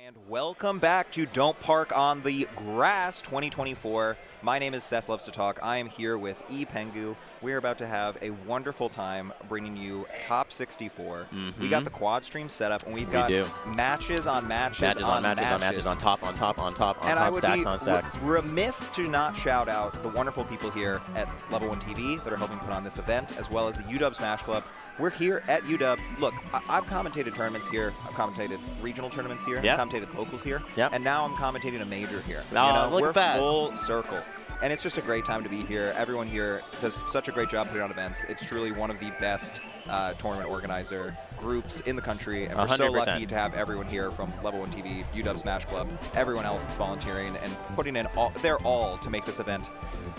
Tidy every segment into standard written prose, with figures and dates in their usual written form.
And welcome back to Don't Park on the Grass 2024. My name is Seth Loves to Talk. I am here with Pengu. We're about to have a wonderful time bringing you top 64. We got the quad stream set up, and we've got matches on matches on matches on top, stacks on stacks. Remiss to not shout out the wonderful people here at Level 1 TV that are helping put on this event, as well as the UW Smash Club. We're here at UW. Look, I've commentated tournaments here. I've commentated regional tournaments here. I've commentated locals here. And now I'm commentating a major here. Look we're at that. Full circle. And it's just a great time to be here. Everyone here does such a great job putting on events. It's truly one of the best tournament organizer groups in the country. And we're 100%. so lucky to have everyone here from Level 1 TV, UW Smash Club, everyone else that's volunteering and putting in their all to make this event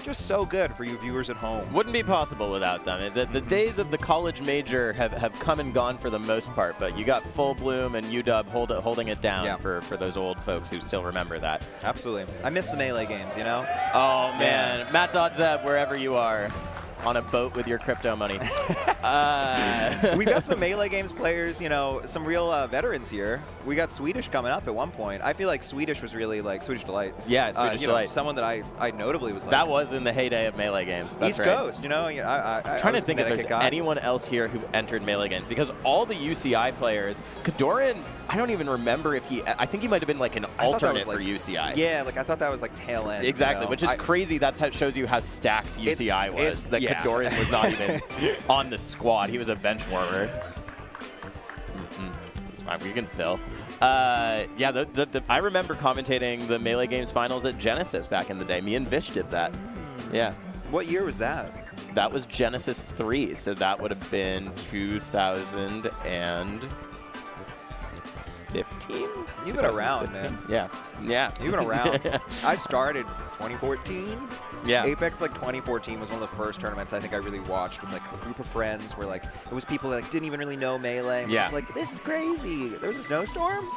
just so good for you viewers at home. Wouldn't be possible without them. The days of the college major have come and gone for the most part, but you got Full Bloom and UW holding it down for those old folks who still remember that. Absolutely. I miss the Melee games, you know? Oh, man. Matt.Zeb, wherever you are. On a boat with your crypto money. We got some Melee Games players, you know, some real veterans here. We got Swedish coming up at one point. I feel like Swedish was really like Swedish Delight. Yeah, Swedish Delight. Someone that I notably was like. That was in the heyday of Melee Games. That's East right. Coast, you know. I'm trying to think if there's anyone else here who entered Melee Games, because all the UCI players, Kodorin, I don't even remember if I think he might have been like an alternate for UCI. Yeah, like I thought that was like tail end. Exactly, you know? which is crazy. That's how it shows you how stacked UCI was. That Kodorin was not even on the squad. He was a bench warmer. It's fine. We can fill. Yeah, I remember commentating the Melee Games finals at Genesis back in the day. Me and Vish did that. Yeah. What year was that? That was Genesis 3, so that would have been 2015? You've been around, man. Yeah. You've been around. I started 2014. Yeah. Apex, like 2014, was one of the first tournaments I think I really watched with like a group of friends where like it was people that like, didn't even really know Melee. And just like, this is crazy. There was a snowstorm.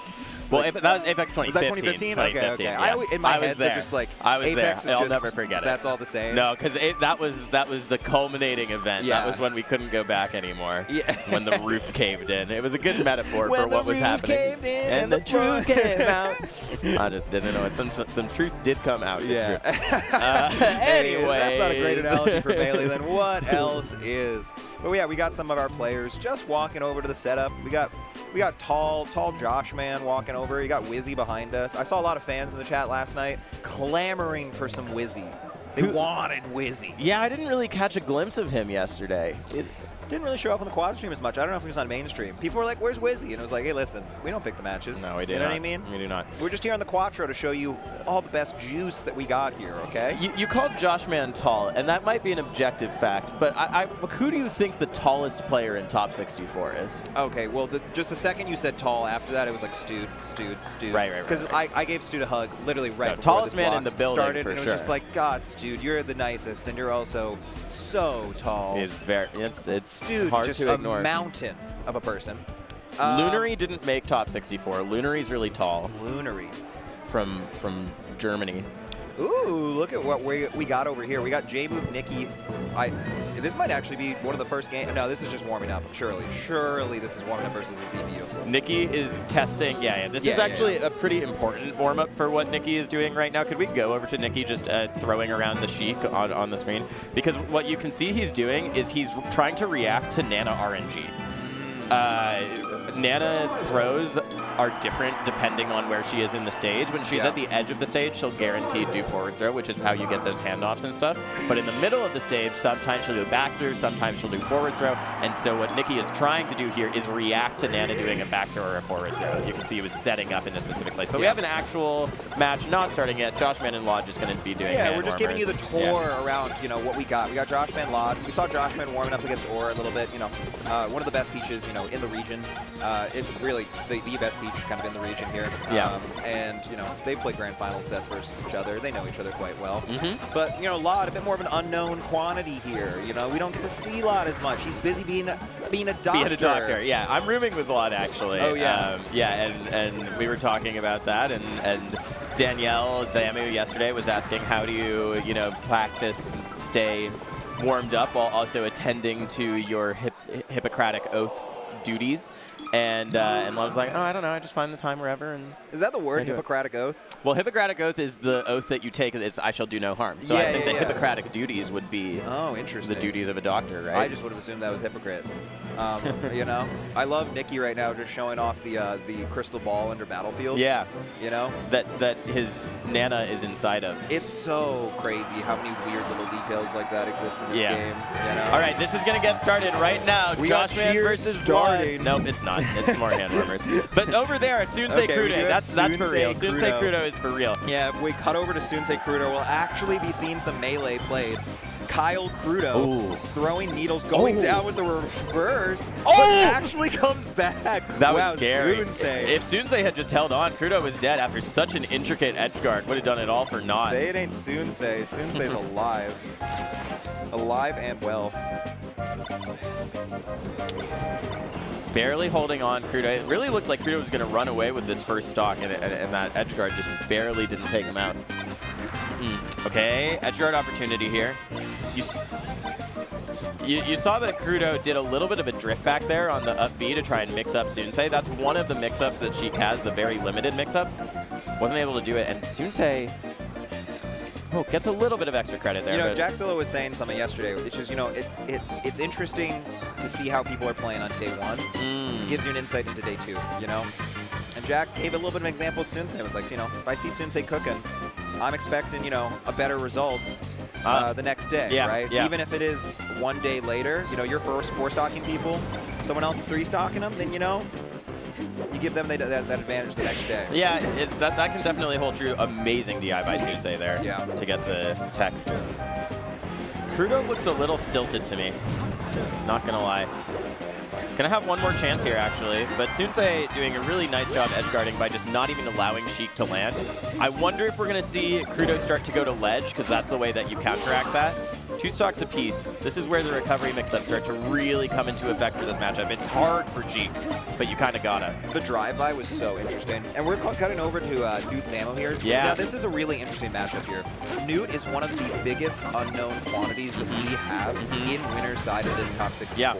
Well, like, that was Apex 2015. Was that 2015? Okay. Yeah. In my head, they're just like, I was Apex there. is I'll just, never forget it. That's all the same. No, because that was the culminating event. Yeah. That was when we couldn't go back anymore. Yeah. When the roof caved in. It was a good metaphor for what was happening. When the roof caved in and the truth came out. I just didn't know it. Some truth did come out. Yeah. Anyway. That's not a great analogy for Melee, then what else is? But yeah, we got some of our players just walking over to the setup. We got tall Josh man walking over. You got Wizzy behind us. I saw a lot of fans in the chat last night clamoring for some Wizzy. They wanted Wizzy. Yeah, I didn't really catch a glimpse of him yesterday. Didn't really show up on the quad stream as much. I don't know if he was on mainstream. People were like, where's Wizzy? And it was like, hey, listen, we don't pick the matches. No, we do not. You know not. what I mean? We do not. We're just here on the Quattro to show you all the best juice that we got here, okay? You called Josh Man tall, and that might be an objective fact, but who do you think the tallest player in top 64 is? Okay, well, just the second you said tall, after that, it was like Stude. Right. Because I gave Stude a hug literally right before tallest this man in the building, started, for and it was sure. just like, God, Stude, you're the nicest, and you're also so tall. It's Stude, hard just to ignore. A mountain of a person. Lunary didn't make top 64. Lunary's really tall. Lunary. From Germany. Ooh, look at what we got over here. We got Jmook, Nikki. This might actually be one of the first games. No, this is just warming up. Surely this is warming up versus the CPU. Nikki is testing. Yeah. This is actually a pretty important warm-up for what Nikki is doing right now. Could we go over to Nikki just throwing around the Sheik on the screen? Because what you can see he's doing is he's trying to react to Nana RNG. Nana's throws are different depending on where she is in the stage. When she's at the edge of the stage, she'll guaranteed do forward throw, which is how you get those handoffs and stuff. But in the middle of the stage, sometimes she'll do back throw, sometimes she'll do forward throw. And so what Nikki is trying to do here is react to Nana doing a back throw or a forward throw. You can see he was setting up in a specific place. But we have an actual match not starting yet. Josh Man and Lodge is going to be doing we're just giving you the tour around, what we got. We got Josh Man, Lodge. We saw Josh Man warming up against Aura a little bit. One of the best peaches, in the region. It really the best peach kind of in the region here. And they've played grand final sets versus each other. They know each other quite well. But Lod, a bit more of an unknown quantity here. We don't get to see Lod as much. He's busy being a doctor. Yeah, I'm rooming with Lod actually. Oh yeah. And we were talking about that, and Danielle Zamu yesterday was asking how do you practice and stay warmed up while also attending to your Hippocratic oath duties. And Love's like, oh, I don't know, I just find the time wherever. And is that the word, Hippocratic Oath? Well, Hippocratic Oath is the oath that you take. It's I shall do no harm. So I think the Hippocratic duties would be the duties of a doctor, right? I just would have assumed that was hypocrite. You know, I love Nikki right now just showing off the crystal ball under Battlefield. Yeah. You know? That his Nana is inside of. It's so crazy how many weird little details like that exist in this game. You know? All right, this is going to get started right now. We got Joshman versus starting. Nope, it's not. It's more hand warmers. But over there, Sunsei Kudo, that's for real. Sunsei Kudo is for real. Yeah, if we cut over to Sunsei Kudo, we'll actually be seeing some melee played. Kyle Kudo throwing needles, going down with the reverse, but actually comes back. That was scary. Sunsei. If Sunsei had just held on, Kudo was dead after such an intricate edge guard. Would have done it all for naught. Say it ain't Sunsei. Sunsei's alive. Alive and well. Barely holding on, Kudo. It really looked like Kudo was going to run away with this first stock, and that edge guard just barely didn't take him out. Okay, edge guard opportunity here. You saw that Kudo did a little bit of a drift back there on the up B to try and mix up Sunsei. That's one of the mix-ups that Sheik has, the very limited mix-ups. Wasn't able to do it, and Sunsei gets a little bit of extra credit there. You know, Jaxilla was saying something yesterday, which is, you know, it's interesting to see how people are playing on day one. Gives you an insight into day two, you know? And Jack gave a little bit of an example of Sunsei. It was like, you know, if I see Sunsei cooking, I'm expecting, you know, a better result the next day, right? Yeah. Even if it is one day later, you know, you're four-stocking people, someone else is three-stocking them, then, you know, you give them that advantage the next day. Yeah, that can definitely hold true. Amazing DI by Sunsei there to get the tech. Kudo looks a little stilted to me, not going to lie. Gonna have one more chance here, actually, but Sunsei doing a really nice job edge guarding by just not even allowing Sheik to land. I wonder if we're gonna see Kudo start to go to ledge, because that's the way that you counteract that. 2 stocks apiece. This is where the recovery mix-ups start to really come into effect for this matchup. It's hard for Sheik, but you kind of gotta. The drive-by was so interesting. And we're cutting over to Newt Zamu here. Yeah. Now, this is a really interesting matchup here. Newt is one of the biggest unknown quantities that we have in winner's side of this top 64. Yeah.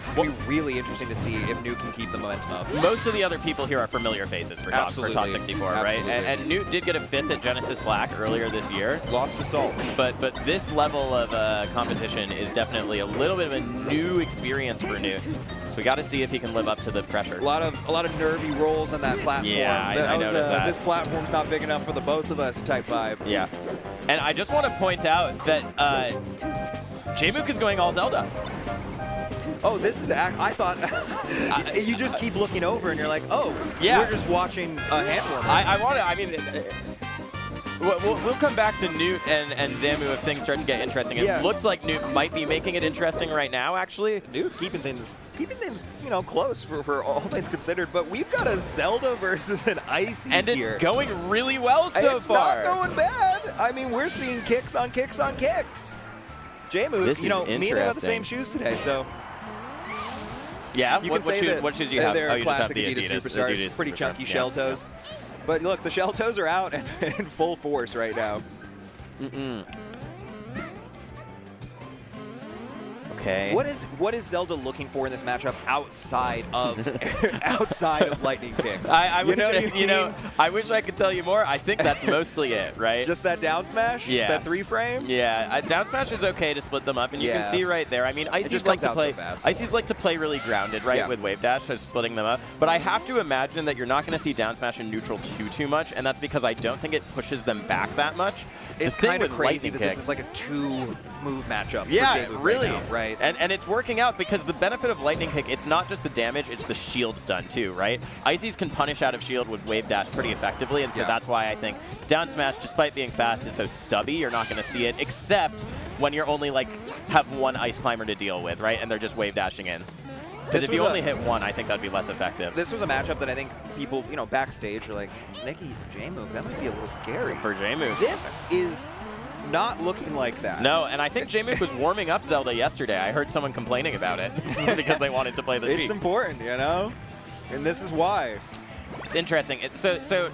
It's going to be really interesting to see if Newt can keep the momentum up. Most of the other people here are familiar faces for top 64, right? And Newt did get a 5th at Genesis Black earlier this year. Lost to Salt. But this level of competition is definitely a little bit of a new experience for Newt. So we got to see if he can live up to the pressure. A lot of nervy rolls on that platform. Yeah, I noticed that. This platform's not big enough for the both of us type vibe. Yeah. And I just want to point out that Jmook is going all Zelda. Oh, this is, I thought, you just keep looking over and you're like, oh, we're just watching a hand warmer. We'll come back to Newt and Zamu if things start to get interesting. It looks like Newt might be making it interesting right now, actually. Newt keeping things, you know, close for all things considered. But we've got a Zelda versus an Icy here. And it's going really well so far. It's not going bad. I mean, we're seeing kicks on kicks on kicks. Jmook, you know, me and him have the same shoes today, so. Yeah, you can say what shoes you have? They're you classic just have Adidas Superstars, pretty chunky shell toes. But look, the shell toes are out and in full force right now. Okay. What is Zelda looking for in this matchup outside of lightning kicks? I wish I could tell you more. I think that's mostly it, right? Just that down smash? Yeah. That 3-frame? Yeah, down smash is okay to split them up, and you can see right there. I mean, Icy's like to play really grounded, right, with wave dash, so splitting them up. But I have to imagine that you're not going to see down smash in neutral too much, and that's because I don't think it pushes them back that much. It's kind of crazy that this is like a 2-move matchup. Yeah, for Jmook really. Right now, right? And it's working out because the benefit of Lightning Kick, it's not just the damage, it's the shield stun too, right? Icy's can punish out of shield with wave dash pretty effectively, and so that's why I think down smash, despite being fast, is so stubby. You're not going to see it, except when you're only like have one ice climber to deal with, right? And they're just wave dashing in. Because if you only hit one, I think that'd be less effective. This was a matchup that I think people, you know, backstage are like, Nikki, Jmook, that must be a little scary. For Jmook. This is not looking like that. No, and I think Jmook was warming up Zelda yesterday. I heard someone complaining about it because they wanted to play the Sheik. It's important, you know? And this is why. It's interesting. So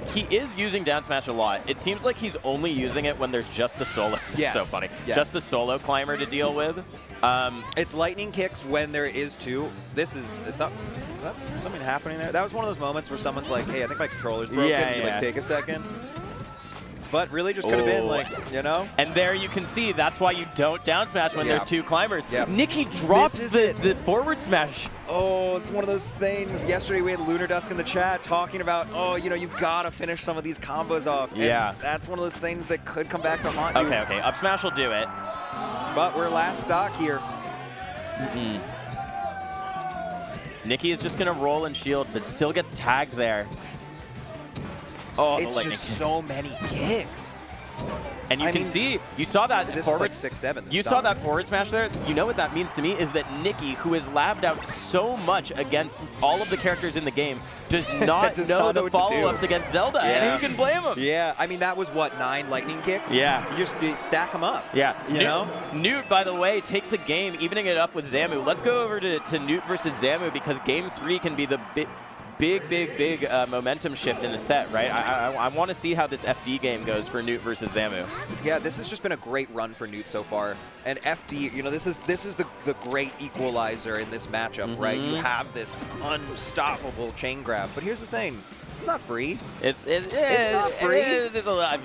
he is using down smash a lot. It seems like he's only using it when there's just the solo. Yes. So funny. Yes. Just the solo climber to deal with. It's lightning kicks when there is two. This is that's something happening there. That was one of those moments where someone's like, "Hey, I think my controller's broken." Yeah, you like take a second. But really just could have been like, you know? And there you can see that's why you don't down smash when there's two climbers. Yep. Nikki drops the forward smash. Oh, it's one of those things. Yesterday we had Lunar Dusk in the chat talking about, oh, you know, you've got to finish some of these combos off. And that's one of those things that could come back to haunt you. Okay, up smash will do it. But we're last stock here. Nikki is just going to roll and shield, but still gets tagged there. Oh, it's just so many kicks. And you can see, you saw that forward, is like 6-7. You saw that forward smash there. You know what that means to me is that Nikki, who has labbed out so much against all of the characters in the game, does not know the follow-ups against Zelda, and who can blame him? Yeah, I mean, that was, what, 9 lightning kicks? Yeah. You just stack them up. Yeah. You know? Newt, by the way, takes a game, evening it up with Zamu. Let's go over to Newt versus Zamu, because game 3 can be the big momentum shift in the set, right? I want to see how this FD game goes for Newt versus Zamu. Yeah, this has just been a great run for Newt so far. And FD, you know, this is the great equalizer in this matchup, right? You have this unstoppable chain grab. But here's the thing. It's not free. It's not free.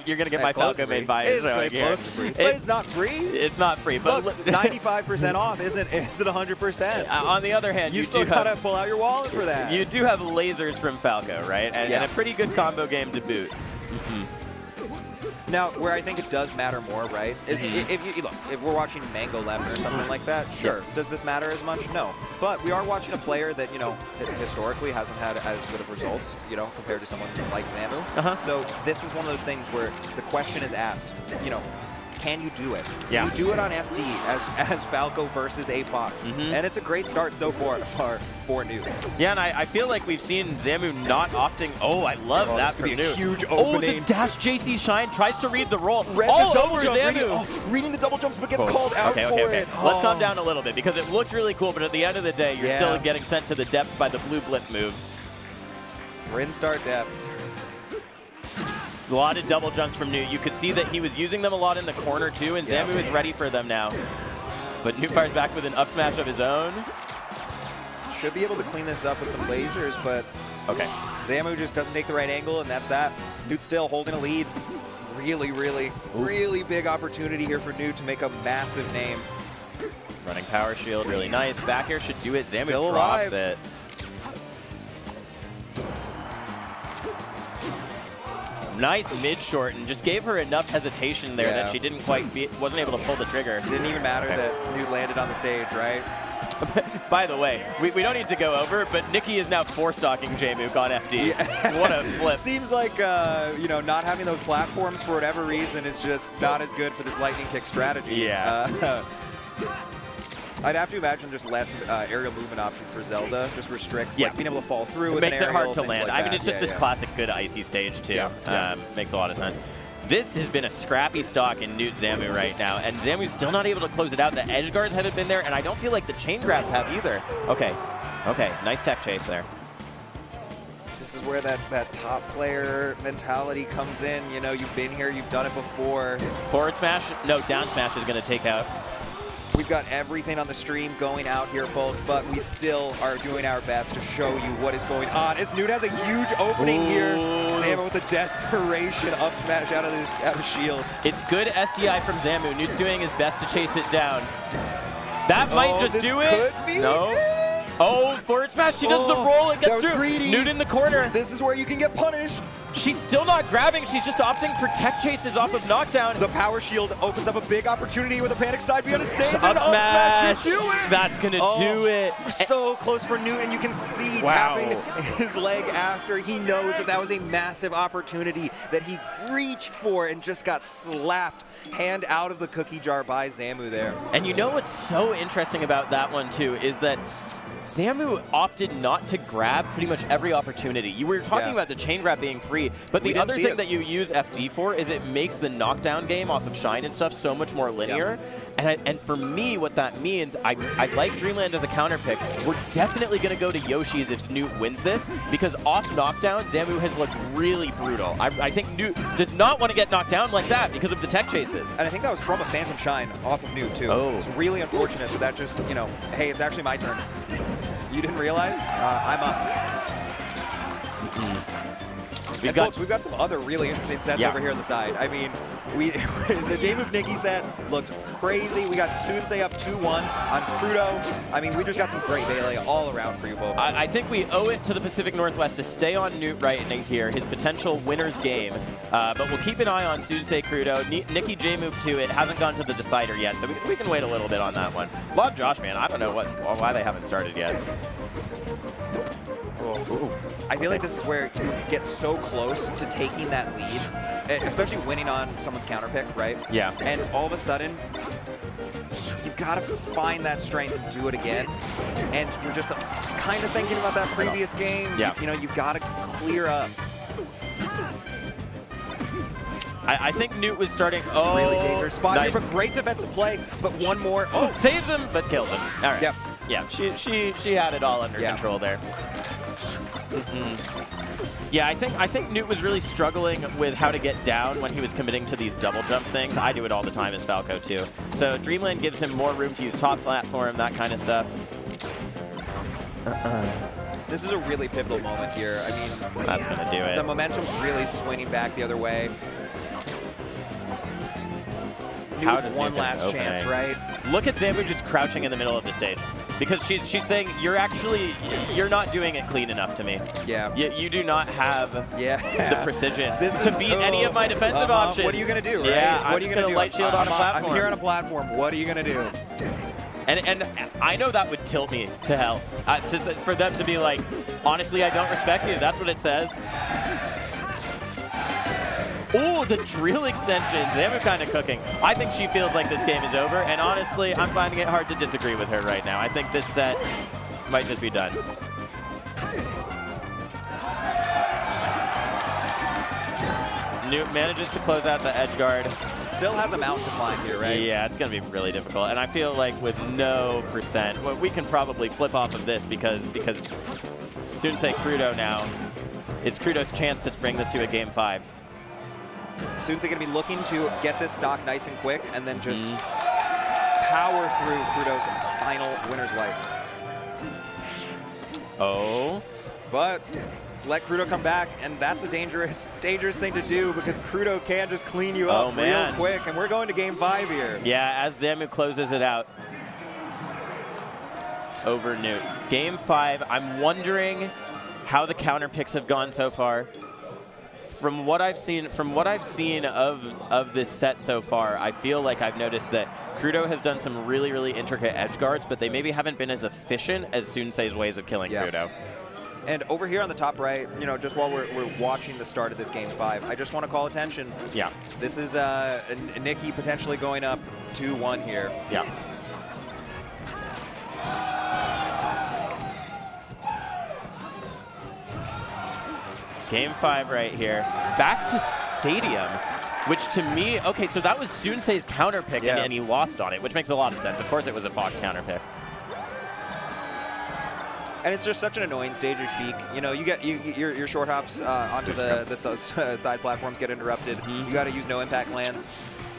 You're going to get my Falco main bias. It's close to free. But it's not free. It's not free. But look, 95% off isn't 100%. On the other hand, you still got to pull out your wallet for that. You do have lasers from Falco, right? And a pretty good combo game to boot. Now, where I think it does matter more, right, is if we're watching Mango Lemon or something like that, sure. Does this matter as much? No. But we are watching a player that, you know, historically hasn't had as good of results, you know, compared to someone like Zamu. So this is one of those things where the question is asked, you know, can you do it? Yeah. Can you do it on FD as Falco versus A Fox? And it's a great start so far for Newt. Yeah, and I feel like we've seen Zamu not opting. Oh, I love that from Newt. Huge opening. Oh, the dash JC Shine tries to read the roll. The double jump. Reading the double jumps, but gets called out for it. Let's calm down a little bit, because it looked really cool, but at the end of the day, you're still getting sent to the depths by the blue blip move. Rin star depths. A lot of double jumps from Newt. You could see that he was using them a lot in the corner too, and Zamu is ready for them now. But Newt fires back with an up smash of his own. Should be able to clean this up with some lasers, but Zamu just doesn't take the right angle, and that's that. Newt still holding a lead. Really big opportunity here for Newt to make a massive name. Running power shield, really nice. Back air should do it. Zamu still drops alive. it. Nice mid-short, and just gave her enough hesitation there that she didn't wasn't able to pull the trigger. Didn't even matter that Newt landed on the stage, right? By the way, we don't need to go over, but Nikki is now 4-stocking Jmook on FD. Yeah. What a flip. Seems like, you know, not having those platforms for whatever reason is just not as good for this lightning kick strategy. Yeah. I'd have to imagine just less aerial movement options for Zelda. Just restricts like being able to fall through. It makes it hard to land. Like I mean, it's just this classic good icy stage too. Makes a lot of sense. This has been a scrappy stock in Newt Zamu right now, and Zamu's still not able to close it out. The edge guards haven't been there, and I don't feel like the chain grabs have either. Okay, nice tech chase there. This is where that top player mentality comes in. You know, you've been here, you've done it before. Forward smash? No, down smash is going to take out. We've got everything on the stream going out here, folks, but we still are doing our best to show you what is going on. As Newt has a huge opening here. Zamu with the desperation up smash out of shield. It's good SDI from Zamu. Newt's doing his best to chase it down. That might just do it. Could be. No. Oh, forward smash. She does the roll. It gets through. Greedy. Newt in the corner. This is where you can get punished. She's still not grabbing. She's just opting for tech chases off of knockdown. The power shield opens up a big opportunity with a panic side beyond the stage. Up smash should do it. That's going to do it. So close for Newt, and you can see tapping his leg after. He knows that was a massive opportunity that he reached for and just got slapped hand out of the cookie jar by Zamu there. And you know what's so interesting about that one, too, is that Zamu opted not to grab pretty much every opportunity. You were talking about the chain grab being free, but the other thing that you use FD for is it makes the knockdown game off of Shine and stuff so much more linear. And for me, what that means, I like Dreamland as a counter pick. We're definitely going to go to Yoshi's if Newt wins this, because off knockdown, Zamu has looked really brutal. I think Newt does not want to get knocked down like that because of the tech chases. And I think that was from a Phantom Shine off of Newt, too. Oh. It's really unfortunate that just, you know, hey, it's actually my turn. You didn't realize? I'm up. And folks, we've got some other really interesting sets over here on the side. I mean, the Jmook Nikki set looked crazy. We got Sunsei up 2-1 on Kudo. I mean, we just got some great melee all around for you folks. I think we owe it to the Pacific Northwest to stay on Newt right here, his potential winner's game. But we'll keep an eye on Sunsei Kudo. Nikki Jmook too. It hasn't gone to the decider yet, so we can wait a little bit on that one. Log Josh, man, I don't know why they haven't started yet. I feel like this is where you get so close to taking that lead, especially winning on someone's counter pick, right? Yeah. And all of a sudden, you've got to find that strength and do it again. And you're just kind of thinking about that previous game. Yeah. You know, you've got to clear up. I think Newt was starting. Really dangerous spot nice. here, but great defensive play. But one more. Oh, saves him, but kills him. All right. Yep. Yeah, she had it all under control there. Yeah, I think Newt was really struggling with how to get down when he was committing to these double jump things. I do it all the time as Falco too. So Dreamland gives him more room to use top platform, that kind of stuff. This is a really pivotal moment here. I mean, that's gonna do it. The momentum's really swinging back the other way. Newt with one last chance, right? Look at Zamu just crouching in the middle of the stage. Because she's saying, you're not doing it clean enough to me. Yeah. You do not have the precision to beat any of my defensive options. What are you going to do, right? Yeah, what are you going to do? Light shield on a platform. I'm here on a platform. What are you going to do? And I know that would tilt me to hell. For them to be like, honestly, I don't respect you. That's what it says. Oh, the drill extension. Zamu kind of cooking. I think she feels like this game is over, and honestly, I'm finding it hard to disagree with her right now. I think this set might just be done. Newt manages to close out the edge guard. Still has a mountain to climb here, right? Yeah, it's going to be really difficult. And I feel like with no percent, well, we can probably flip off of this because Sunsei Kudo now, it's Kudo's chance to bring this to a game 5. Sunsei going to be looking to get this stock nice and quick and then just power through Kudo's final winner's life. Oh. But let Kudo come back, and that's a dangerous thing to do because Kudo can just clean you up real quick, and we're going to game 5 here. Yeah, as Zamu closes it out over Newt. Game 5, I'm wondering how the counter picks have gone so far. From what I've seen of this set so far, I feel like I've noticed that Kudo has done some really, really intricate edge guards, but they maybe haven't been as efficient as Sunsei's ways of killing Kudo. And over here on the top right, you know, just while we're watching the start of this game 5, I just want to call attention. Yeah. This is Nikki potentially going up 2-1 here. Yeah. Game 5 right here. Back to Stadium, which to me, okay, so that was Sunsei's counter pick and he lost on it, which makes a lot of sense. Of course it was a Fox counter pick. And it's just such an annoying stage of Sheik. You know, you get your short hops onto the side platforms get interrupted. You got to use no impact lands.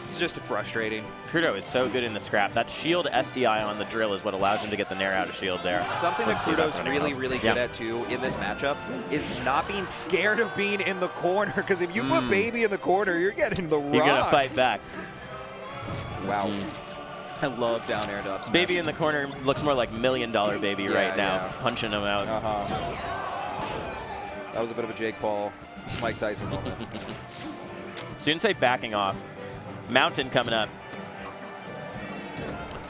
It's just frustrating. Kudo is so good in the scrap. That shield SDI on the drill is what allows him to get the nair out of shield there. Something that Kudo's really, really good at too in this matchup is not being scared of being in the corner. Because if you put Baby in the corner, you're getting the rock. You're gonna fight back. Wow. I love down air to up smash. Baby in the corner looks more like $1 Million Baby right now, punching him out. That was a bit of a Jake Paul, Mike Tyson moment. Sunsei backing off. Mountain coming up.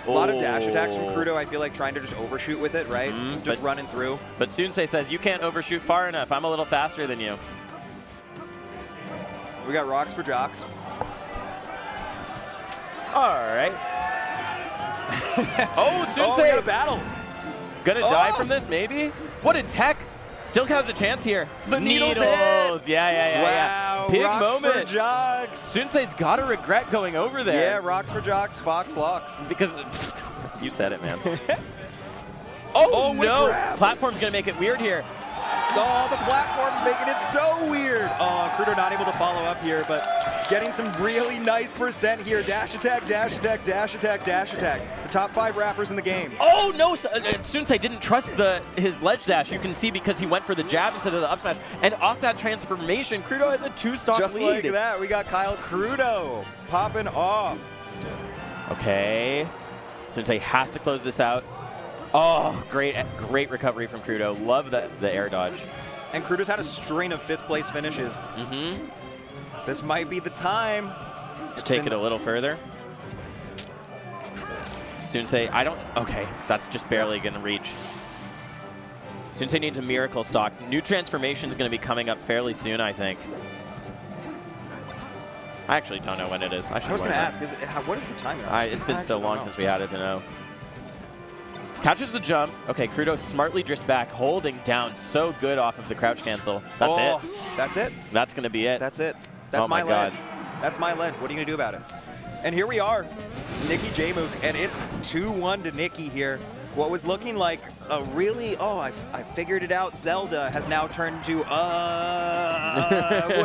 A lot of dash attacks from Kudo, I feel like trying to just overshoot with it, right? Just running through. But Sunsei says, you can't overshoot far enough. I'm a little faster than you. We got rocks for jocks. All right. Oh, Sunsei. Oh, we got a battle. Gonna die from this, maybe? What a tech! Still has a chance here. The needles hit. Yeah. Big rocks moment. for Jocks. Sunsei's gotta regret going over there. Yeah, rocks for Jocks, Fox locks. Because you said it, man. Oh no! Platform's gonna make it weird here. Oh, the platform's making it so weird. Oh, Kudo not able to follow up here, but getting some really nice percent here. Dash attack, dash attack, dash attack, dash attack. The top 5 rappers in the game. Oh no! Sunsei didn't trust his ledge dash. You can see because he went for the jab instead of the up smash. And off that transformation, Kudo has a 2-stock lead. Just like that, we got Kyle Kudo popping off. Okay. Sunsei has to close this out. Oh, great recovery from Kudo. Love the air dodge. And Kudo's had a string of 5th place finishes. This might be the time. Let's take it a little further. Sunsei, okay, that's just barely gonna reach. Sunsei needs a miracle stock. New transformation is gonna be coming up fairly soon, I think. I actually don't know when it is. I was gonna ask, what is the time? It's been so long since we had it to know. Catches the jump. Okay, Kudo smartly drifts back, holding down so good off of the crouch cancel. That's it. That's it? That's going to be it. That's it. That's my ledge. That's my ledge. What are you going to do about it? And here we are, Nikki Jmook, and it's 2-1 to Nikki here. What was looking like a really, I figured it out, Zelda has now turned to, what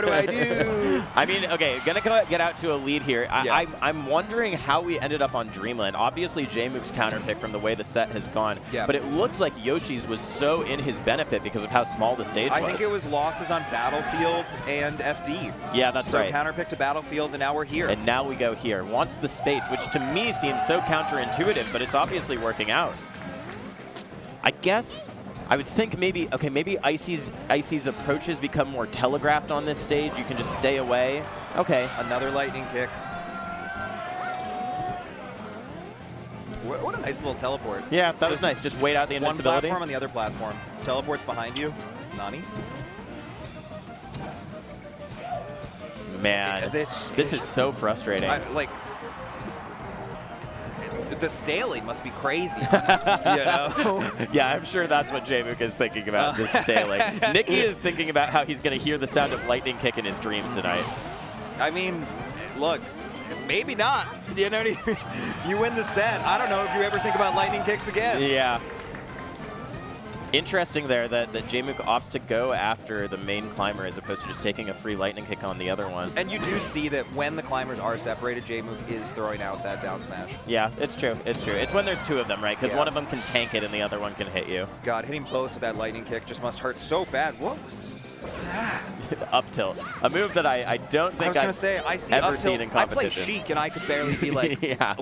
do I do? I mean, okay, gonna get out to a lead here. I'm wondering how we ended up on Dreamland. Obviously, Jmook's counter pick from the way the set has gone, but it looks like Yoshi's was so in his benefit because of how small the stage was. I think it was losses on Battlefield and FD. Yeah, that's right. So counter pick to Battlefield, and now we're here. And now we go here. Wants the space, which to me seems so counterintuitive, but it's obviously working out. I guess I would think maybe Icy's approaches become more telegraphed on this stage. You can just stay away. Okay. Another lightning kick. What a nice little teleport. Yeah, that was nice. Just wait out the invincibility. One platform on the other platform. Teleport's behind you. Nani? Man, this is so frustrating. The staling must be crazy. You know? Yeah, I'm sure that's what Jmook is thinking about, this staling. Nikki is thinking about how he's going to hear the sound of lightning kick in his dreams tonight. I mean, look, maybe not. You know, you win the set. I don't know if you ever think about lightning kicks again. Yeah. Interesting there that Jmook opts to go after the main climber as opposed to just taking a free lightning kick on the other one. And you do see that when the climbers are separated, Jmook is throwing out that down smash. Yeah, it's true. It's true. It's when there's 2 of them, right? Because one of them can tank it and the other one can hit you. God, hitting both with that lightning kick just must hurt so bad. What was up tilt, a move that I don't think I've ever seen in competition. I play Sheik and I could barely be like, yeah.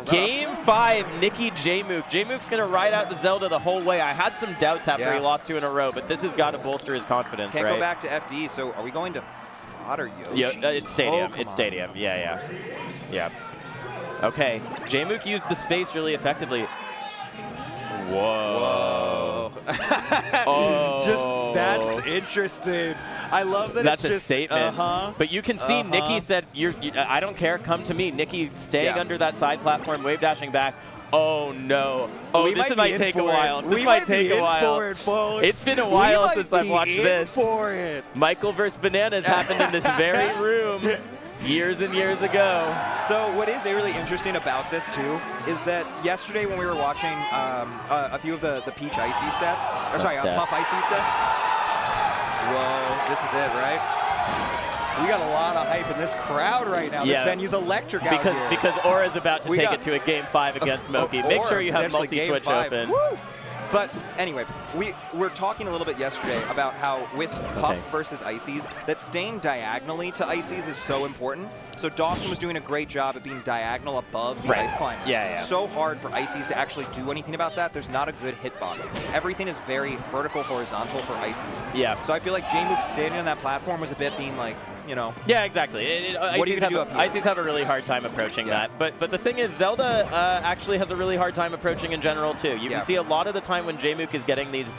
Game 5, Nikki Jmook. Jmook's gonna ride out the Zelda the whole way. I had some doubts after he lost 2 in a row, but this has got to bolster his confidence. Can't go back to FD. So are we going to fodder Yoshi? Yeah, it's stadium. It's stadium. Yeah. Okay, Jmook used the space really effectively. Whoa. Just, that's interesting. I love that that's a statement. But you can see Nikki said, I don't care, come to me. Nikki staying under that side platform, wave dashing back. Oh no. Oh, this might take a while. This might take a while. It's been a while since I've watched this. Michael versus Bananas happened in this very room. Years and years ago. So what is really interesting about this too is that yesterday when we were watching a few of the Peach Icy sets, or sorry, Puff Icy sets. Whoa, this is it, right? We got a lot of hype in this crowd right now. This venue's electric out here. Because Aura's about to take it to a Game 5 against Moki. Make sure you have multi-Twitch open. Woo! But anyway, we were talking a little bit yesterday about how with Puff versus Ices, that staying diagonally to Ices is so important. So Dawson was doing a great job at being diagonal above the ice climbers. So hard for Ices to actually do anything about that. There's not a good hitbox. Everything is very vertical, horizontal for Ices. Yeah. So I feel like Jmook standing on that platform was a bit being like, you know. Yeah, exactly. What are you going to do up here? Ices have a really hard time approaching that. But the thing is, Zelda actually has a really hard time approaching in general, too. You can see a lot of the time when Jmook is getting these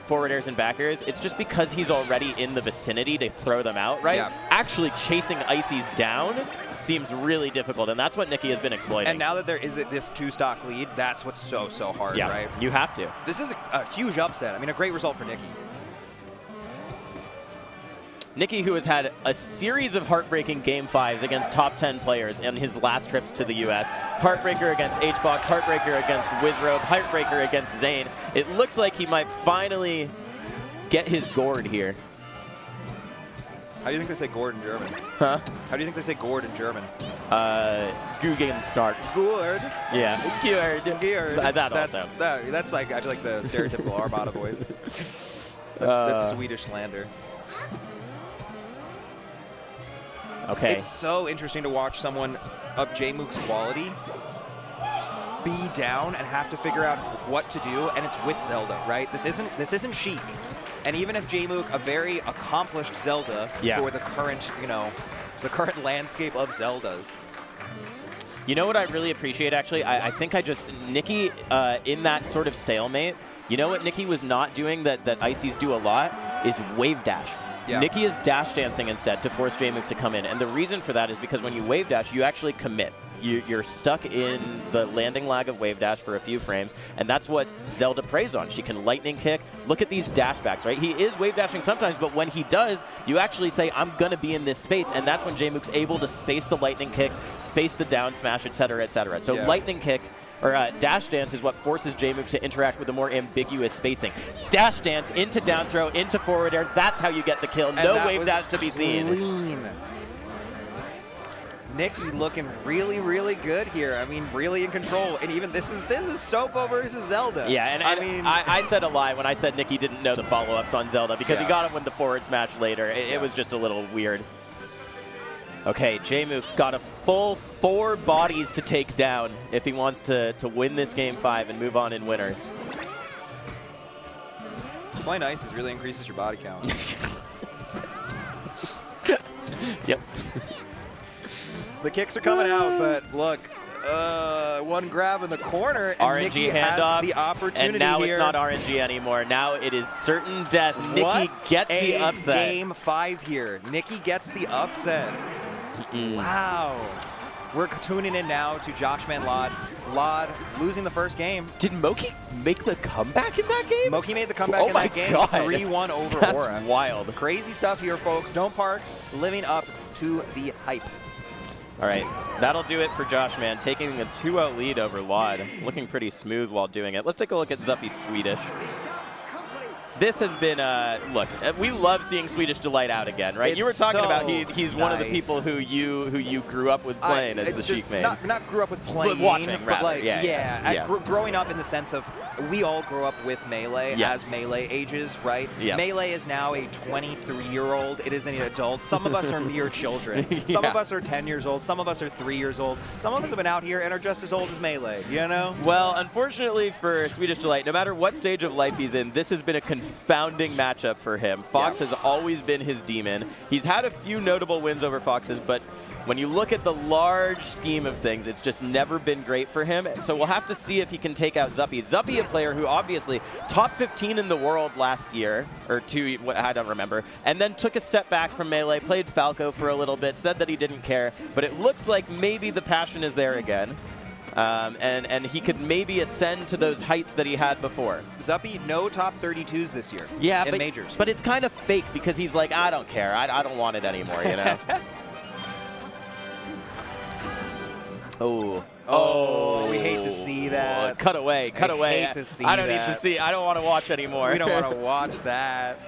forwarders and backers, it's just because he's already in the vicinity to throw them out, right? Actually chasing Ices down seems really difficult, and that's what Nikki has been exploiting. And now that there is this 2-stock lead, that's what's so hard, yeah, right? You have to. This is a huge upset. I mean, a great result for Nikki. Nikki, who has had a series of heartbreaking Game 5s against top 10 players in his last trips to the U.S. Heartbreaker against Hbox, heartbreaker against Wizrobe, heartbreaker against Zane. It looks like he might finally get his gourd here. How do you think they say gourd in German? Huh? How do you think they say gourd in German? Guggenstart. Gourd. Yeah. Gourd. Gourd. That also. That's like, I feel like the stereotypical Armada voice. That's Swedish slander. Okay. It's so interesting to watch someone of Jmook's quality be down and have to figure out what to do, and it's with Zelda, right? This isn't Sheik. And even if Jmook, a very accomplished Zelda for the current, the current landscape of Zeldas. You know what I really appreciate, actually? I think Nikki, in that sort of stalemate, you know what Nikki was not doing that Ices do a lot is wave dash. Yeah. Nikki is dash dancing instead to force Jmook to come in. And the reason for that is because when you wave dash, you actually commit. You're stuck in the landing lag of wave dash for a few frames, and that's what Zelda preys on. She can lightning kick. Look at these dashbacks, right? He is wave dashing sometimes, but when he does, you actually say, I'm going to be in this space, and that's when Jmook's able to space the lightning kicks, space the down smash, et cetera, et cetera. So lightning kick, or dash dance is what forces Jmook to interact with a more ambiguous spacing. Dash dance into down throw, into forward air, that's how you get the kill. No wave dash to be seen. Clean. Nikki looking really, really good here. I mean, really in control. And even this is Sopo versus Zelda. Yeah, and I said a lie when I said Nikki didn't know the follow-ups on Zelda because he got him with the forward smash later. It was just a little weird. Okay, Jmook got a full 4 bodies to take down if he wants to win this Game 5 and move on in winners. Playing Ices really increases your body count. Yep. The kicks are coming out, but look, one grab in the corner, and RNG Nikki handoff, has the opportunity and now here. it's not RNG anymore. Now it is certain death. Nikki gets the upset. Game 5 here. Nikki gets the upset. Wow. We're tuning in now to Joshman Lod. Lod losing the first game. Did Moki make the comeback in that game? Moki made the comeback in that game. 3-1 over That's Aura. wild. Crazy stuff here, folks. Don't Park living up to the hype. All right, that'll do it for Joshman, taking a 2-0 lead over Lod. Looking pretty smooth while doing it. Let's take a look at Zuppy Swedish. This has been, look, we love seeing Swedish Delight out again, right? It's You were talking so about he's one of the people who you grew up with playing as the Sheik main. Not grew up with playing, watching, but rather. like, growing up in the sense of we all grew up with Melee as Melee ages, right? Yes. Melee is now a 23-year-old. It is an adult. Some of us are mere children. Some of us are 10 years old. Some of us are 3 years old. Some of us have been out here and are just as old as Melee, you know? Well, unfortunately for Swedish Delight, no matter what stage of life he's in, this has been a confounding matchup for him. Fox has always been his demon. He's had a few notable wins over Foxes, but when you look at the large scheme of things, it's just never been great for him. So we'll have to see if he can take out Zuppy. Zuppy, a player who obviously top 15 in the world last year, or 2, I don't remember, and then took a step back from Melee, played Falco for a little bit, said that he didn't care, but it looks like maybe the passion is there again. And he could maybe ascend to those heights that he had before. Zuppy, no top 32s this year in majors. But it's kind of fake because he's like, I don't care. I don't want it anymore, you know? Oh, we hate to see that. Cut away, cut away. Hate to see I don't that. need to see. I don't want to watch anymore. We don't want to watch that.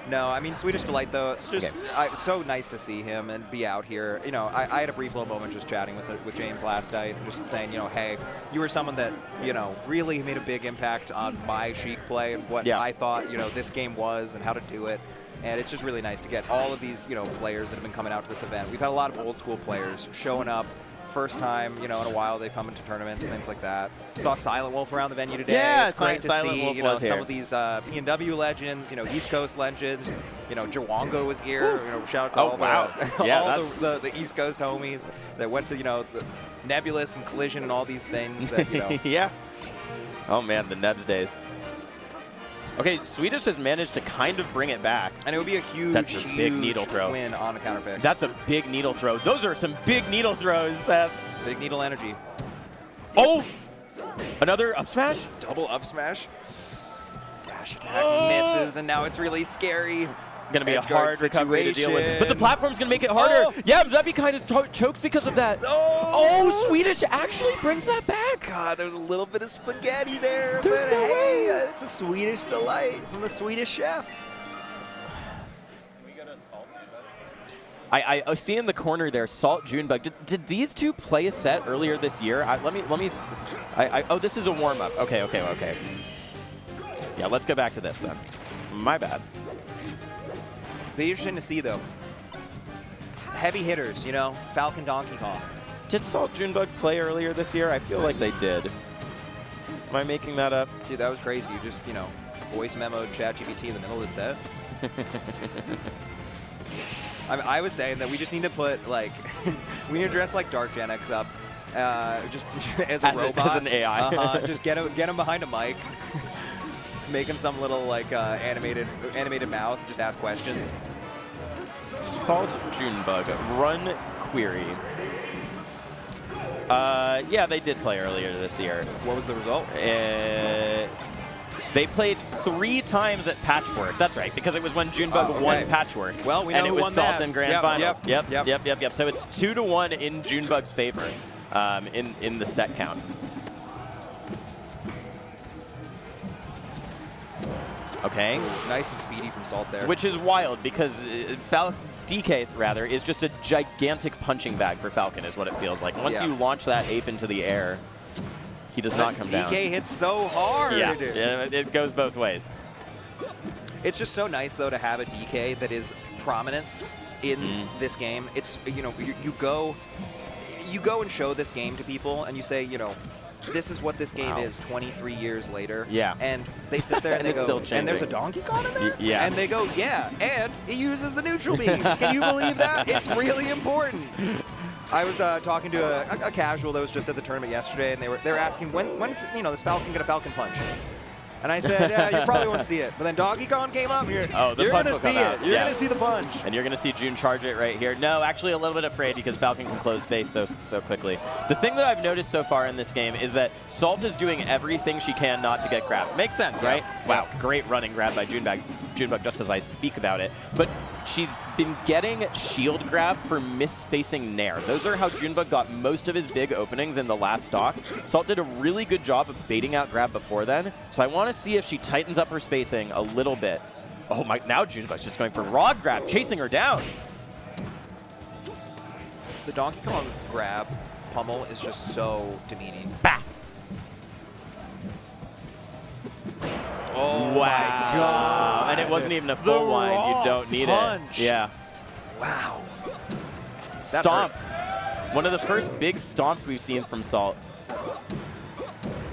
No, I mean, Swedish Delight, though, it's just so nice to see him and be out here. You know, I had a brief little moment just chatting with James last night, just saying, you know, hey, you were someone that, you know, really made a big impact on my Sheik play and what I thought, you know, this game was and how to do it. And it's just really nice to get all of these, you know, players that have been coming out to this event. We've had a lot of old school players showing up. First time, you know, in a while they come into tournaments, things like that. Saw Silent Wolf around the venue today. Yeah, it's great to Silent see, Wolf you know, was some here. of these PNW legends, you know, East Coast legends. You know, Jawongo was here. You know, shout out to all the East Coast homies that went to, you know, the Nebulous and Collision and all these things that, you know. Yeah. Oh man, the Nebs days. Okay, Swedish has managed to kind of bring it back. And it would be a huge, That's a big needle throw. win on the counter pick. That's a big needle throw. Those are some big needle throws, Seth. Big needle energy. Oh! Another up smash? Double up smash. Dash attack misses, and now it's really scary. Going to be a hard recovery to deal with. situation. But the platform's going to make it harder. Oh! Yeah, Zuppy kind of chokes because of that. Oh, Swedish actually brings that back. God, there's a little bit of spaghetti there. There's but no hey, way. It's a Swedish delight from the Swedish chef. I see in the corner there, Salt, Junebug. Did these two play a set earlier this year? Oh, this is a warm-up. Okay. Yeah, let's go back to this then. My bad. Be interesting to see, though. Heavy hitters, you know, Falcon, Donkey Kong. Did Salt, Junebug play earlier this year? I feel like they did. Am I making that up? Dude, that was crazy. You just, you know, voice memoed ChatGPT in the middle of the set. I was saying that we just need to put, like, we need to dress like Dark Gen X up, just as a robot. As an AI. Just get him behind a mic. Make him some little, like, animated mouth. Just ask questions. Salt, Junebug, run query. Yeah, they did play earlier this year. What was the result? They played 3 times at Patchwork. That's right, because it was when Junebug won Patchwork. Well, we know and who it was won Salt that. in Grand Finals. Yep. So it's 2-1 in Junebug's favor in the set count. Okay. Ooh, nice and speedy from Salt there. Which is wild because DK rather is just a gigantic punching bag for Falcon is what it feels like. Once you launch that ape into the air, he does not come down. DK hits so hard. Yeah, it goes both ways. It's just so nice though to have a DK that is prominent in this game. It's, you know, you go and show this game to people and you say, you know, this is what this game is 23 years later. Yeah. And they sit there and they go, and there's a Donkey Kong in there? Yeah. And they go, yeah, and he uses the neutral beam. Can you believe that? It's really important. I was talking to a casual that was just at the tournament yesterday, and they were asking, when is, you know, this Falcon get a Falcon punch? And I said, yeah, you probably won't see it. But then Donkey Kong came up, and you're going to see it. You're going to see the punch. And you're going to see June charge it right here. No, actually a little bit afraid because Falcon can close space so quickly. The thing that I've noticed so far in this game is that Salt is doing everything she can not to get grabbed. Makes sense, right? Wow, great running grab by Junebug just as I speak about it. But she's been getting shield grab for misspacing Nair. Those are how Junebug got most of his big openings in the last stock. Salt did a really good job of baiting out grab before then. So I want to see if she tightens up her spacing a little bit. Oh my, now Junebug's just going for raw grab, chasing her down. The Donkey Kong grab pummel is just so demeaning. Bah! Oh wow. my God. And it wasn't even a full wind. You don't need punch. it. Yeah. Wow. Stomp. One of the first big stomps we've seen from Salt.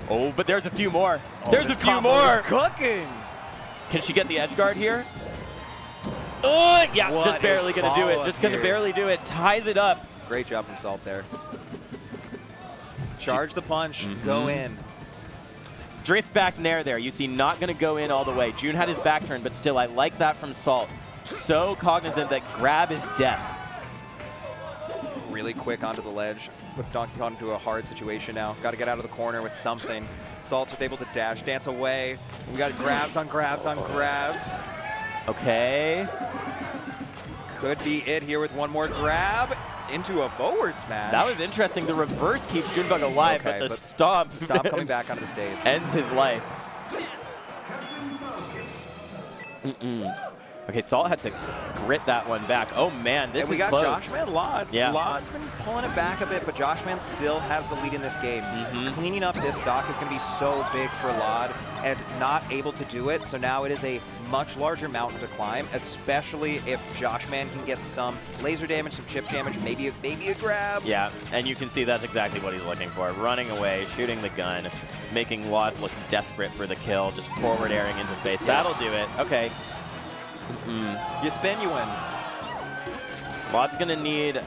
Oh, but there's a few more. There's a few more. Cooking. Can she get the edge guard here? Yeah, just barely going to do it. Just going to barely do it. Ties it up. Great job from Salt there. Charge the punch. Go in. Drift back Nair there. You see not going to go in all the way. June had his back turn, but still, I like that from Salt. So cognizant that grab is death. Really quick onto the ledge. Puts Donkey Kong into a hard situation now. Got to get out of the corner with something. Salt was able to dash, dance away. We got grabs on grabs on grabs. Okay. This could be it here with one more grab into a forward smash. That was interesting. The reverse keeps Junebug alive, but the stomp coming back onto the stage. Ends his life. Okay, Salt had to grit that one back. Oh man, this is close. We got Joshman Lod. Yeah. Lod's been pulling it back a bit, but Joshman still has the lead in this game. Cleaning up this stock is going to be so big for Lod, and not able to do it. So now it is a much larger mountain to climb, especially if Joshman can get some laser damage, some chip damage, maybe a grab. Yeah, and you can see that's exactly what he's looking for. Running away, shooting the gun, making Lod look desperate for the kill, just forward airing into space. That'll do it. Okay. You spin, you win. Lod's going to need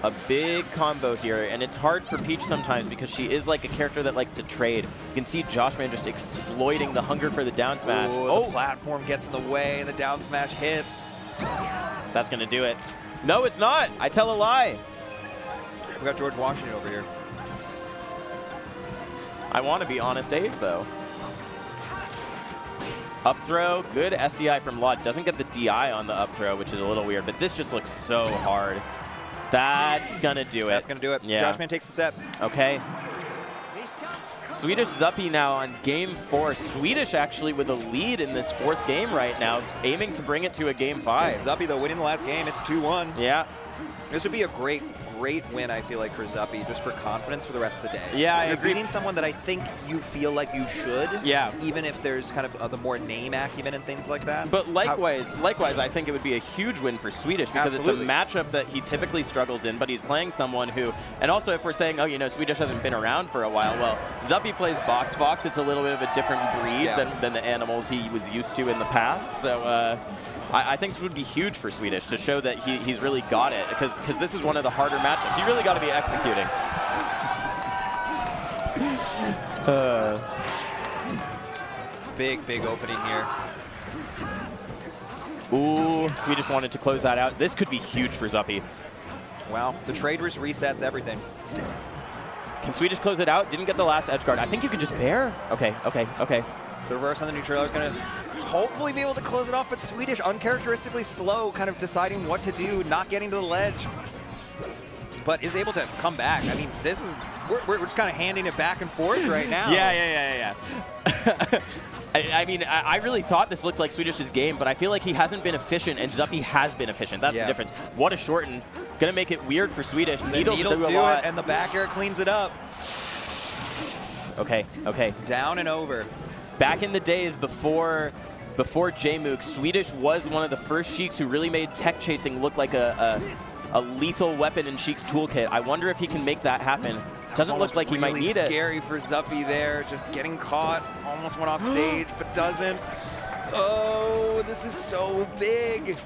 a big combo here, and it's hard for Peach sometimes because she is like a character that likes to trade. You can see Joshman just exploiting the hunger for the down smash. Ooh, the platform gets in the way, and the down smash hits. That's going to do it. No, it's not. I tell a lie. We got George Washington over here. I want to be Honest Abe, though. Up throw, good SDI from Laud. Doesn't get the DI on the up throw, which is a little weird, but this just looks so hard. That's going to do it. That's going to do it. Yeah. Joshman takes the set. Okay. Swedish Zuppy now on game 4. Swedish actually with a lead in this 4th game right now, aiming to bring it to a game 5. Zuppy, though, winning the last game. It's 2-1. Yeah. This would be a great win, I feel like, for Zuppy, just for confidence for the rest of the day. Yeah, I You're agree. beating someone that I think you feel like you should. Yeah. Even if there's kind of the more name acumen and things like that. But likewise, I think it would be a huge win for Swedish because Absolutely. it's a matchup that he typically struggles in, but he's playing someone who, and also if we're saying, oh, you know, Swedish hasn't been around for a while, well, Zuppy plays Box Fox. It's a little bit of a different breed than the animals he was used to in the past. So I think this would be huge for Swedish to show that he's really got it, because this is one of the harder matchups. You really got to be executing. Big opening here. Ooh, Swedish wanted to close that out. This could be huge for Zuppy. Well, the trade risk resets everything. Can Swedish close it out? Didn't get the last edge guard. I think you can just bear. Okay. The reverse on the neutral is going to hopefully be able to close it off, but Swedish uncharacteristically slow, kind of deciding what to do, not getting to the ledge, but is able to come back. I mean, this is, we're just kind of handing it back and forth right now. Yeah. I mean, I really thought this looked like Swedish's game, but I feel like he hasn't been efficient, and Zuppy has been efficient. That's the difference. What a shorten. Gonna make it weird for Swedish. Needles do it, and the back air cleans it up. Okay. Down and over. Back in the days before Jmook, Swedish was one of the first Sheiks who really made tech chasing look like a lethal weapon in Sheik's toolkit. I wonder if he can make that happen. Doesn't look like he might need it. Scary for Zuppy there, just getting caught. Almost went off stage, but doesn't. Oh, this is so big.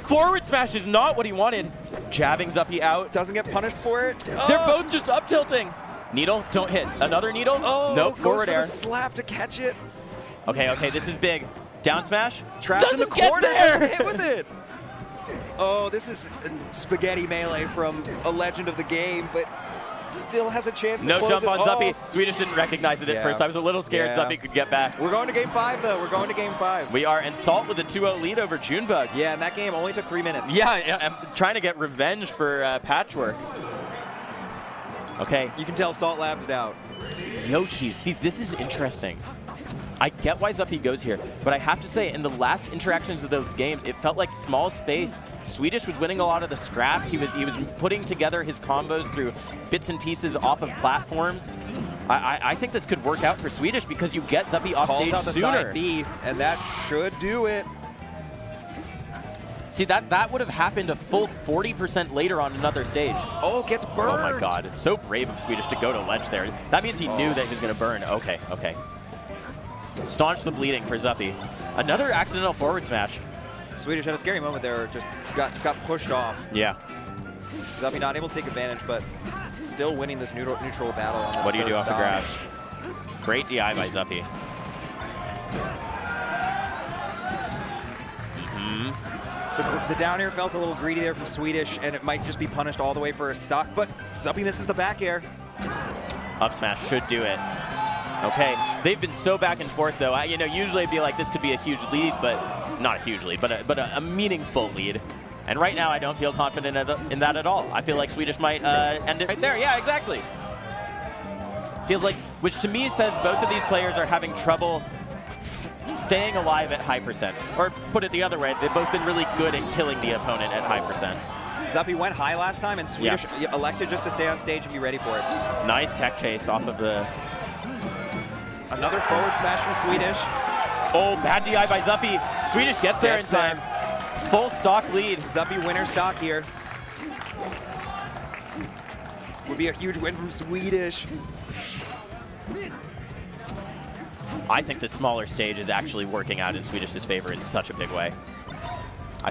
Forward smash is not what he wanted. Jabbing Zuppy out. Doesn't get punished for it. They're both just up tilting. Needle, don't hit. Another needle? Oh, nope, forward air. The slap to catch it. Okay, this is big. Down smash. Trapped in the corner. Doesn't hit with it. Oh, this is spaghetti melee from a legend of the game, but still has a chance to close No jump on Zuppy. off. Swedish didn't recognize it at first. I was a little scared Zuppy could get back. We're going to game 5, though. We're going to game 5. We are, and Salt with a 2-0 lead over Junebug. Yeah, and that game only took 3 minutes. Yeah, I'm trying to get revenge for Patchwork. Okay. You can tell Salt labbed it out. Yoshi, see, this is interesting. I get why Zuppy goes here, but I have to say, in the last interactions of those games, it felt like small space. Swedish was winning a lot of the scraps. He was putting together his combos through bits and pieces off of platforms. I think this could work out for Swedish because you get Zuppy off stage Calls out the sooner. side B, and that should do it. See, that would have happened a full 40% later on another stage. Oh, gets burned. Oh my god, it's so brave of Swedish to go to ledge there. That means he knew that he was going to burn. Okay. Staunch the bleeding for Zuppy. Another accidental forward smash. Swedish had a scary moment there, just got pushed off. Yeah. Zuppy not able to take advantage, but still winning this neutral battle on this What do you do off the stock. grab? Great DI by Zuppy. The down air felt a little greedy there from Swedish, and it might just be punished all the way for a stock, but Zuppy misses the back air. Up smash should do it. Okay, they've been so back and forth though. Usually I'd be like, this could be a huge lead, but not a huge lead, but a meaningful lead. And right now I don't feel confident in that at all. I feel like Swedish might end it right there. Yeah, exactly. Feels like, which to me says both of these players are having trouble staying alive at high percent. Or put it the other way, they've both been really good at killing the opponent at high percent. Zuppy went high last time, and Swedish elected just to stay on stage and be ready for it. Nice tech chase off of the... Another forward smash from Swedish. Oh, bad DI by Zuppy. Swedish gets there in time. Full stock lead. Zuppy winner stock here. Would be a huge win from Swedish. I think the smaller stage is actually working out in Swedish's favor in such a big way.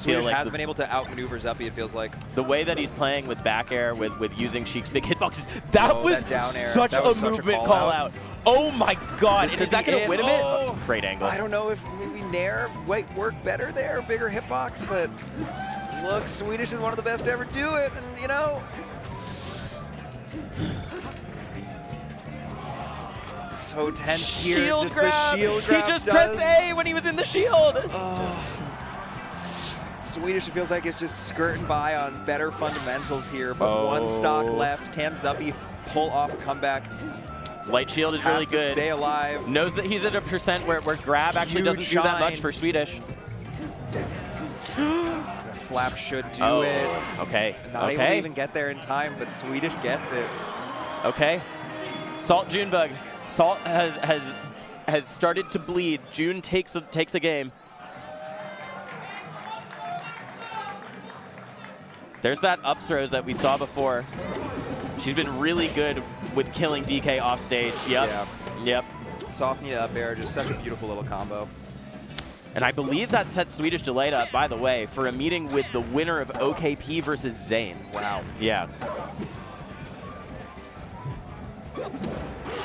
I feel like has been able to outmaneuver Zuppy, it feels like. The way that he's playing with back air, with using Sheik's big hitboxes, that was that down air. such a movement call out. Oh my god, and is that going to win him it? Oh, great angle. I don't know if maybe Nair might work better there, bigger hitbox, but look, Swedish is one of the best to ever do it, and you know. So tense here, Shield just grab. the shield grab He just does. pressed A when he was in the shield. Swedish, it feels like it's just skirting by on better fundamentals here, but one stock left. Can Zuppy pull off a comeback? Light shield is really good. Stay alive. Knows that he's at a percent where grab actually doesn't do that much for Swedish. The slap should do it. Okay. Not able to even get there in time, but Swedish gets it. Okay. Salt Junebug. Salt has started to bleed. June takes a game. There's that up throws that we saw before. She's been really good with killing DK off stage. Yep. Yeah. Yep. Softening up air, just such a beautiful little combo. And I believe that sets Swedish Delight up, by the way, for a meeting with the winner of OKP versus Zane. Wow. Yeah.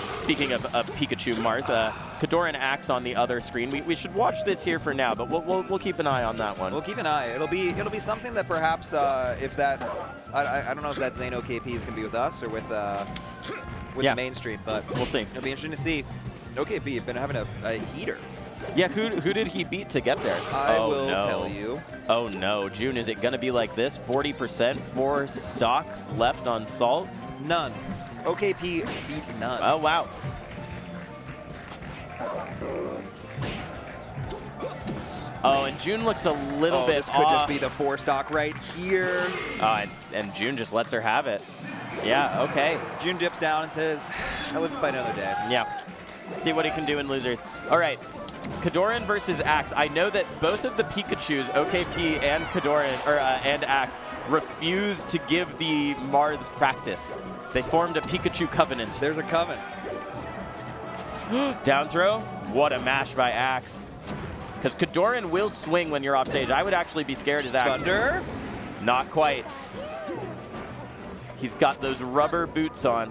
Speaking of Pikachu, Martha, Kodorin acts on the other screen. We should watch this here for now, but we'll keep an eye on that one. We'll keep an eye. It'll be something that perhaps if that I don't know if that Zane OKP is gonna be with us or with the mainstream, but we'll see. It'll be interesting to see. OKP have been having a heater. Yeah, who did he beat to get there? I will tell you. Oh no, June, is it gonna be like this? 40%, 4 stocks left on Salt? None. OKP beat none. Oh, wow. Oh, and June looks a little bit this could off. just be the 4 stock right here. And June just lets her have it. Yeah, okay. June dips down and says, I live to fight another day. Yeah. See what he can do in losers. All right. Kodorin versus Axe. I know that both of the Pikachus, OKP and Kodorin, and Axe, refused to give the Marths practice. They formed a Pikachu covenant. There's a covenant. Down throw. What a mash by Axe. Because Kodorin will swing when you're off stage. I would actually be scared as Axe. Thunder? Not quite. He's got those rubber boots on,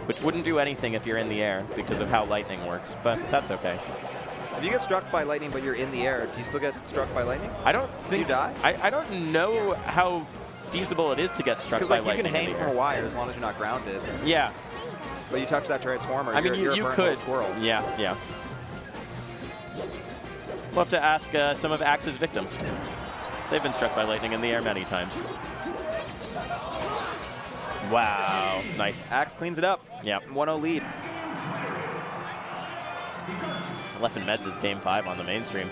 which wouldn't do anything if you're in the air because of how lightning works, but that's okay. If you get struck by lightning but you're in the air, do you still get struck by lightning? I don't think... You die? I don't know how feasible it is to get struck by lightning. Because you can hang from a wire as long as you're not grounded. Yeah. But you touch that transformer, I mean, you're a burnt little squirrel. Yeah, yeah. We'll have to ask some of Axe's victims. They've been struck by lightning in the air many times. Wow, nice. Axe cleans it up. Yep. 1-0 lead. Leffen Meds is game 5 on the mainstream.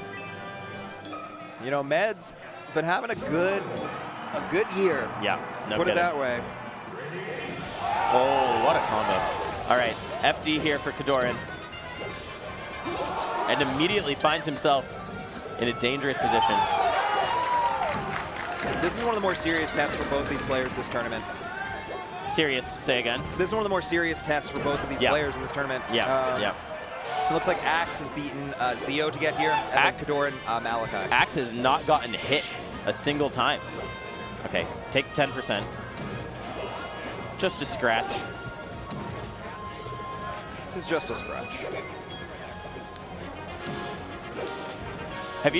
You know, Meds been having a good year. Yeah, no Put kidding. it that way. Oh, what a combo. All right, FD here for Kodorin. And immediately finds himself in a dangerous position. This is one of the more serious tests for both these players this tournament. Serious, say again. This is one of the more serious tests for both of these players in this tournament. Yeah, It looks like Axe has beaten Zio to get here, and then Kodorin, Malachi. Axe has not gotten hit a single time. Okay, takes 10%. Just a scratch. This is just a scratch. Do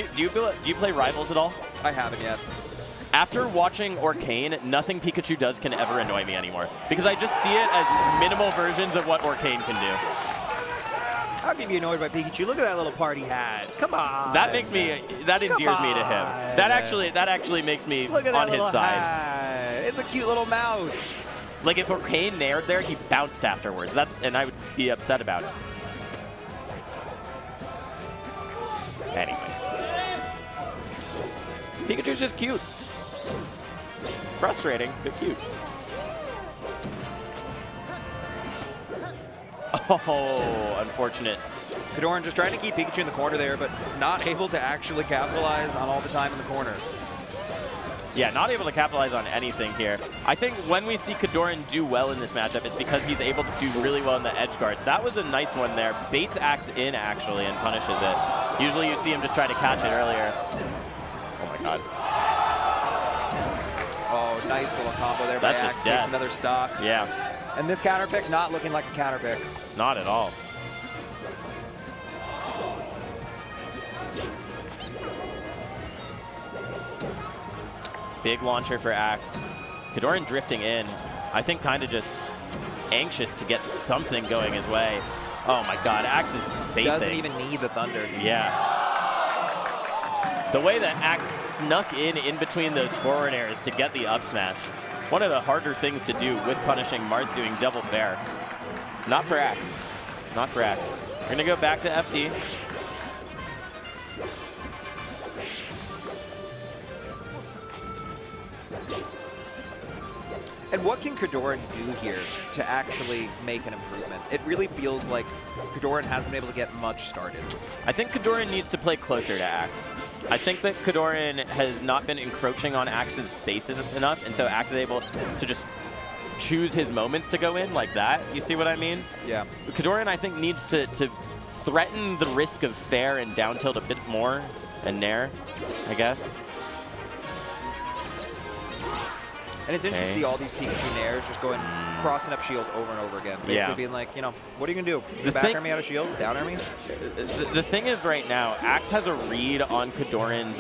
you play Rivals at all? I haven't yet. After watching Orcane, nothing Pikachu does can ever annoy me anymore. Because I just see it as minimal versions of what Orcane can do. How can you be annoyed by Pikachu? Look at that little part he had. Come on. That makes me, that endears me to him. That actually makes me Look at that on his side. Hat. It's a cute little mouse. Like if Orcane nared there, he bounced afterwards. And I would be upset about it. Anyways. Pikachu's just cute. Frustrating, but cute. Oh, unfortunate. Kodorin just trying to keep Pikachu in the corner there, but not able to actually capitalize on all the time in the corner. Yeah, not able to capitalize on anything here. I think when we see Kodorin do well in this matchup, it's because he's able to do really well in the edge guards. That was a nice one there. Baits Axe in, actually, and punishes it. Usually you see him just try to catch it earlier. god. Oh, nice little combo there by That's Axe. just death. Takes another stock. Yeah. And this counter pick not looking like a counter pick. Not at all. Big launcher for Axe. Kodorin drifting in. I think kind of just anxious to get something going his way. Oh my god, Axe is spacing. Doesn't even need the thunder. Yeah. The way that Axe snuck in between those forward airs to get the up smash. One of the harder things to do with punishing Marth doing double fair. Not for Axe. Not for Axe. We're going to go back to FD. And what can Kodorin do here to actually make an improvement? It really feels like Kodorin hasn't been able to get much started. I think Kodorin needs to play closer to Axe. I think that Kodorin has not been encroaching on Axe's space enough, and so Axe is able to just choose his moments to go in like that. You see what I mean? Yeah. Kodorin, I think, needs to threaten the risk of fair and down tilt a bit more, and nair, I guess. And it's interesting to see all these Pikachu nairs just going, crossing up shield over and over again. Basically being like, you know, what are you going to do? Back air me out of shield? Down air me? The thing is right now, Axe has a read on Kodorin's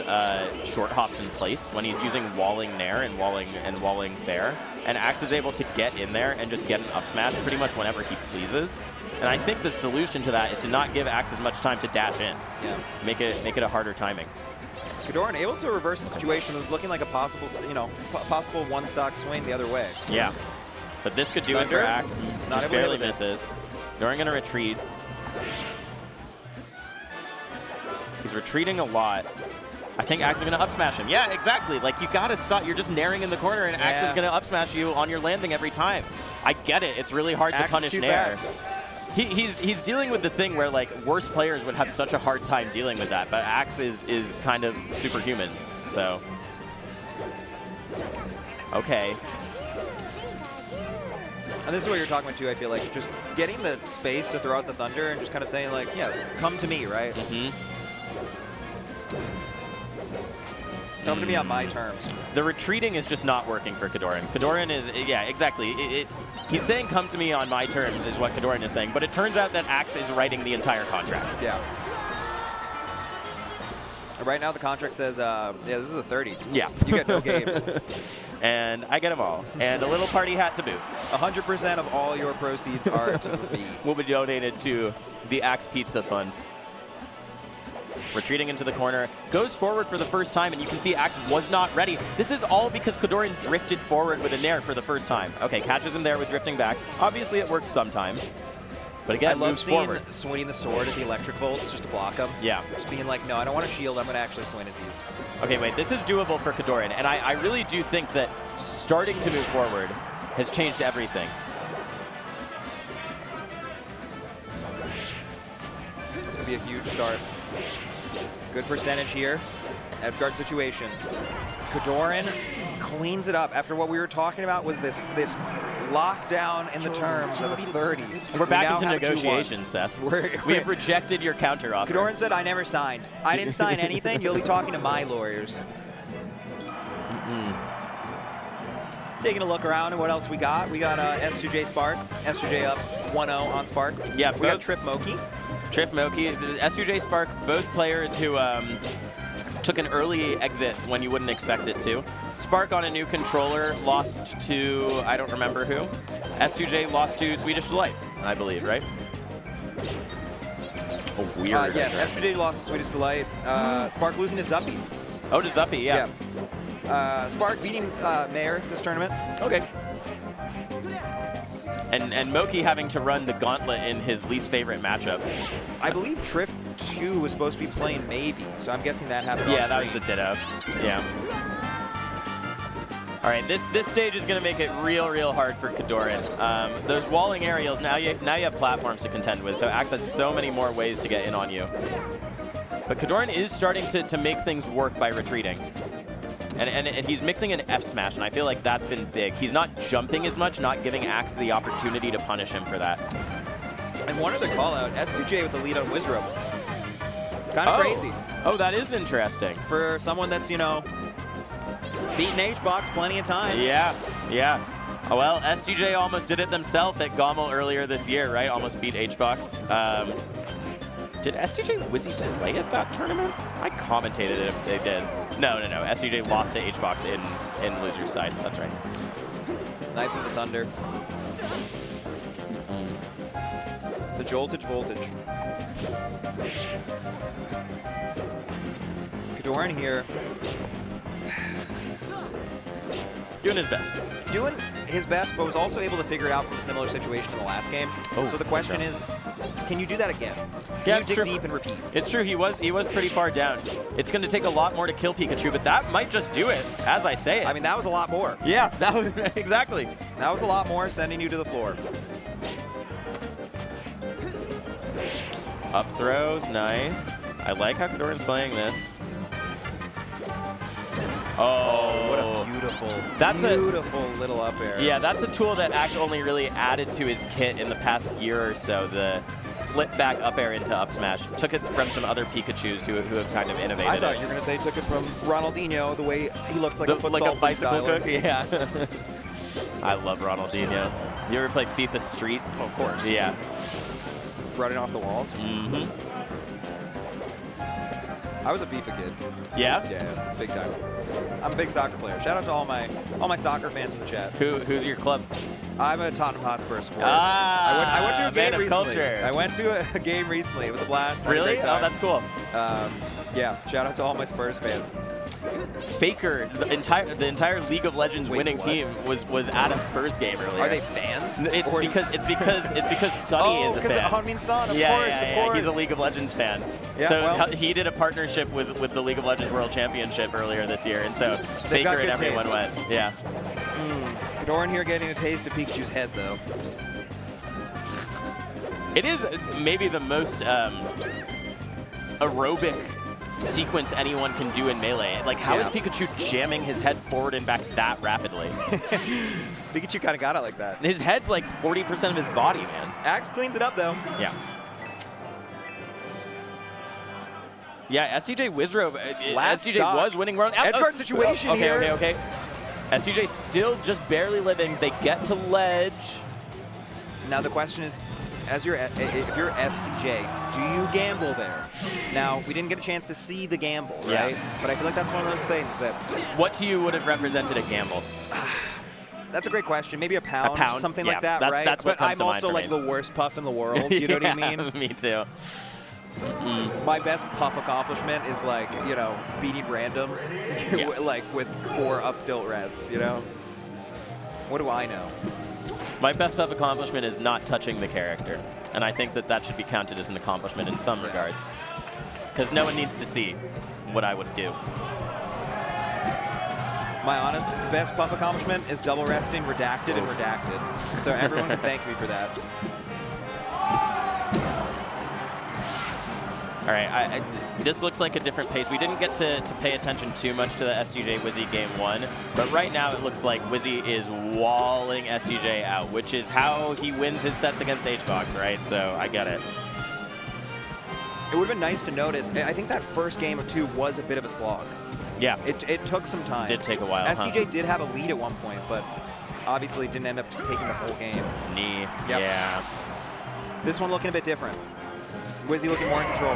short hops in place when he's using walling nair and walling fair. And Axe is able to get in there and just get an up smash pretty much whenever he pleases. And I think the solution to that is to not give Axe as much time to dash in. Yeah. Make it a harder timing. Kodorin able to reverse the situation. It was looking like a possible, you know, possible one-stock swing the other way. Yeah, but this could do it for Axe. Just barely misses. Kodorin gonna retreat. He's retreating a lot. I think Axe is gonna up smash him. Yeah, exactly. Like, you gotta stop. You're just naring in the corner, and Axe is gonna up smash you on your landing every time. I get it. It's really hard to punish nair. He's dealing with the thing where, like, worse players would have such a hard time dealing with that, but Axe is kind of superhuman, so. Okay. And this is what you're talking about too, I feel like. Just getting the space to throw out the thunder and just kind of saying, like, yeah, come to me, right? Mm-hmm. Come to me on my terms. The retreating is just not working for Kodorin. Kodorin is, yeah, exactly. He's saying come to me on my terms is what Kodorin is saying, but it turns out that Axe is writing the entire contract. Yeah. Right now the contract says, yeah, this is a 30. Yeah. You get no games. And I get them all. And a little party hat to boot. 100% of all your proceeds are to be. Will be donated to the Axe Pizza Fund. Retreating into the corner, goes forward for the first time, and you can see Axe was not ready. This is all because Kodorin drifted forward with a nair for the first time. Okay, catches him there with drifting back. Obviously, it works sometimes. But again, moves forward. I love swinging the sword at the electric volts just to block him. Yeah. Just being like, no, I don't want to shield. I'm going to actually swing at these. Okay, wait. This is doable for Kodorin, and I really do think that starting to move forward has changed everything. This could be a huge start. Good percentage here. Edgeguard situation. Kodorin cleans it up after what we were talking about was this lockdown in the terms of a 30. We're back into negotiations, Seth. We have rejected your counter offer. Kodorin said, I never signed. I didn't sign anything. You'll be talking to my lawyers. Taking a look around and what else we got. We got S2J Spark. S2J up 1-0 on Spark. Yeah, we got Triff Moki. Triff Moki, S2J Spark, both players who took an early exit when you wouldn't expect it to. Spark on a new controller lost to, I don't remember who. S2J lost to Swedish Delight, I believe, right? Oh, weird. Yes, S2J lost to Swedish Delight. Spark losing to Zuppy. Oh, to Zuppy, yeah. Spark beating Mayor this tournament. Okay. And Moki having to run the gauntlet in his least favorite matchup. I believe Triff 2 was supposed to be playing maybe, so I'm guessing that happened. Yeah, that was the ditto. Yeah. All right, this stage is going to make it real hard for Kodorin. Those walling aerials, now you have platforms to contend with, so Axe has so many more ways to get in on you. But Kodorin is starting to make things work by retreating. And he's mixing an F smash, and I feel like that's been big. He's not jumping as much, not giving Axe the opportunity to punish him for that. And one other call out, S2J with the lead on Wizrope. Kind of crazy. Oh, that is interesting. For someone that's, you know, beaten H-Box plenty of times. Yeah, yeah. Well, SDJ almost did it themselves at Gommel earlier this year, right? Almost beat H-Box. Did SDJ Wizzy play at that tournament? I commentated it if they did. No. SDJ lost to H-Box in loser's side. That's right. Snipes at the Thunder. The Joltage Voltage. Kodorin here. Doing his best. Doing his best, but was also able to figure it out from a similar situation in the last game. Oh, so the question is, can you do that again? Yeah, Can you dig deep and repeat? It's true. He was pretty far down. It's going to take a lot more to kill Pikachu, but that might just do it, as I say it. I mean, that was a lot more. Yeah, that was exactly. That was a lot more, sending you to the floor. Up throws, nice. I like how Kodorin's playing this. Oh, what a beautiful little up air. Yeah, that's a tool that actually only really added to his kit in the past year or so. The flip back up air into up smash. Took it from some other Pikachus who have kind of innovated. I thought you were going to say took it from Ronaldinho, the way he looked like a futsal bicycle freestyler. cook. Yeah. I love Ronaldinho. You ever play FIFA Street? Oh, of course. Yeah. Running off the walls. Mm-hmm. I was a FIFA kid. Yeah? Yeah, big time. I'm a big soccer player. Shout out to all my soccer fans in the chat. Who's your club? I'm a Tottenham Hotspur supporter. Ah, I went to a game recently. Culture. I went to a game recently. It was a blast. Really? Oh, that's cool. Yeah, shout out to all my Spurs fans. Faker, the entire League of Legends winning team was at a Spurs game earlier. Are they fans? It's because Sonny is a fan. Oh, I mean Son, of course. course. He's a League of Legends fan. Yeah, so well, he did a partnership with the League of Legends World Championship earlier this year, and so Faker and everyone went. Yeah. Kodorin here getting a taste of Pikachu's head, though. It is maybe the most aerobic sequence anyone can do in Melee. Like, how is Pikachu jamming his head forward and back that rapidly? Pikachu kind of got it like that. His head's like 40% of his body, man. Axe cleans it up, though. Yeah. Yeah, SDJ Wizro, SDJ was winning round. Edgeguard situation here. Okay. SDJ still just barely living. They get to ledge. Now the question is, if you're SDJ, do you gamble there? Now, we didn't get a chance to see the gamble, right? Yeah. But I feel like that's one of those things that... What to you would have represented a gamble? That's a great question. Maybe a pound, something like that, right? That's what comes but I'm to also mind like for me. the worst puff in the world. You know what I mean? Me too. My best puff accomplishment is like, you know, beating randoms, like with 4 up tilt rests, you know? What do I know? My best puff accomplishment is not touching the character. And I think that should be counted as an accomplishment in some regards. Because no one needs to see what I would do. My honest best puff accomplishment is double resting Redacted and Redacted. So everyone can thank me for that. All right, this looks like a different pace. We didn't get to pay attention too much to the SDJ Wizzy game 1, but right now it looks like Wizzy is walling SDJ out, which is how he wins his sets against H-Box, right? So I get it. It would have been nice to notice. I think that first game or 2 was a bit of a slog. Yeah. It took some time. Did take a while, SDJ did have a lead at one point, but obviously didn't end up taking the whole game. Knee. Yep. Yeah. This one looking a bit different. Wizzy looking more in control.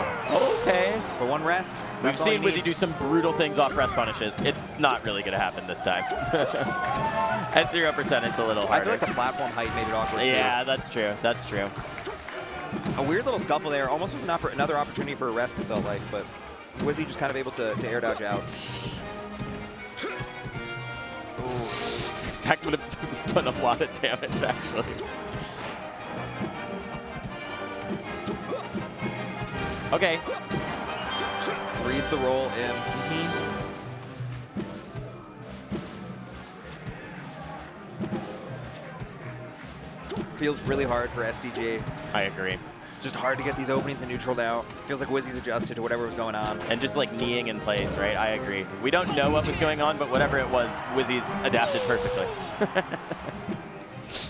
Okay. For one rest. We've seen Wizzy do some brutal things off rest punishes. It's not really going to happen this time. At 0%, it's a little harder. I feel like the platform height made it awkward too. Yeah, that's true. That's true. A weird little scuffle there. Almost was another opportunity for a rest, it felt like, but Wizzy just kind of able to air dodge out. Ooh. That would have done a lot of damage, actually. Okay. Reads the roll in. Feels really hard for SDJ. I agree. Just hard to get these openings in neutral now. Feels like Wizzy's adjusted to whatever was going on. And just like kneeing in place, right? I agree. We don't know what was going on, but whatever it was, Wizzy's adapted perfectly.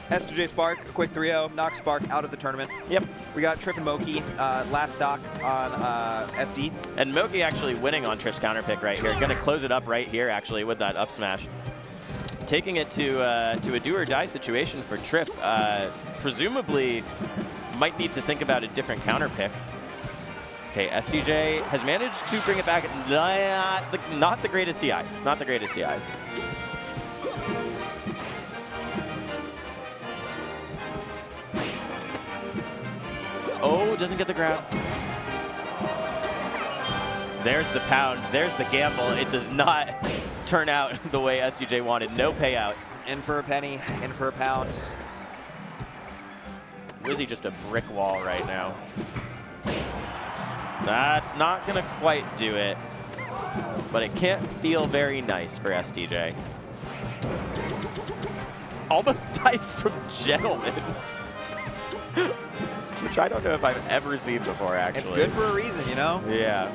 SJ Spark, a quick 3-0, knocks Spark out of the tournament. Yep. We got Triff and Moki, last stock on FD. And Moki actually winning on Triff's counter pick right here. Going to close it up right here, actually, with that up smash. Taking it to a do-or-die situation for Triff. Presumably, might need to think about a different counter pick. Okay, SCJ has managed to bring it back. Not the greatest DI. Not the greatest DI. Oh, doesn't get the grab. There's the pound. There's the gamble. It does not turn out the way SCJ wanted. No payout. In for a penny, in for a pound. Wizzy just a brick wall right now. That's not going to quite do it, but it can't feel very nice for SDJ. Almost died from Gentleman, which I don't know if I've ever seen before, actually. It's good for a reason, you know? Yeah.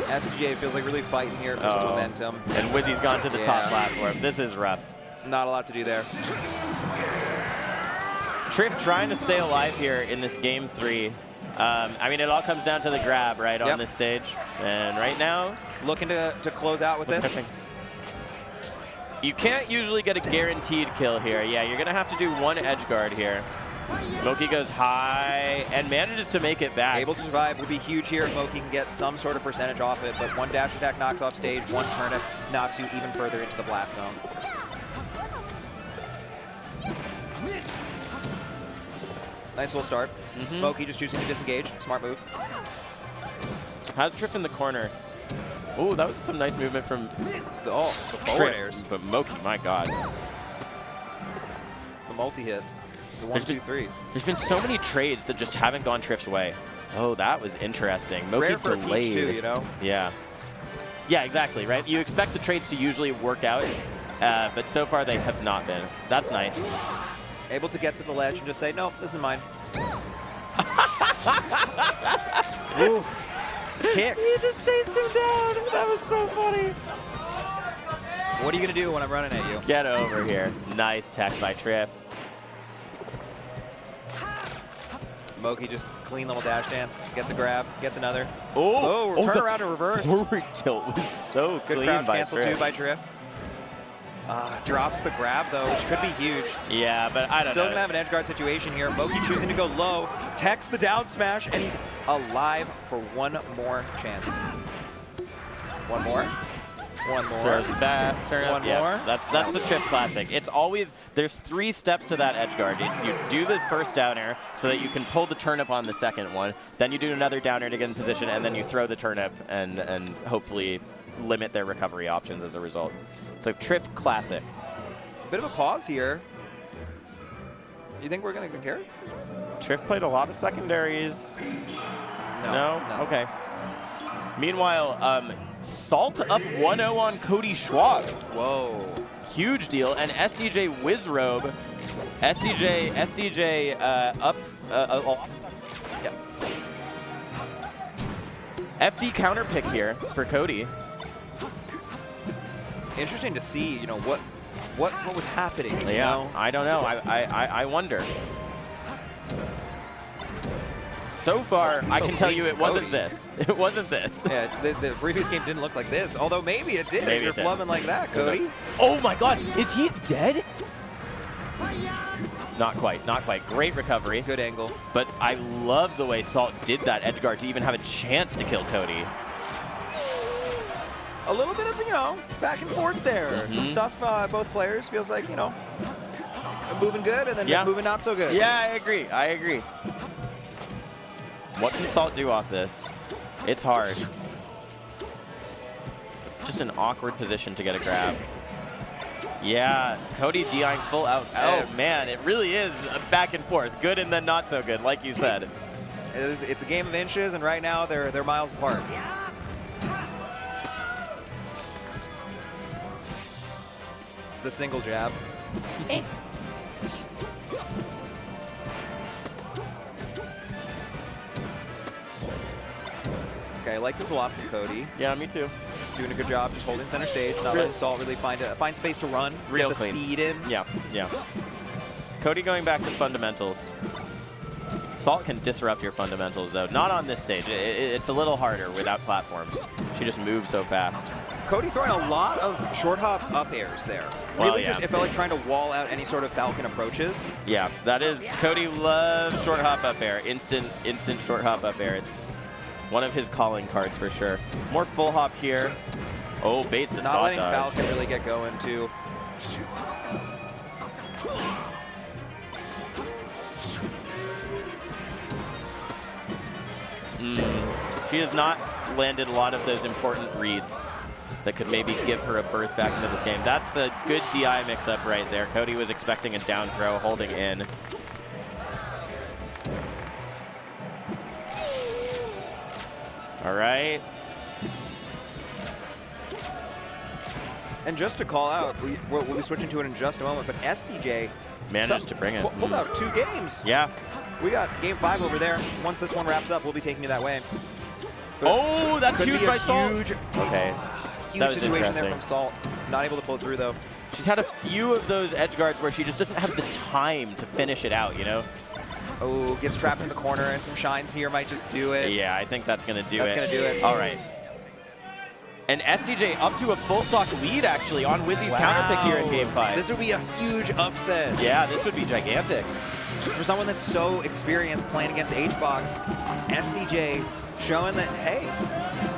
SDJ feels like really fighting here for some momentum. And Wizzy's gone to the top platform. This is rough. Not a lot to do there. Triff trying to stay alive here in this game 3. I mean, it all comes down to the grab, right, on this stage. And right now, looking to close out with this. You can't usually get a guaranteed kill here. Yeah, you're going to have to do one edge guard here. Moki goes high and manages to make it back. Able to survive would be huge here if Moki can get some sort of percentage off it, but one dash attack knocks off stage, one turnip knocks you even further into the blast zone. Nice little start. Moki just choosing to disengage. Smart move. Has Triff in the corner. Oh, that was some nice movement from the forward airs. But Moki, my God. The multi-hit. The 1-2-3. There's been so many trades that just haven't gone Triff's way. Oh, that was interesting. Moki rare for delayed. a peach too, you know? Yeah. Yeah, exactly, right? You expect the trades to usually work out, but so far they have not been. That's nice. Able to get to the ledge and just say, no, this is mine. Ooh. Kicks. He just chased him down. That was so funny. What are you going to do when I'm running at you? Get over here. Nice tech by Triff. Moki just clean little dash dance. Gets a grab. Gets another. Oh, turn around and reverse. Forward tilt was so good clean crouch by cancel Triff. too by Triff. Drops the grab though, which could be huge. Yeah, but I don't know. Still gonna have an edge guard situation here. Moki choosing to go low, techs the down smash, and he's alive for one more chance. One more. One more. Throws it back. One more. That's the Triff classic. It's always, there's 3 steps to that edge guard. It's you do the first down air so that you can pull the turnip on the second one. Then you do another down air to get in position, and then you throw the turnip and hopefully limit their recovery options as a result. So Triff classic. Bit of a pause here. You think we're gonna carry? Triff played a lot of secondaries. No. Okay. Meanwhile, Salt up 1-0 on Cody Schwab. Whoa. Huge deal. And SDJ Wizrobe. SDJ up. Yep. FD counter pick here for Cody. Interesting to see, you know, what was happening. Yeah, you know? I don't know. I wonder. So far, I can tell you it wasn't this. It wasn't this. Yeah, the previous game didn't look like this, although maybe it did if you're flubbing like that, Cody. Oh my God, is he dead? Not quite, not quite. Great recovery. Good angle. But I love the way Salt did that edge guard to even have a chance to kill Cody. A little bit of, you know, back and forth there. Some stuff both players feels like, you know, moving good and then moving not so good. Yeah, I agree. I agree. What can Salt do off this? It's hard. Just an awkward position to get a grab. Yeah, Cody DIing full out. Oh, man, it really is back and forth. Good and then not so good, like you said. It's a game of inches, and right now they're miles apart. The single jab. Okay, I like this a lot from Cody. Yeah, me too. doing a good job just holding center stage, not letting Salt really find space to run, Real get the clean. speed in. Yeah, yeah. Cody going back to fundamentals. Salt can disrupt your fundamentals, though. Not on this stage. It's a little harder without platforms. She just moves so fast. Cody throwing a lot of short hop up airs there. Well, Really yeah. just, it felt like trying to wall out any sort of Falcon approaches. Yeah, that is, Cody loves short hop up air. Instant short hop up air. It's one of his calling cards for sure. More full hop here. Oh, baits the Not spot letting dodge. Falcon really get going too. She has not landed a lot of those important reads that could maybe give her a berth back into this game. That's a good DI mix-up right there. Cody was expecting a down throw, holding in. All right. And just to call out, we'll be switching to it in just a moment, but SDJ Managed to bring it. Pulled out 2 games. Yeah. We got game 5 over there. Once this one wraps up, we'll be taking you that way. But oh, that's huge by Salt. Okay. Huge situation there from Salt. Not able to pull it through, though. She's had a few of those edge guards where she just doesn't have the time to finish it out, you know? Oh, gets trapped in the corner, and some shines here might just do it. Yeah, I think that's going to do it. That's going to do it. All right. And SCJ up to a full stock lead, actually, on Wizzy's counter pick here in Game 5. This would be a huge upset. Yeah, this would be gigantic. For someone that's so experienced playing against HBox, SDJ showing that, hey,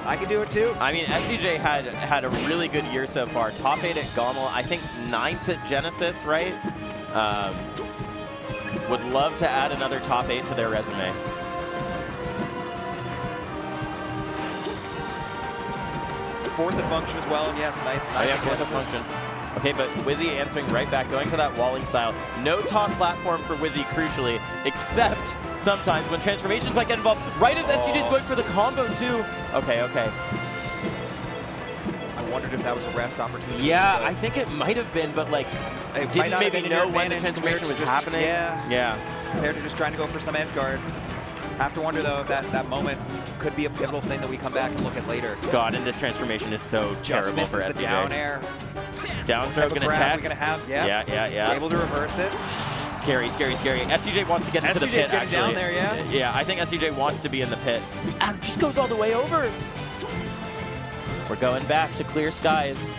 I can do it too. I mean, SDJ had a really good year so far. Top 8 at Gommel, I think 9th at Genesis, right? Would love to add another top 8 to their resume. Fourth at Function as well, and yes, ninth. Oh yeah, fourth at Function. Okay, but Wizzy answering right back, going to that walling style. No top platform for Wizzy, crucially, except sometimes when transformations might get involved, right as SDJ's going for the combo too. Okay, okay. I wondered if that was a rest opportunity. Yeah, I think it might have been, but like, didn't maybe know when the transformation was happening. Yeah. Compared to just trying to go for some edge guard. Have to wonder though if that moment could be a pivotal thing that we come back and look at later. God, and this transformation is so terrible for SDJ. The down air. Down throw gonna attack. We're gonna have, yeah. Able to reverse it. Scary, scary, scary. SDJ wants to get into the pit, actually. Down there, yeah. Yeah, I think SDJ wants to be in the pit. Ah, just goes all the way over. We're going back to clear skies.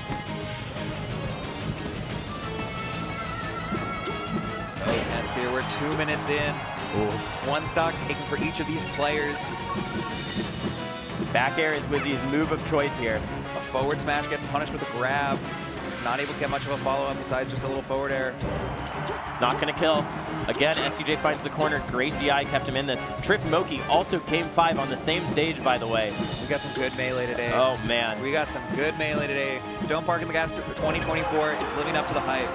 So tense here. We're 2 minutes in. Oof. One stock taken for each of these players. Back air is Wizzy's move of choice here. A forward smash gets punished with a grab. Not able to get much of a follow-up besides just a little forward air. Not gonna kill. Again, SCJ finds the corner. Great DI kept him in this. Triff Moki also Game 5 on the same stage, by the way. We got some good melee today. Oh, man. We got some good melee today. Don't Park in the Gas 2024 is living up to the hype.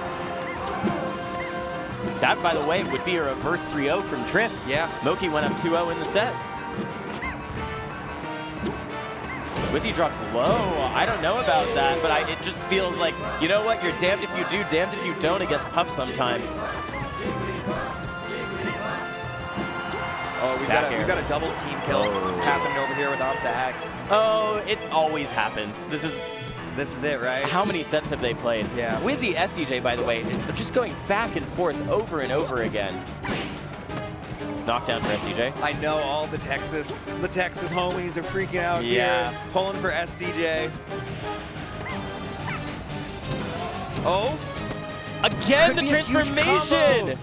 That, by the way, would be a reverse 3-0 from Triff. Yeah. Moki went up 2-0 in the set. Wizzy drops low. I don't know about that, but it just feels like, you know what? You're damned if you do, damned if you don't against Puff sometimes. Oh, we've got a doubles team kill happening over here with Amsa X. Oh, it always happens. This is it, right? How many sets have they played? Yeah. Wizzy, SCJ, by the way, just going back and forth over and over again. Knockdown for SDJ. I know all the Texas homies are freaking out here, pulling for SDJ. Oh, again the transformation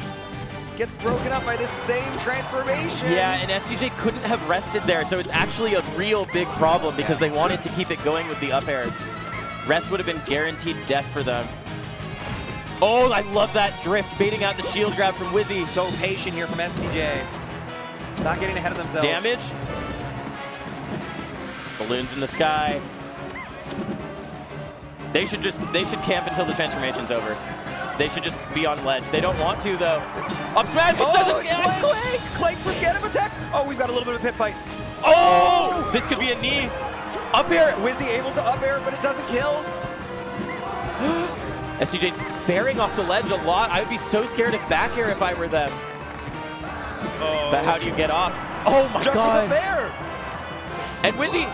gets broken up by this same transformation. Yeah, and SDJ couldn't have rested there, so it's actually a real big problem because they wanted to keep it going with the up airs. Rest would have been guaranteed death for them. Oh, I love that drift, baiting out the shield grab from Wizzy. So patient here from SDJ. Not getting ahead of themselves. Damage. Balloons in the sky. They should camp until the transformation's over. They should just be on ledge. They don't want to, though. Up smash, it doesn't get clanks. Clanks from get him attack. Oh, we've got a little bit of a pit fight. Oh, this could be a knee. Up air. Wizzy able to up air, but it doesn't kill. SCJ faring off the ledge a lot. I would be so scared of back air if I were them. Oh. But how do you get off? Oh my God. Just for the fair. And Wizzy.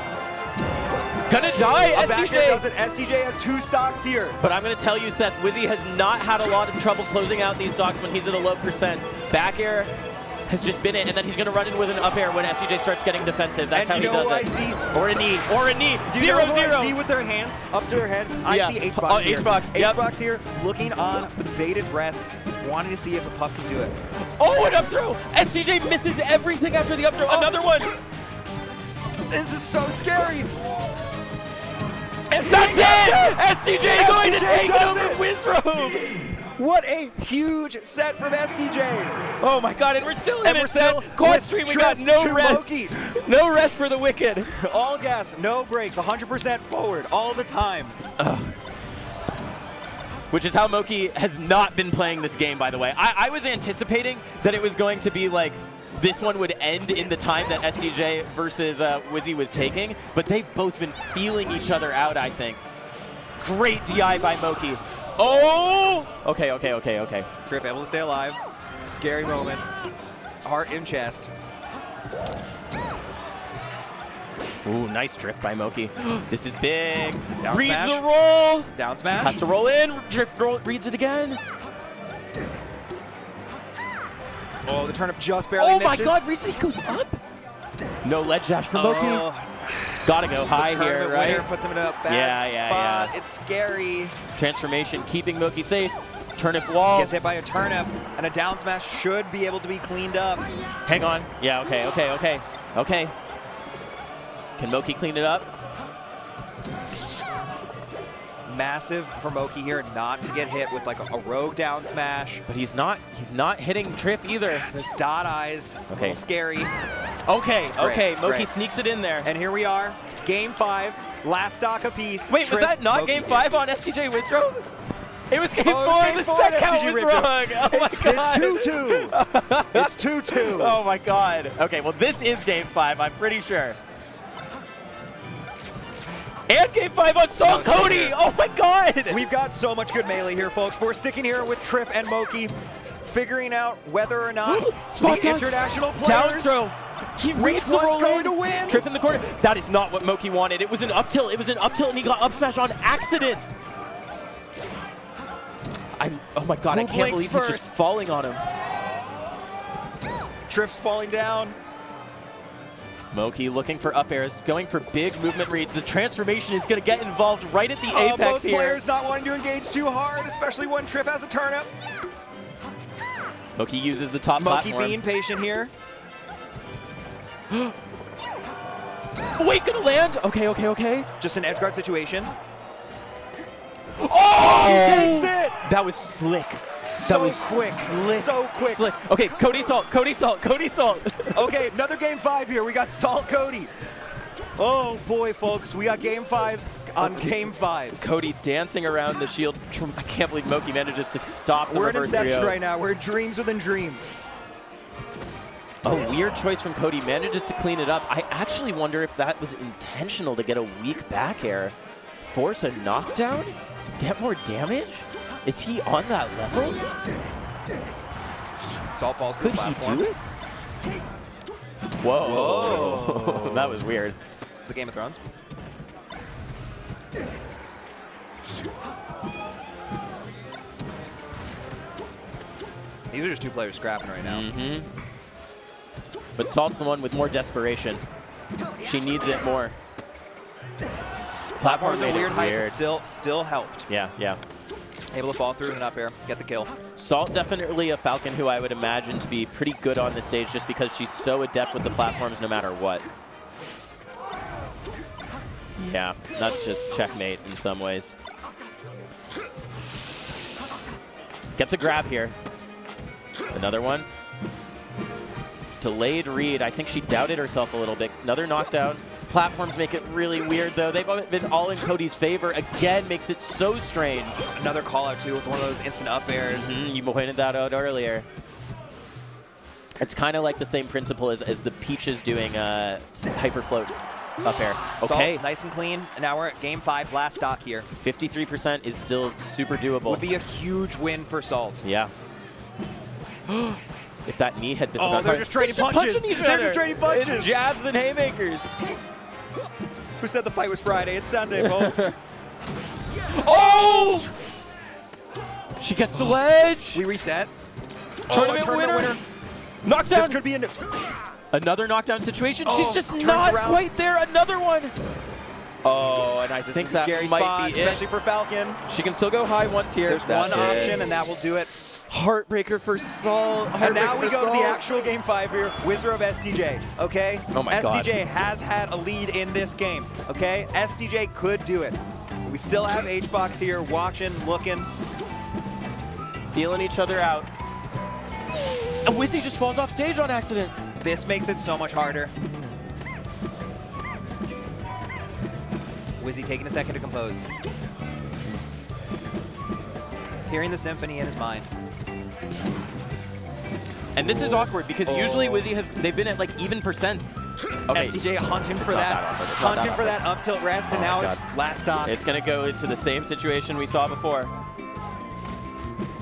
Gonna die, A back air STJ! does it. STJ has 2 stocks here. But I'm going to tell you, Seth, Wizzy has not had a lot of trouble closing out these stocks when he's at a low percent. Back air has just been it, and then he's going to run in with an up air when STJ starts getting defensive. That's and how he does it. I see? Or a knee. Or a knee. Do you know who 0-0. I see with their hands up to their head? Yeah. I see H-Box here. H-Box, yep. H-Box here, looking on with bated breath, wanting to see if a Puff can do it. Oh, an up throw! STJ misses everything after the up throw. Another one! This is so scary. That's it! STJ going to take it over it. Wizrobe! What a huge set from STJ. Oh my god, and we're still in And it, we're still Seth. Quad with stream, we Triff got no to rest. Moki. No rest for the wicked. All gas, no brakes, 100% forward, all the time. Which is how Moki has not been playing this game, by the way. I was anticipating that it was going to be like, this one would end in the time that STJ versus Wizzy was taking, but they've both been feeling each other out, I think. Great DI by Moki. Oh! Okay. Triff able to stay alive. Scary moment. Heart in chest. Ooh, nice drift by Moki. This is big. Down Reads smash. the roll. Down smash. Has to roll in. Drift roll, reads it again. Oh, the turnip just barely misses. Oh my god, Wizzy goes up. No ledge dash for Moki. Gotta go high here, right? Winner puts him in a bad spot. It's scary. Transformation keeping Moki safe. Turnip wall. Gets hit by a turnip, and a down smash should be able to be cleaned up. Hang on. Yeah, okay. Can Moki clean it up? Massive for Moki here not to get hit with like a rogue down smash. But he's not hitting Triff either. This dot eyes, a little scary. Okay. Moki great. sneaks it in there. And here we are, game 5, last stock apiece. Wait, Triff, was that not Moki. game 5 on STJ Wizrobe? It was game 4, game the 4 set on count STJ was Wizrobe. wrong. Oh my god. It's 2-2. It's 2-2. Oh my god. Okay, well this is game 5, I'm pretty sure. And game 5 on Salt Cody! Oh my god! We've got so much good melee here, folks. But we're sticking here with Triff and Moki, figuring out whether or not the international Down players throw. He reached the roll going in. to win. Triff in the corner. That is not what Moki wanted. It was an up tilt. And he got up smash on accident. Oh my god, Who I can't believe blinks he's just falling on him. Triff's falling down. Moki looking for up airs, going for big movement reads. The transformation is going to get involved right at the apex both here. players not wanting to engage too hard, especially when Triff has a turnip. Moki uses the top Moki platform. being patient here. Wait, gonna land? Okay. Just an edge guard situation. Oh! He takes it! That was slick. So quick. So quick. Slick. Okay, Cody Salt. Okay, another game 5 here. We got Salt Cody. Oh boy, folks, we got game 5s on game 5s. Cody dancing around the shield. I can't believe Moki manages to stop the We're in reverse Inception 3-0. right now. We're dreams within dreams. A weird choice from Cody. Manages to clean it up. I actually wonder if that was intentional to get a weak back air. Force a knockdown? Get more damage? Is he on that level? Salt falls to Could the platform. he do it? Whoa. That was weird. The Game of Thrones. These are just 2 players scrapping right now. But Salt's the one with more desperation. She needs it more. Platform's a made it weird height, but still helped. Yeah. Able to fall through and up air, get the kill. Salt definitely a Falcon who I would imagine to be pretty good on this stage just because she's so adept with the platforms no matter what. Yeah, that's just checkmate in some ways. Gets a grab here. Another one. Delayed read. I think she doubted herself a little bit. Another knockdown. Platforms make it really weird, though. They've been all in Cody's favor. Again, makes it so strange. Another call out, too, with one of those instant up airs. You pointed that out earlier. It's kind of like the same principle as the Peaches doing hyper float up air. Okay. Salt, nice and clean. And now we're at game 5, last stock here. 53% is still super doable. Would be a huge win for Salt. Yeah. If that knee had been... Oh, they're just trading punches. They're They're just trading punches. It's jabs and haymakers. Who said the fight was Friday? It's Sunday, folks. Oh! She gets the ledge. We reset. Tournament winner. Knockdown. This could be another knockdown situation. Oh, She's just turns not around. quite there. Another one. Oh, and I This think is a that scary might spot, be especially it. for Falcon. She can still go high once here. There's That's one it. option, and that will do it. Heartbreaker for Sol. And now we go to the actual game 5 here. Wizard of SDJ, okay? Oh my God. SDJ has had a lead in this game, okay? SDJ could do it. We still have HBox here, watching, looking. Feeling each other out. And Wizzy just falls off stage on accident. This makes it so much harder. Wizzy taking a second to compose. Hearing the symphony in his mind. And this is awkward because usually Wizzy they've been at like even percents. Okay. SDJ hunting for that up tilt rest, and now it's last stock. It's gonna go into the same situation we saw before.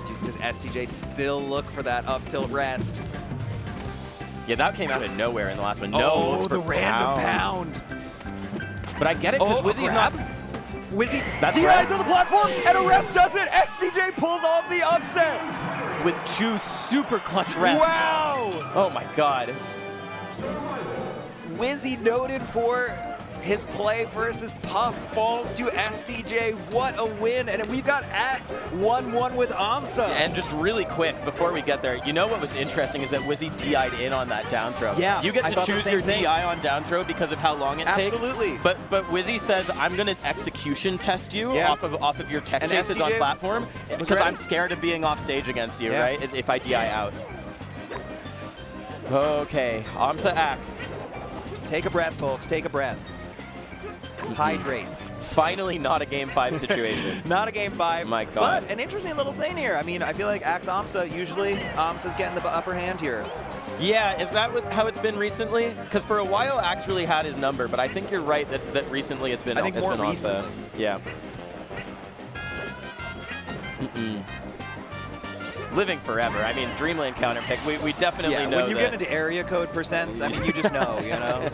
Dude, does SDJ still look for that up tilt rest? Yeah, that came out of nowhere in the last one. Oh, looks for the random pound. But I get it because Wizzy's not. Wizzy That's DIs on the platform, and a rest does it. SDJ pulls off the upset. With 2 super clutch rests. Wow. Oh my God. Wizzy noted for his play versus Puff falls to SDJ. What a win. And we've got Axe 1-1 with Amsa. And just really quick, before we get there, you know what was interesting is that Wizzy DI'd in on that down throw. Yeah, you get I to thought the choose same your thing. DI on down throw because of how long it takes. Absolutely. But Wizzy says, I'm going to execution test you off of your tech And chases on SDJ platform because I'm scared of being off stage against you, right? If I DI out. Okay, Amsa Axe. Take a breath, folks. Take a breath. Hydrate. Finally not a game 5 situation. Not a game 5. My God. But an interesting little thing here. I mean, I feel like Axe Amsa, usually Amsa's getting the upper hand here. Yeah, is that how it's been recently? Because for a while, Axe really had his number, but I think you're right that recently it's been. I think more recently. Yeah. Living forever. I mean, Dreamland counterpick. We definitely know when you that. get into area code percents, I mean, you just know, you know.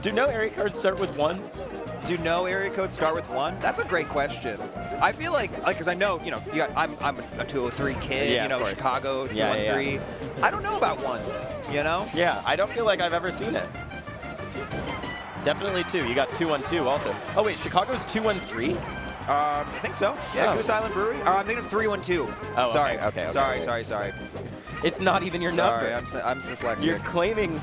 Do no area codes start with 1? Do no area codes start with 1? That's a great question. I feel like because I know, you know, I'm a 203 kid, you know, Chicago 213. Yeah. I don't know about 1s, you know? Yeah, I don't feel like I've ever seen it. Definitely 2. You got 212 also. Oh wait, Chicago's 213? I think so. Yeah, Goose Island Brewery. I'm thinking of 312. Oh, sorry. Okay. Sorry. It's not even your number. I'm dyslexic. You're claiming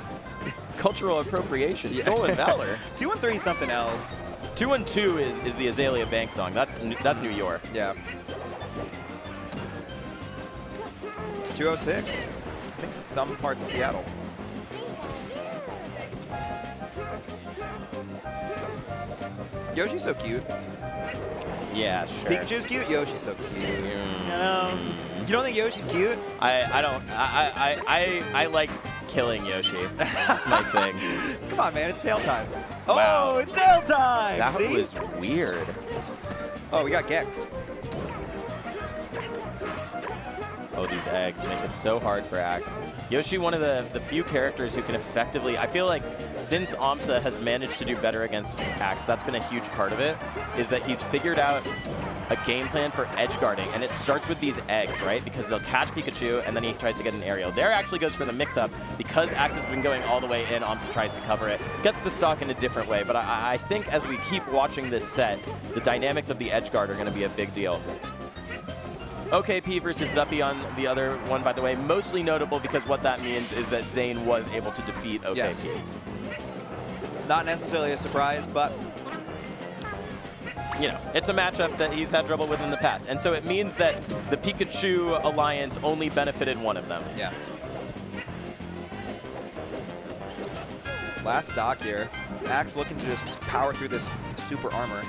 cultural appropriation, stolen valor. 213 is something else. 212 is the Azalea Banks song. That's New York. Yeah. 206. I think some parts of Seattle. Yoshi's so cute. Yeah, sure. Pikachu's cute. Yoshi's so cute. You know. You don't think Yoshi's cute? I don't. I like killing Yoshi. That's my thing. Come on, man. It's tail time. Wow. Oh, it's tail time. That See? was weird. Oh, we got Gex. Oh, these eggs make it so hard for Axe. Yoshi, one of the few characters who can effectively, I feel like since Amsa has managed to do better against Axe, that's been a huge part of it, is that he's figured out a game plan for edge guarding, and it starts with these eggs, right? Because they'll catch Pikachu, and then he tries to get an aerial. There actually goes for the mix-up. Because Axe has been going all the way in, Amsa tries to cover it. Gets the stock in a different way, but I think as we keep watching this set, the dynamics of the edge guard are going to be a big deal. OKP versus Zuppy on the other one, by the way, mostly notable because what that means is that Zane was able to defeat OKP. Yes. Not necessarily a surprise, but you know, it's a matchup that he's had trouble with in the past. And so it means that the Pikachu alliance only benefited one of them. Yes. Last stock here. Axe looking to just power through this super armor.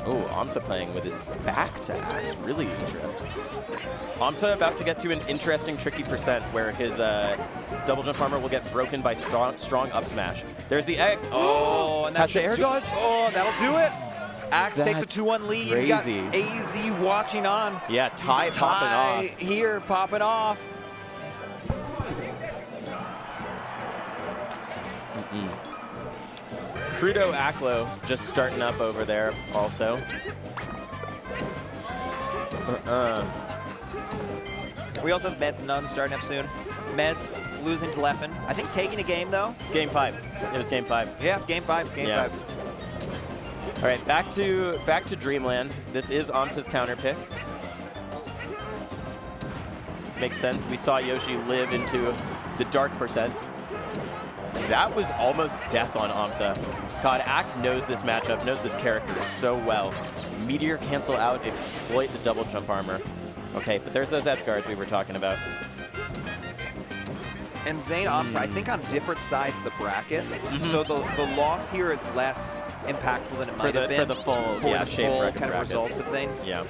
Oh, Amsa playing with his back to Axe. Really interesting. Amsa about to get to an interesting, tricky percent where his double jump armor will get broken by strong up smash. There's the egg. Oh, and that's the air dodge. Oh, that'll do it. Axe takes a That's 2-1 lead. crazy. We got AZ watching on. Yeah, tie popping off. Here popping off. Kudo Aklo just starting up over there also. We also have Meds None starting up soon. Meds losing to Leffen. I think taking a game, though. Game 5. It was Game 5. Yeah, Game 5. Game 5. All right, back to Dreamland. This is Amsa's counter pick. Makes sense. We saw Yoshi live into the dark percents. That was almost death on Amsa. God, Axe knows this matchup, knows this character so well. Meteor cancel out, exploit the double jump armor. Okay, but there's those edge guards we were talking about. And Zane Amsa, I think on different sides of the bracket, so the loss here is less impactful than it might have been. For the full, kind of results of things. Yeah.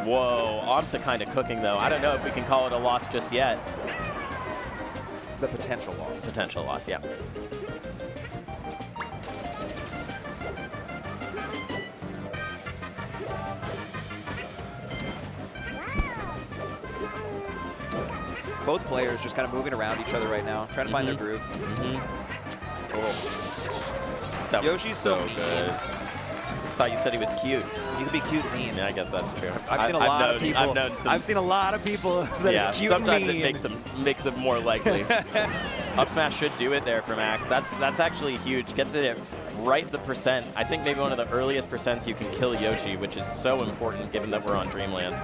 Whoa, Amsa kind of cooking though. I don't know if we can call it a loss just yet. The potential loss. Potential loss, yeah. Both players just kind of moving around each other right now, trying to find their groove. That was Yoshi's so so good. I thought you said he was cute. You could be cute and mean. Yeah, I guess that's true. I've seen a lot of people. I've seen a lot of people that are cute and sometimes mean. it makes them more likely. Up smash should do it there from Axe. That's actually huge. Gets it at right the percent. I think maybe one of the earliest percents you can kill Yoshi, which is so important given that we're on Dreamland.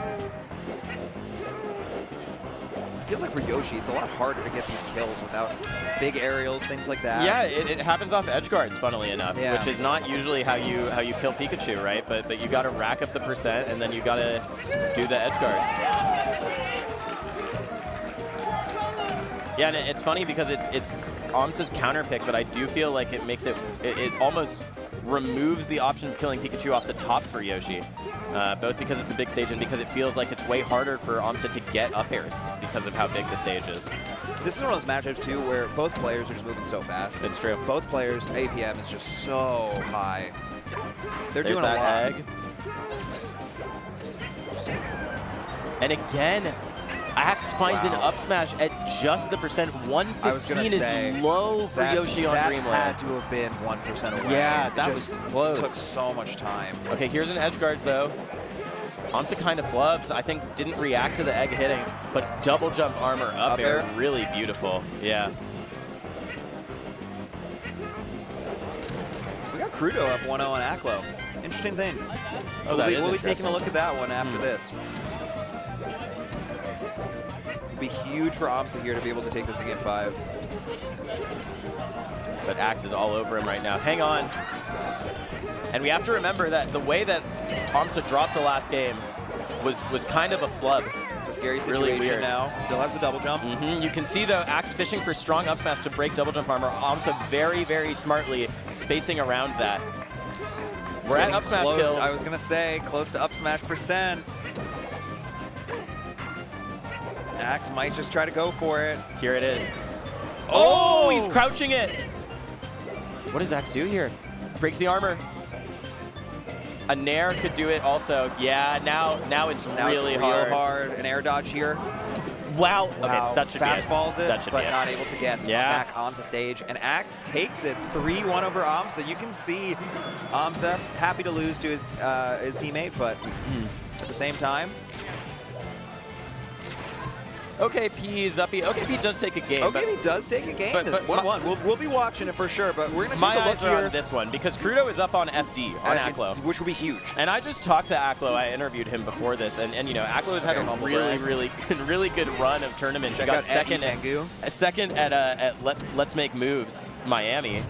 It feels like for Yoshi, it's a lot harder to get these kills without big aerials, things like that. Yeah, it happens off edge guards, funnily enough, which is not usually how you kill Pikachu, right? But you got to rack up the percent, and then you got to do the edge guards. Yeah, and it's funny because it's Amsa's counter pick, but I do feel like it makes it almost removes the option of killing Pikachu off the top for Yoshi, both because it's a big stage and because it feels like it's way harder for Amsa to get up airs because of how big the stage is. This is one of those matchups, too, where both players are just moving so fast. It's true. Both players' APM is just so high. There's doing that a lot. egg. And again, Axe finds an up smash at just the percent. 115 is low for Yoshi on Dreamland. That had to have been 1% away. Yeah, that was close. It took so much time. Okay, here's an edge guard though. Amsa kind of flubs. I think didn't react to the egg hitting, but double jump armor up air, really beautiful. Yeah. We got Kudo up 1-0 on Aklo. Interesting thing. Oh, we'll be taking a look at that one after this. It'd be huge for Amsa here to be able to take this to Game 5. But Axe is all over him right now. Hang on. And we have to remember that the way that Amsa dropped the last game was kind of a flub. It's a scary situation really weird. now. Still has the double jump. You can see, though, Axe fishing for strong up smash to break double jump armor. Amsa very, very smartly spacing around that. We're at up smash kill. I was going to say, close to up smash percent. Axe might just try to go for it. Here it is. Oh, he's crouching it. What does Axe do here? Breaks the armor. A Nair could do it also. Yeah, now it's really hard. An air dodge here. Wow. Okay, that should Fast be it. falls it, That should but be it. not able to get back onto stage. And Axe takes it 3-1 over Amsa. You can see Amsa happy to lose to his teammate, but at the same time, OKP, Zuppy. OKP does take a game. OKP does take a game. But 1-1. We'll be watching it for sure, but we're going to take my a look eyes are here. on this one because Kudo is up on FD on Aklo. Which will be huge. And I just talked to Aklo. I interviewed him before this, and you know, Aklo has had a really good run of tournaments. He got second at Let's Make Moves Miami.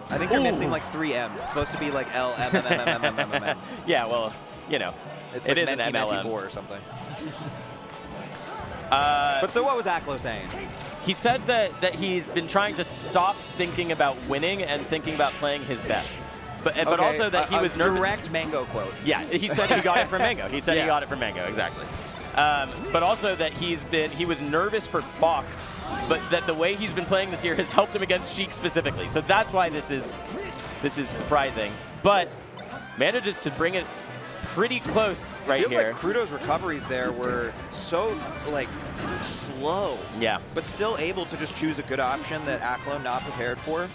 I think you're missing like 3 M's. It's supposed to be like L, M, M, M, M, M, M, M, M. Yeah, well, you know, it's it like is an MLM 4 or something. But so what was Aklo saying? He said that he's been trying to stop thinking about winning and thinking about playing his best. But also that he was nervous. Direct Mango quote. Yeah, he said he got it from Mango. He said he got it from Mango, exactly. But also that he was nervous for Fox, but that the way he's been playing this year has helped him against Sheik specifically. So that's why this is surprising. But manages to bring it pretty close right here. It feels like Kudo's recoveries there were so, like, slow. Yeah. But still able to just choose a good option that Aklo not prepared for.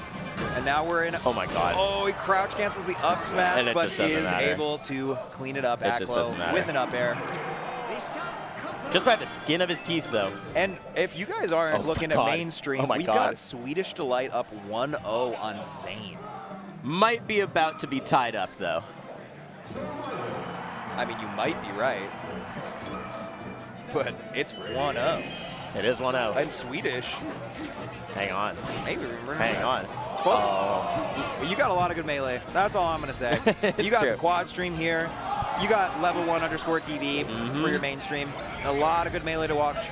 And now we're in. Oh my God. Oh, he crouch cancels the up smash, but is able to clean it up. Aklo with an up air. Just by the skin of his teeth, though. And if you guys aren't looking at mainstream, we've got Swedish Delight up 1-0 on Zane. Might be about to be tied up, though. I mean, you might be right. But it's 1-0. It is 1-0. And Swedish. Hang on. Maybe hang on. Folks, you got a lot of good melee. That's all I'm going to say. You got the quad stream here. You got level 1_TV for your mainstream. A lot of good melee to watch.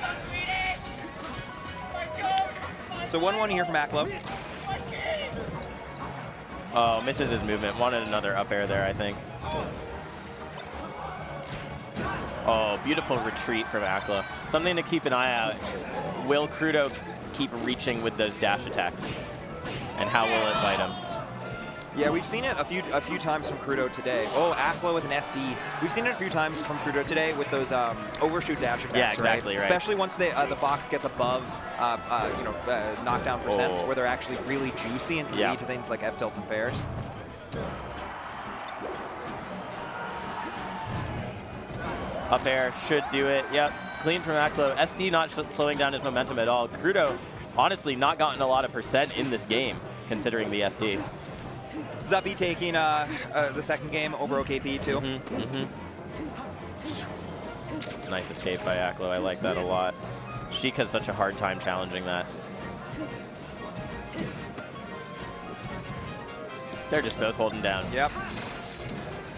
So 1-1 here from Aklo. Oh, misses his movement. Wanted another up air there, I think. Oh, beautiful retreat from Aklo. Something to keep an eye out. Will Kudo keep reaching with those dash attacks? And how will it bite him? Yeah, we've seen it a few times from Kudo today. Oh, Aklo with an SD. We've seen it a few times from Kudo today with those overshoot dash attacks. Yeah, exactly, right? Especially once the Fox gets above, knockdown percents, where they're actually really juicy and lead to things like F tilts and fairs. Up air should do it. Yep, clean from Aklo. SD not slowing down his momentum at all. Kudo, honestly, not gotten a lot of percent in this game, considering the SD. Zuppy taking the second game over OKP too. Nice escape by Aklo. I like that a lot. Sheik has such a hard time challenging that. They're just both holding down. Yep.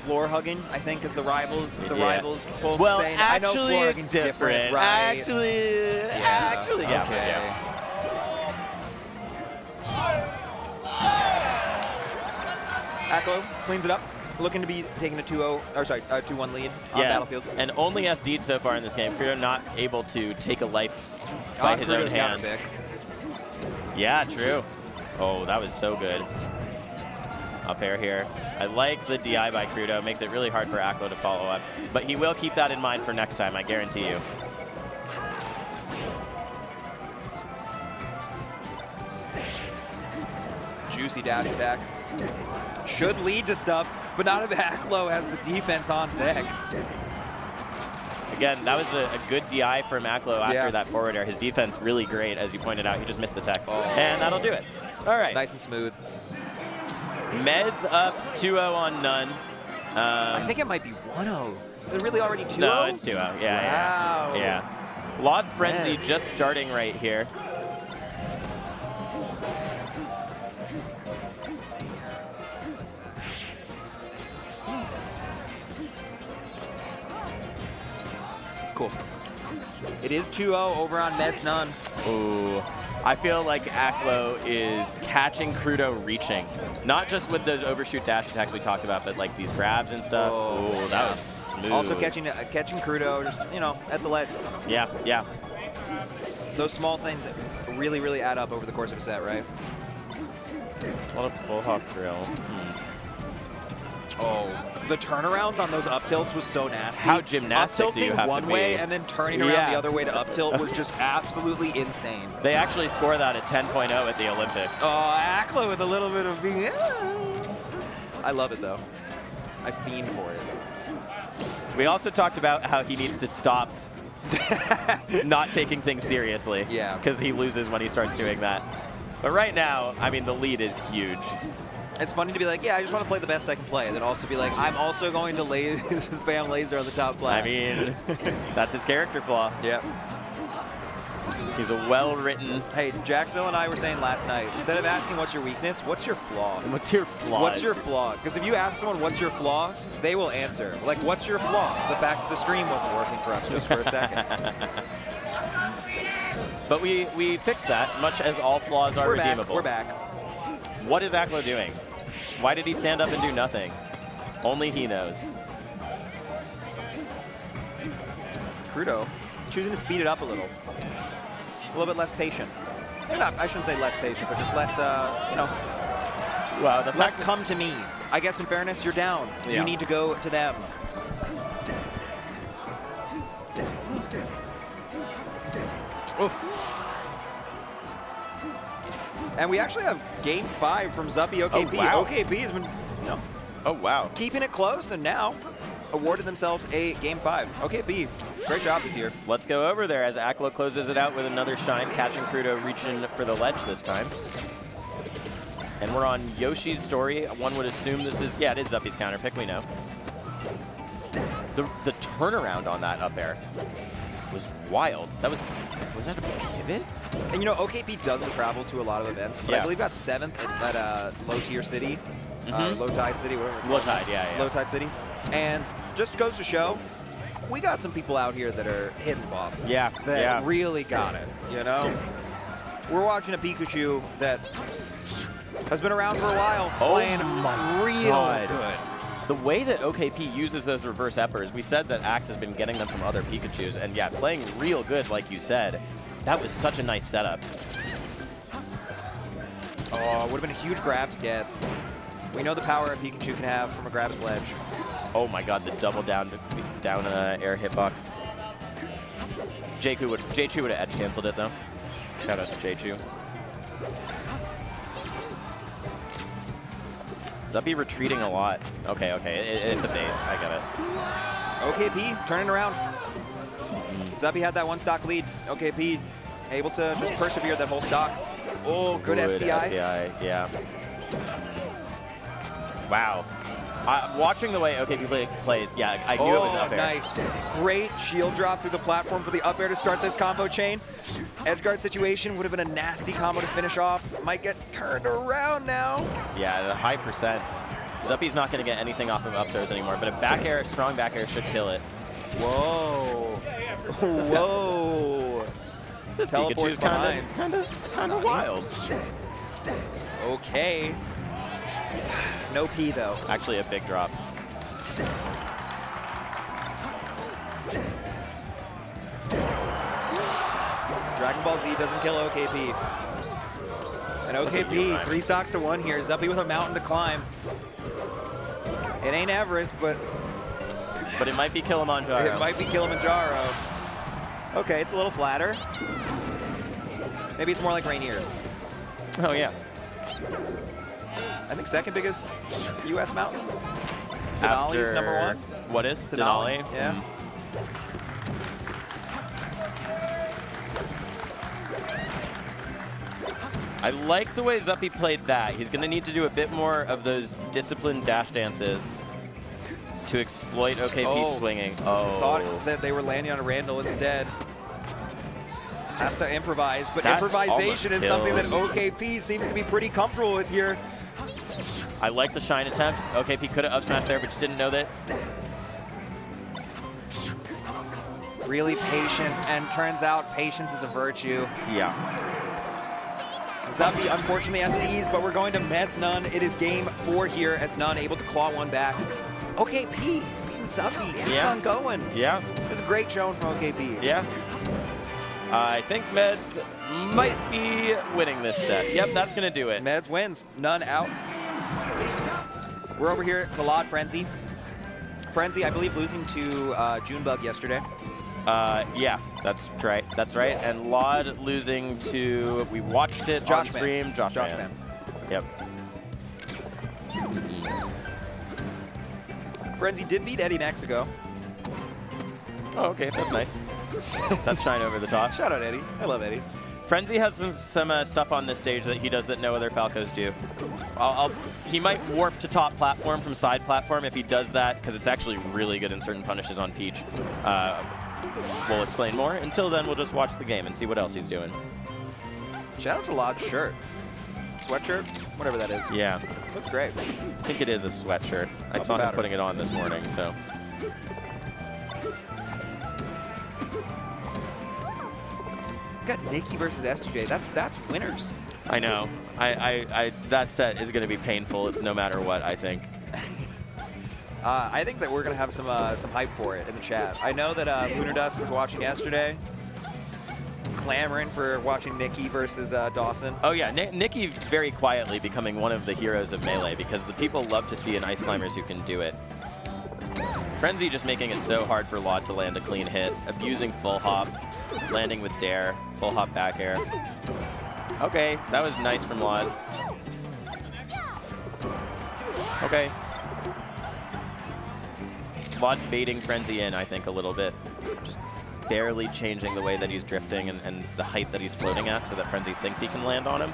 Floor hugging, I think, is the rivals. The rivals folks well, saying. Actually, I know floor hugging's different, right? Actually, yeah. Okay. Yeah. Aklo cleans it up, looking to be taking a 2-1 lead on Battlefield. And only SD'd so far in this game. Kudo not able to take a life by his own hands. Yeah, true. Oh, that was so good. Up air here. I like the DI by Kudo. Makes it really hard for Aklo to follow up. But he will keep that in mind for next time, I guarantee you. Juicy dash attack. Should lead to stuff, but not if Aklo has the defense on deck. Again, that was a good DI from Aklo after that forward air. His defense really great, as you pointed out. He just missed the tech. And that'll do it. All right. Nice and smooth. Meds up 2-0 on None. I think it might be 1-0. Is it really already 2-0? No, it's 2-0. Yeah. Laud Frenzy just starting right here. Cool. It is 2-0 over on Meds None. Ooh. I feel like Aklo is catching Kudo reaching. Not just with those overshoot dash attacks we talked about, but like these grabs and stuff. Oh, that was smooth. Also catching Kudo just, at the ledge. Yeah. Those small things really, really add up over the course of a set, right? What a full hop drill. Oh, the turnarounds on those up tilts was so nasty. How gymnastic do you have to be? Up tilting one way and then turning around the other way to up tilt was just absolutely insane. They actually score that at 10.0 at the Olympics. Oh, Aklo with a little bit of being. I love it though. I fiend for it. We also talked about how he needs to stop not taking things seriously. Yeah. Because he loses when he starts doing that. But right now, I mean, the lead is huge. It's funny to be like, I just want to play the best I can play, and then also be like, I'm also going to spam laser on the top flag. I mean, that's his character flaw. Yep. He's a well-written... Hey, Jackson and I were saying last night, instead of asking what's your weakness, what's your flaw? What's your flaw? What's your flaw? Because if you ask someone what's your flaw, they will answer. Like, what's your flaw? The fact that the stream wasn't working for us just for a second. But we fixed that, much as all flaws are redeemable. We're back. What is Aklo doing? Why did he stand up and do nothing? Only he knows. Kudo choosing to speed it up a little bit less patient. I shouldn't say less patient, but just less, well, less come to me. I guess in fairness, you're down. Yeah. You need to go to them. Oof. And we actually have game 5 from Zuppy OKP. Oh, wow. OKP has been Oh, wow. keeping it close and now awarded themselves a game 5. OKP, great job this year. Let's go over there as Aklo closes it out with another shine, catching Kudo, reaching for the ledge this time. And we're on Yoshi's story. One would assume this is, yeah, it is Zuppy's counter pick, we know. The turnaround on that up air was wild. Was that a pivot? And you know, OKP doesn't travel to a lot of events, but I believe got 7th at a low-tier city, low-tide city, whatever. Low-tide, yeah. Low-tide city. And just goes to show, we got some people out here that are hidden bosses. Yeah, that really got it, you know? We're watching a Pikachu that has been around for a while, playing real good. The way that OKP uses those reverse uppers, we said that Axe has been getting them from other Pikachus, and yeah, playing real good, like you said. That was such a nice setup. Oh, would have been a huge grab to get. We know the power a Pikachu can have from a grab as ledge. Oh my god, the double down air hitbox. J-Chu would have edge canceled it though. Shout out to J-Chu. Zuppy retreating a lot. Okay, it's a bait. I get it. OKP turning around. Zuppy had that 1 stock lead. OKP able to just persevere that whole stock. Oh, good SDI. Yeah. Wow. Watching the way OKP plays, yeah, I knew it was up air. Nice. Great shield drop through the platform for the up air to start this combo chain. Edgeguard situation would have been a nasty combo to finish off. Might get turned around now. Yeah, at a high percent. Zuppy's not going to get anything off of up throws anymore, but a back air, strong back air should kill it. Whoa. Whoa. This Pikachu's kind of wild. Okay. No P though. Actually a big drop. Dragon Ball Z doesn't kill OKP. And OKP, 3 stocks to 1 here. Zuppy with a mountain to climb. It ain't Everest, but it might be Kilimanjaro. It might be Kilimanjaro. Okay, it's a little flatter. Maybe it's more like Rainier. Oh yeah. I think second biggest U.S. mountain. Denali's number 1. What is Denali? Yeah. I like the way Zuppy played that. He's going to need to do a bit more of those disciplined dash dances to exploit OKP swinging. Thought that they were landing on a Randall instead. Has to improvise, but That improvisation is something that kills. OKP seems to be pretty comfortable with here. I like the shine attempt. OKP could have up smashed there, but just didn't know that. Really patient, and turns out patience is a virtue. Yeah. Zuppy unfortunately has D's, but we're going to Meds None. It is game 4 here as None able to claw one back. OKP beating Zuppy, keeps on going. Yeah. It's a great showing from OKP. Yeah. I think Meds might be winning this set. Yep, that's going to do it. Meds wins. None out. We're over here to Lod Frenzy. Frenzy, I believe, losing to Junebug yesterday. Yeah, that's right. That's right. And Lod losing to, we watched it on stream, Josh Man. Yep. Frenzy did beat Eddie Mexico. Oh, okay, that's nice. That's shine over the top. Shout out Eddie. I love Eddie. Frenzy has some stuff on this stage that he does that no other Falcos do. He might warp to top platform from side platform if he does that, because it's actually really good in certain punishes on Peach. We'll explain more. Until then, we'll just watch the game and see what else he's doing. Shout out to Lod's shirt. Sweatshirt? Whatever that is. Yeah. Looks great. I think it is a sweatshirt. I saw him putting it on this morning, so. We got Nikki versus STJ. That's winners. I know. That set is going to be painful no matter what, I think. I think that we're going to have some hype for it in the chat. I know that Lunar Dusk was watching yesterday, clamoring for watching Nikki versus Dawson. Oh yeah, Nikki very quietly becoming one of the heroes of Melee because the people love to see an Ice Climbers who can do it. Frenzy just making it so hard for Lod to land a clean hit, abusing full hop, landing with dare, full hop back air. Okay, that was nice from Lod. Okay. Lod baiting Frenzy in, I think, a little bit. Just barely changing the way that he's drifting and the height that he's floating at so that Frenzy thinks he can land on him.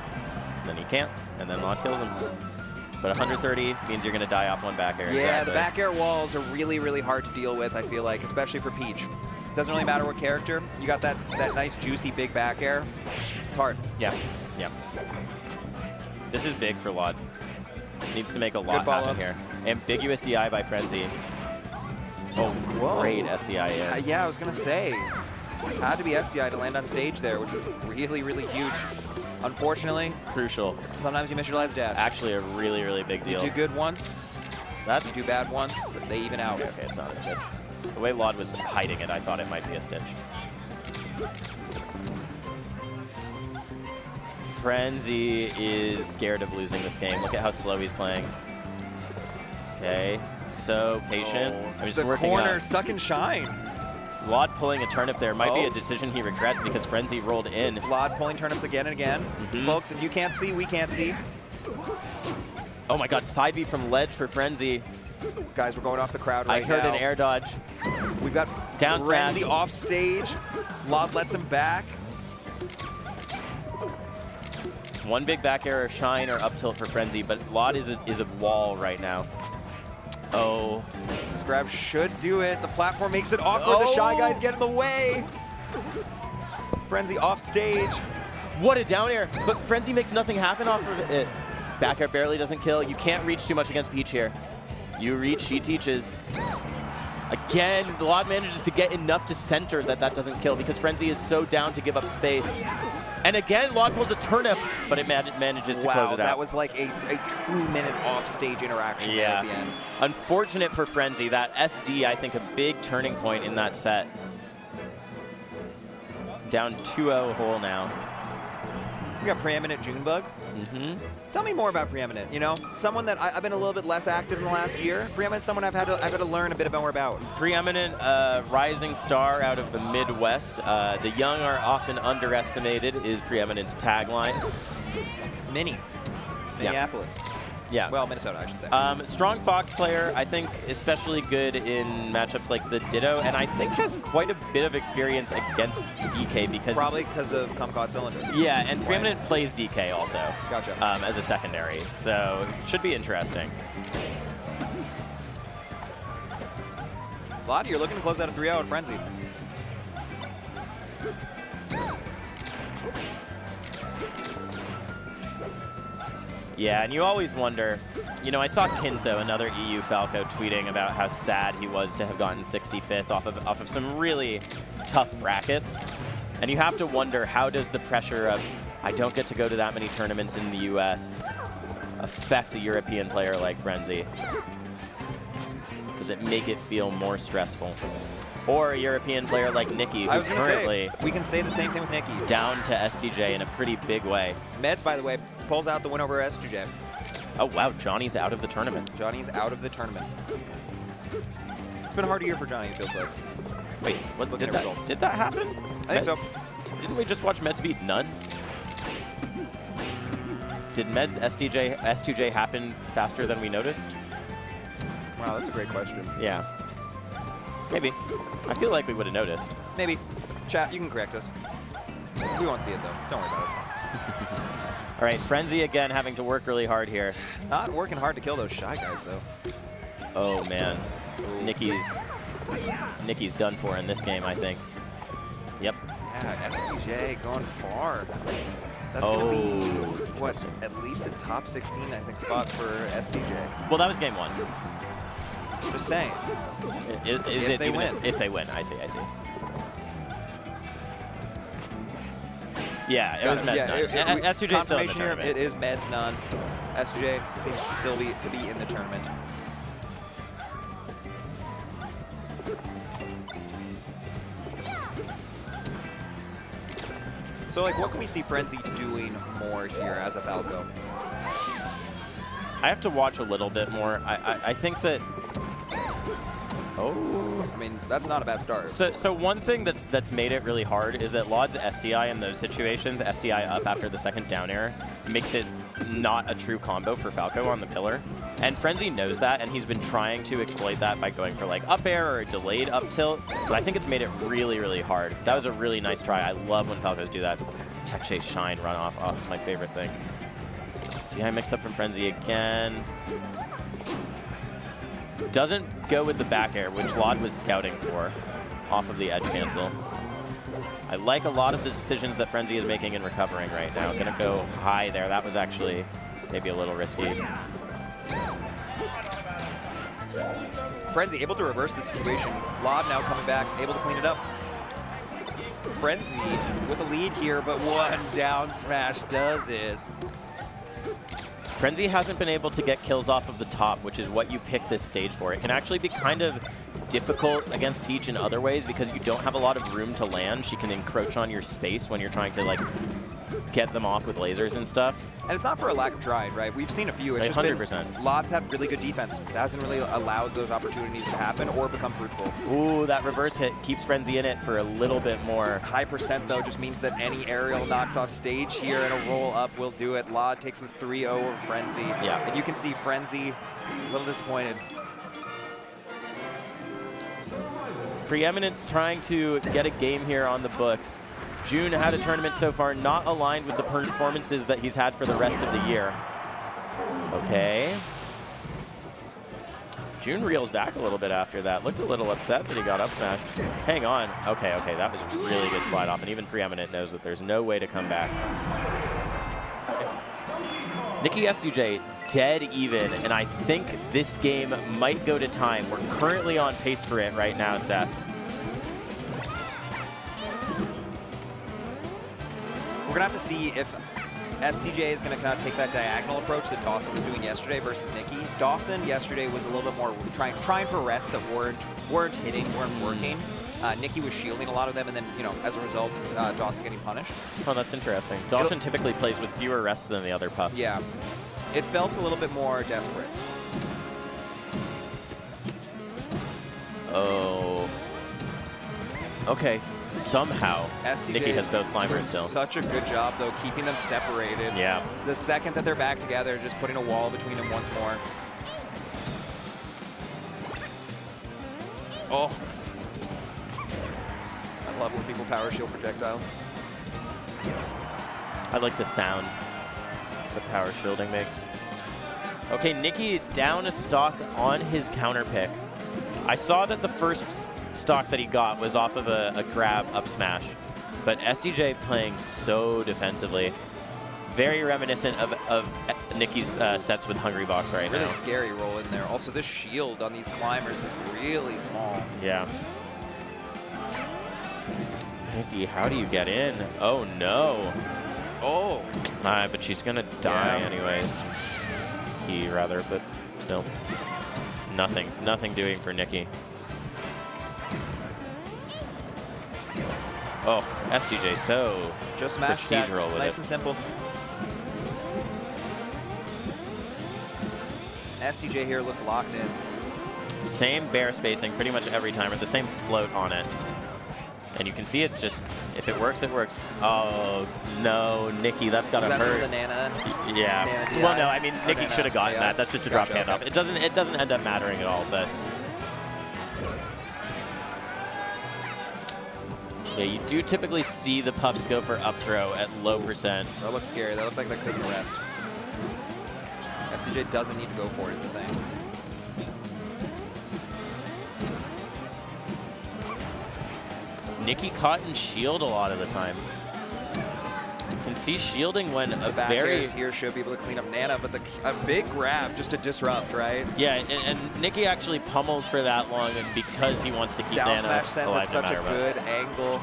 And then he can't, and then Lod kills him. But 130 means you're going to die off one back air. Yeah, exactly. The back air walls are really, really hard to deal with, I feel like, especially for Peach. Doesn't really matter what character. You got that nice, juicy, big back air. It's hard. Yeah, yeah. This is big for Lod. Needs to make a lot happen here. Ambiguous DI by Frenzy. Oh, great SDI in. Yeah, I was going to say. Had to be SDI to land on stage there, which was really, really huge. Unfortunately. Crucial. Sometimes you miss your lad's dad. Actually a really, really big deal. You do good once. That? You do bad once, they even out. Okay, it's not a stitch. The way Lod was hiding it, I thought it might be a stitch. Frenzy is scared of losing this game. Look at how slow he's playing. Okay, so patient. Oh, I'm just the working corner up. stuck in shine. Lod pulling a turnip there might be a decision he regrets because Frenzy rolled in. Lod pulling turnips again and again. Folks, if you can't see, we can't see. Oh my god, side B from ledge for Frenzy. Guys, we're going off the crowd right now. I heard an air dodge. We've got down Frenzy smash. off stage. Lod lets him back. One big back air, shine, or up tilt for Frenzy, but Lod is a wall right now. Oh. This grab should do it. The platform makes it awkward. The Shy Guys get in the way. Frenzy off stage. What a down air, but Frenzy makes nothing happen off of it. Back air barely doesn't kill. You can't reach too much against Peach here. You reach, she teaches. Again, Lod manages to get enough to center that doesn't kill because Frenzy is so down to give up space. And again, Lod pulls a turnip, but it manages to close it out. Wow, that was like a 2-minute off-stage interaction there at the end. Unfortunate for Frenzy. That SD, I think, a big turning point in that set. Down 2-0 hole now. We got Preeminent Junebug. Tell me more about Preeminent. You know, someone that I've been a little bit less active in the last year. Preeminent, someone I've had to learn a bit more about. Preeminent, rising star out of the Midwest. The young are often underestimated is Preeminent's tagline. Minneapolis. Yeah. Well, Minnesota, I should say. Strong Fox player, I think especially good in matchups like the Ditto, and I think has quite a bit of experience against DK because... Probably because of Kumquat Cylinder. Yeah, and Preeminent plays DK also. Gotcha. As a secondary, so it should be interesting. Lod, you're looking to close out a 3-0 in Frenzy. Yeah, and you always wonder, you know, I saw Kinso, another EU Falco, tweeting about how sad he was to have gotten 65th off of some really tough brackets. And you have to wonder, how does the pressure of, I don't get to go to that many tournaments in the US, affect a European player like Frenzy? Does it make it feel more stressful? Or a European player like Nikki, who's currently we can say the same thing with Nikki. Down to SDJ in a pretty big way. Meds, by the way, pulls out the win over SDJ. Oh, wow, Johnny's out of the tournament. Johnny's out of the tournament. It's been a hard year for Johnny, it feels like. Wait, what did that happen? I think so. Didn't we just watch Meds beat None? Did Meds S2J happen faster than we noticed? Wow, that's a great question. Yeah. Maybe. I feel like we would have noticed. Maybe. Chat, you can correct us. We won't see it, though. Don't worry about it. All right, Frenzy again having to work really hard here. Not working hard to kill those Shy Guys, though. Oh, man. Nikki's done for in this game, I think. Yep. Yeah, SDJ going far. That's going to be, what, at least a top 16, I think, spot for SDJ. Well, that was game one. Just saying. If they win. If they win, I see. Yeah, it was Meds None. S2J still in the tournament. It is Meds None. S2J seems still to be in the tournament. So, like, what can we see Frenzy doing more here as a Falco? I have to watch a little bit more. I think that... Oh. I mean, that's not a bad start. So one thing that's made it really hard is that Laud's SDI in those situations, SDI up after the second down air, makes it not a true combo for Falco on the pillar. And Frenzy knows that, and he's been trying to exploit that by going for like up air or a delayed up tilt. But I think it's made it really, really hard. That was a really nice try. I love when Falcos do that. Tech chase shine run off. Oh, it's my favorite thing. DI mixed up from Frenzy again. Doesn't go with the back air, which Laud was scouting for, off of the edge cancel. I like a lot of the decisions that Frenzy is making and recovering right now. Gonna go high there. That was actually maybe a little risky. Frenzy able to reverse the situation. Laud now coming back, able to clean it up. Frenzy with a lead here, but one down smash does it. Frenzy hasn't been able to get kills off of the top, which is what you pick this stage for. It can actually be kind of difficult against Peach in other ways because you don't have a lot of room to land. She can encroach on your space when you're trying to like get them off with lasers and stuff. And it's not for a lack of trying, right? We've seen a few. It's just 100%. been, Laud's had really good defense. That hasn't really allowed those opportunities to happen or become fruitful. Ooh, that reverse hit keeps Frenzy in it for a little bit more. High percent, though, just means that any aerial knocks off stage here and a roll up will do it. Laud takes the 3-0 over Frenzy. Yeah. And you can see Frenzy a little disappointed. Preeminent's trying to get a game here on the books. June had a tournament so far not aligned with the performances that he's had for the rest of the year. Okay. June reels back a little bit after that. Looked a little upset that he got up smashed. Hang on. Okay, okay, that was a really good slide off, and even Preeminent knows that there's no way to come back. Nikki SDJ dead even, and I think this game might go to time. We're currently on pace for it right now, Seth. We're going to have to see if SDJ is going to kind of take that diagonal approach that Dawson was doing yesterday versus Nikki. Dawson yesterday was a little bit more trying for rests that weren't hitting, weren't working. Nikki was shielding a lot of them, and then, you know, as a result, Dawson getting punished. Oh, that's interesting. Dawson typically plays with fewer rests than the other pups. Yeah. It felt a little bit more desperate. Oh. Okay. Somehow, SDJ Nikki has both climbers still. Such a good job, though, keeping them separated. Yeah. The second that they're back together, just putting a wall between them once more. Oh. I love when people power shield projectiles. I like the sound the power shielding makes. Okay, Nikki down a stock on his counter pick. I saw that the first stock that he got was off of a grab up smash, but SDJ playing so defensively. Very reminiscent of Nikki's sets with Hungry Box right now. Really scary roll in there. Also, this shield on these climbers is really small. Yeah. Nikki, how do you get in? Oh, no. Oh. But she's going to die anyways. He, rather, but no. Nothing doing for Nikki. Oh, SDJ so just smash procedural with nice it. And simple. SDJ here looks locked in. Same bear spacing pretty much every time, or the same float on it. And you can see it's just, if it works, it works. Oh, no, Nikki, that's got to hurt. The Nana? Yeah. Nana, well, no, I mean, Nikki should have gotten that. That's just a drop hand off. It doesn't end up mattering at all, but. Yeah, you do typically see the pups go for up throw at low percent. That looks scary. That looked like that could have been a rest. SDJ doesn't need to go for it is the thing. Nikki caught in shield a lot of the time. You can see shielding when a back very airs here should be able to clean up Nana, but a big grab just to disrupt, right? Yeah, and Nikki actually pummels for that long because he wants to keep Down Nana smash sense, alive. that's such a good angle.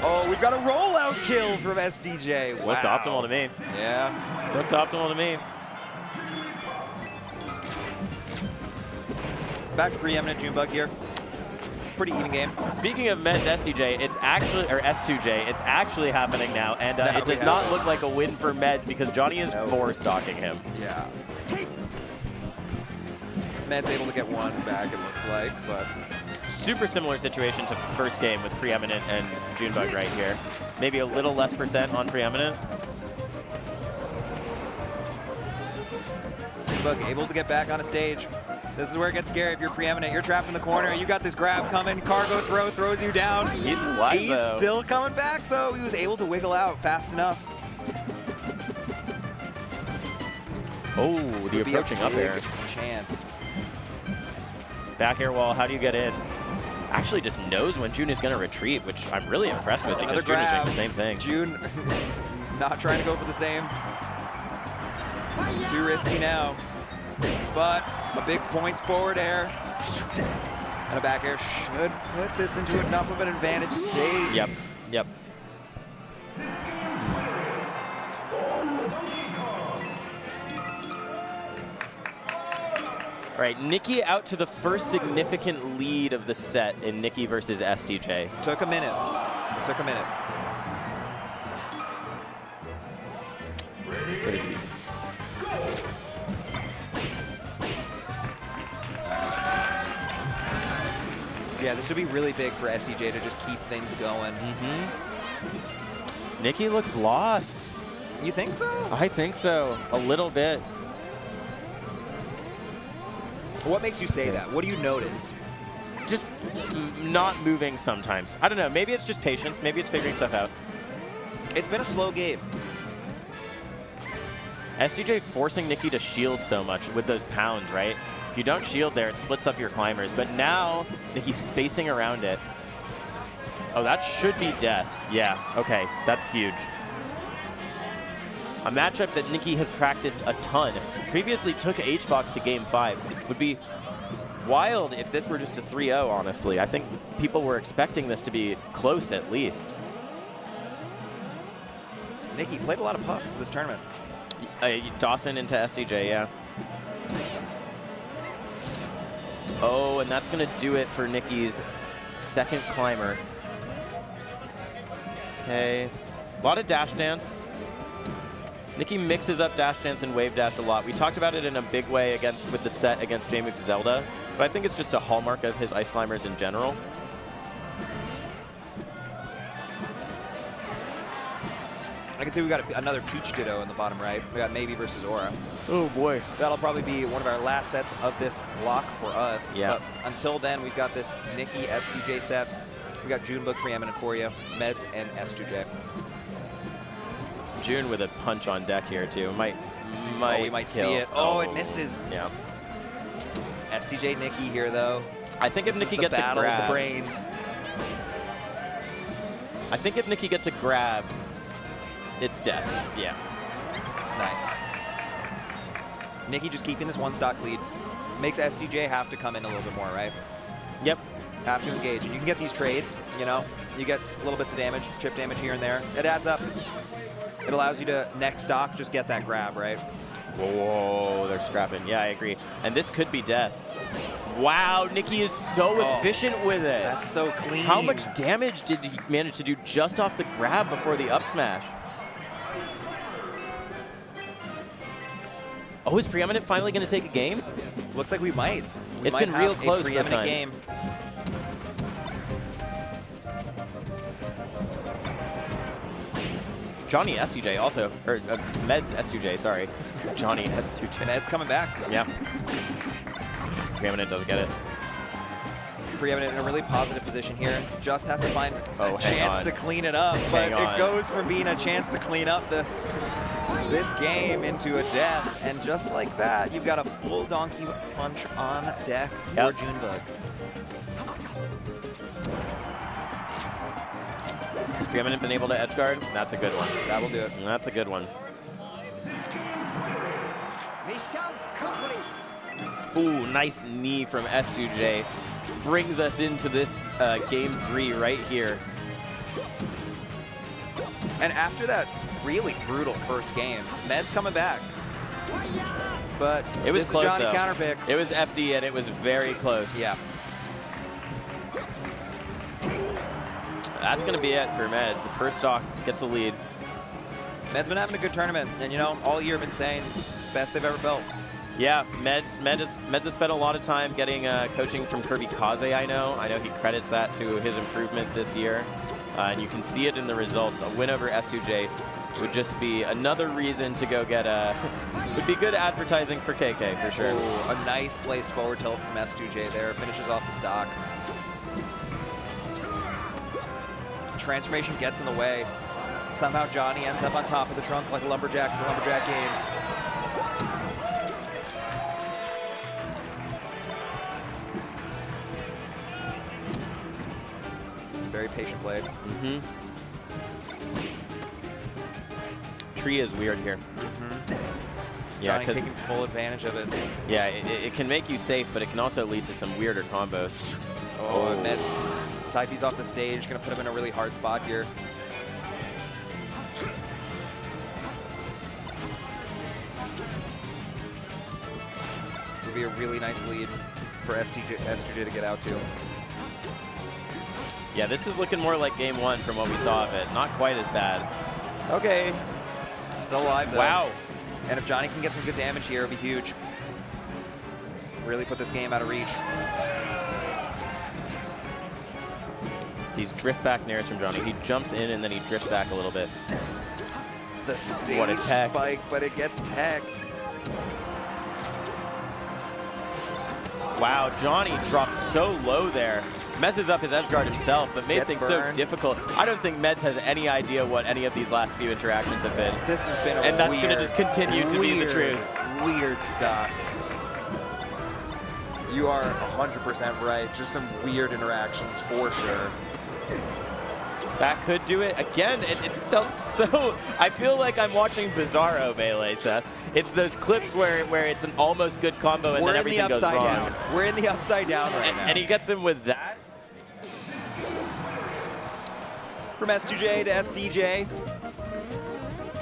Oh, we've got a rollout kill from SDJ. Wow. Looked optimal to me. Yeah. Looked optimal to me. Back to Preeminent Junebug here. Pretty even game. Speaking of men's SDJ, it's actually, or S2J, it's actually happening now, and it does not look like a win for Meds because Johnny is 4-stocking him. Yeah. Med's able to get one back, it looks like, but... Super similar situation to first game with Preeminent and Junebug right here. Maybe a little less % on Preeminent. Junebug able to get back on a stage. This is where it gets scary if you're Preeminent. You're trapped in the corner. You got this grab coming. Cargo throw throws you down. He's alive, He's though. still coming back, though. He was able to wiggle out fast enough. Oh, the approaching up air. Chance. Back air wall, how do you get in? Actually just knows when June is going to retreat, which I'm really impressed with because June is doing the same thing. June not trying to go for the same. Too risky now. But a big points forward air and a back air should put this into enough of an advantage state. Yep, yep. All right, Nikki out to the first significant lead of the set in Nikki versus SDJ. Took a minute. Took a minute. What is he? Yeah, this would be really big for SDJ to just keep things going. Nikki looks lost. You think so? I think so, a little bit. What makes you say that? What do you notice? Just not moving sometimes. I don't know, maybe it's just patience, maybe it's figuring stuff out. It's been a slow game. SDJ forcing Nikki to shield so much with those pounds, right? If you don't shield there, it splits up your climbers. But now, Nikki's spacing around it. Oh, that should be death. Yeah, okay, that's huge. A matchup that Nikki has practiced a ton. Previously took H-Box to Game 5. Would be wild if this were just a 3-0, honestly. I think people were expecting this to be close at least. Nikki played a lot of puffs this tournament. Dawson into SDJ, yeah. Oh, and that's going to do it for Nikki's second climber. Okay. A lot of dash dance. Nikki mixes up dash dance and wave dash a lot. We talked about it in a big way with the set against Jmook Zelda, but I think it's just a hallmark of his ice climbers in general. I can see we got another Peach Ditto in the bottom right. We got Maybe versus Aura. Oh boy. That'll probably be one of our last sets of this block for us. Yeah. But until then, we've got this Nikki SDJ set. We got Junebug Preeminent for you, Meds and S2J. June with a punch on deck here too. We might see it. Oh, it misses. Yeah. SDJ Nikki here though. I think if Nikki gets a grab. Battle of the brains. I think if Nikki gets a grab, it's death. Yeah. Nice. Nikki just keeping this one stock lead. Makes SDJ have to come in a little bit more, right? Yep. Have to engage. And you can get these trades, you know. You get little bits of damage, chip damage here and there. It adds up. It allows you to, next stock, just get that grab, right? Whoa, they're scrapping. Yeah, I agree. And this could be death. Wow, Nikki is so efficient with it. That's so clean. How much damage did he manage to do just off the grab before the up smash? Oh, is Preeminent finally going to take a game? Looks like we might. It's been real close. A Preeminent game. Johnny SUJ also, or Meds SUJ, sorry. Johnny S2J. Med's coming back. Yeah. Preeminent does get it. Preeminent in a really positive position here. Just has to find a chance to clean it up. But it goes from being a chance to clean up this game into a death. And just like that, you've got a full donkey punch on deck for Junebug. Has Preeminent been able to edge guard? That's a good one. That will do it. That's a good one. Ooh, nice knee from S2J. Brings us into this game 3 right here. And after that really brutal first game, Med's coming back. But it was this close, is Johnny's though. counter pick. It was FD and it was very close. Yeah. That's going to be it for Meds. The first stock gets a lead. Med's been having a good tournament. And, you know, all year been saying best they've ever felt. Yeah, Meds has spent a lot of time getting coaching from Kirby Kaze, I know. I know he credits that to his improvement this year. And you can see it in the results. A win over S2J would just be another reason to go get would be good advertising for KK, for sure. Ooh, a nice placed forward tilt from S2J there. Finishes off the stock. Transformation gets in the way. Somehow Johnny ends up on top of the trunk like a lumberjack in the Lumberjack games. Very patient play. Mm-hmm. Tree is weird here. Mm-hmm. Yeah, Johnny taking full advantage of it. Yeah, it can make you safe, but it can also lead to some weirder combos. Oh, Meds side B's off the stage, gonna put him in a really hard spot here. Would be a really nice lead for S2J to get out to. Yeah, this is looking more like game one from what we saw of it. Not quite as bad. Okay. Still alive, though. Wow. And if Johnny can get some good damage here, it'll be huge. Really put this game out of reach. These drift back nairs from Johnny. He jumps in and then he drifts back a little bit. The stage what a tech. spike, but it gets teched. Wow, Johnny dropped so low there. Messes up his edge guard himself, but made things so difficult. I don't think Meds has any idea what any of these last few interactions have been. This has been and that's going to just continue to be the truth. Weird stuff. You are 100% right. Just some weird interactions for sure. That could do it. Again, it's felt so... I feel like I'm watching Bizarro Melee, Seth. It's those clips where it's an almost good combo and then everything goes wrong. Down. We're in the upside down right now. And he gets him with that. From S2J to SDJ.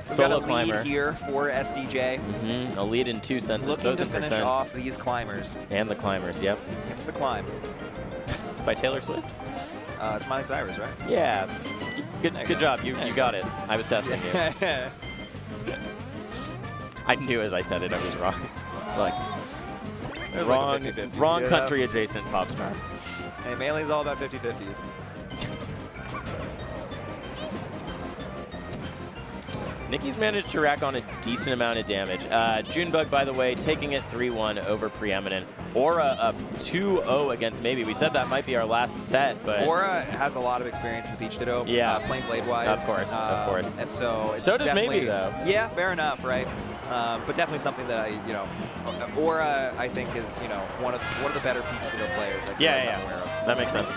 Solo got a climber lead here for SDJ. Mm-hmm. A lead in two senses. Looking to finish off these climbers. And the climbers, yep. It's the climb. By Taylor Swift? It's Miley Cyrus, right? Yeah. Good job. You got it. I was testing you. I knew as I said it I was wrong. It's like wrong, like 50-50, wrong country adjacent pop star. Hey, Melee's all about 50-50s. Nikki's managed to rack on a decent amount of damage. Junebug, by the way, taking it 3-1 over Preeminent. Aura up 2-0 against Maybe. We said that might be our last set, but... Aura has a lot of experience in the Peach Ditto, playing Blade-wise. Of course. And so it's so does Maybe, though. Yeah, fair enough, right? But definitely something that Aura, I think, is, one of the better Peach Ditto players. I'm aware of. That makes sense.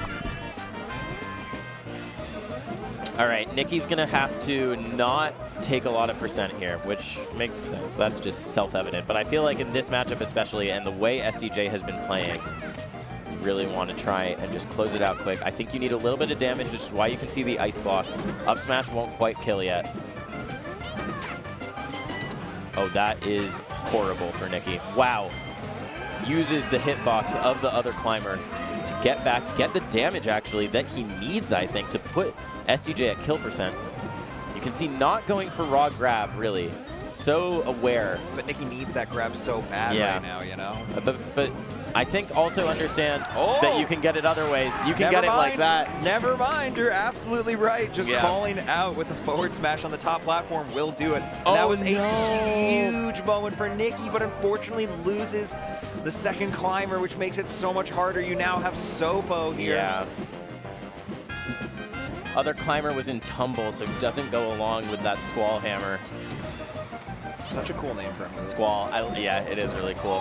All right, Nikki's going to have to not take a lot of percent here, which makes sense. That's just self-evident. But I feel like in this matchup especially, and the way SDJ has been playing, you really want to try and just close it out quick. I think you need a little bit of damage, which is why you can see the ice box. Up smash won't quite kill yet. Oh, that is horrible for Nikki. Wow. Uses the hitbox of the other climber to get back, get the damage actually that he needs, I think, to put SDJ at kill percent. You can see not going for raw grab, really. So aware. But Nikki needs that grab so bad right now, But I think also understands that you can get it other ways. You can get it like that. Never mind, you're absolutely right. Just calling out with the forward smash on the top platform will do it. And that was a huge moment for Nikki, but unfortunately loses the second climber, which makes it so much harder. You now have Sopo here. Yeah. Other climber was in tumble, so doesn't go along with that Squall Hammer. Such a cool name for him. Squall. Yeah, it is really cool.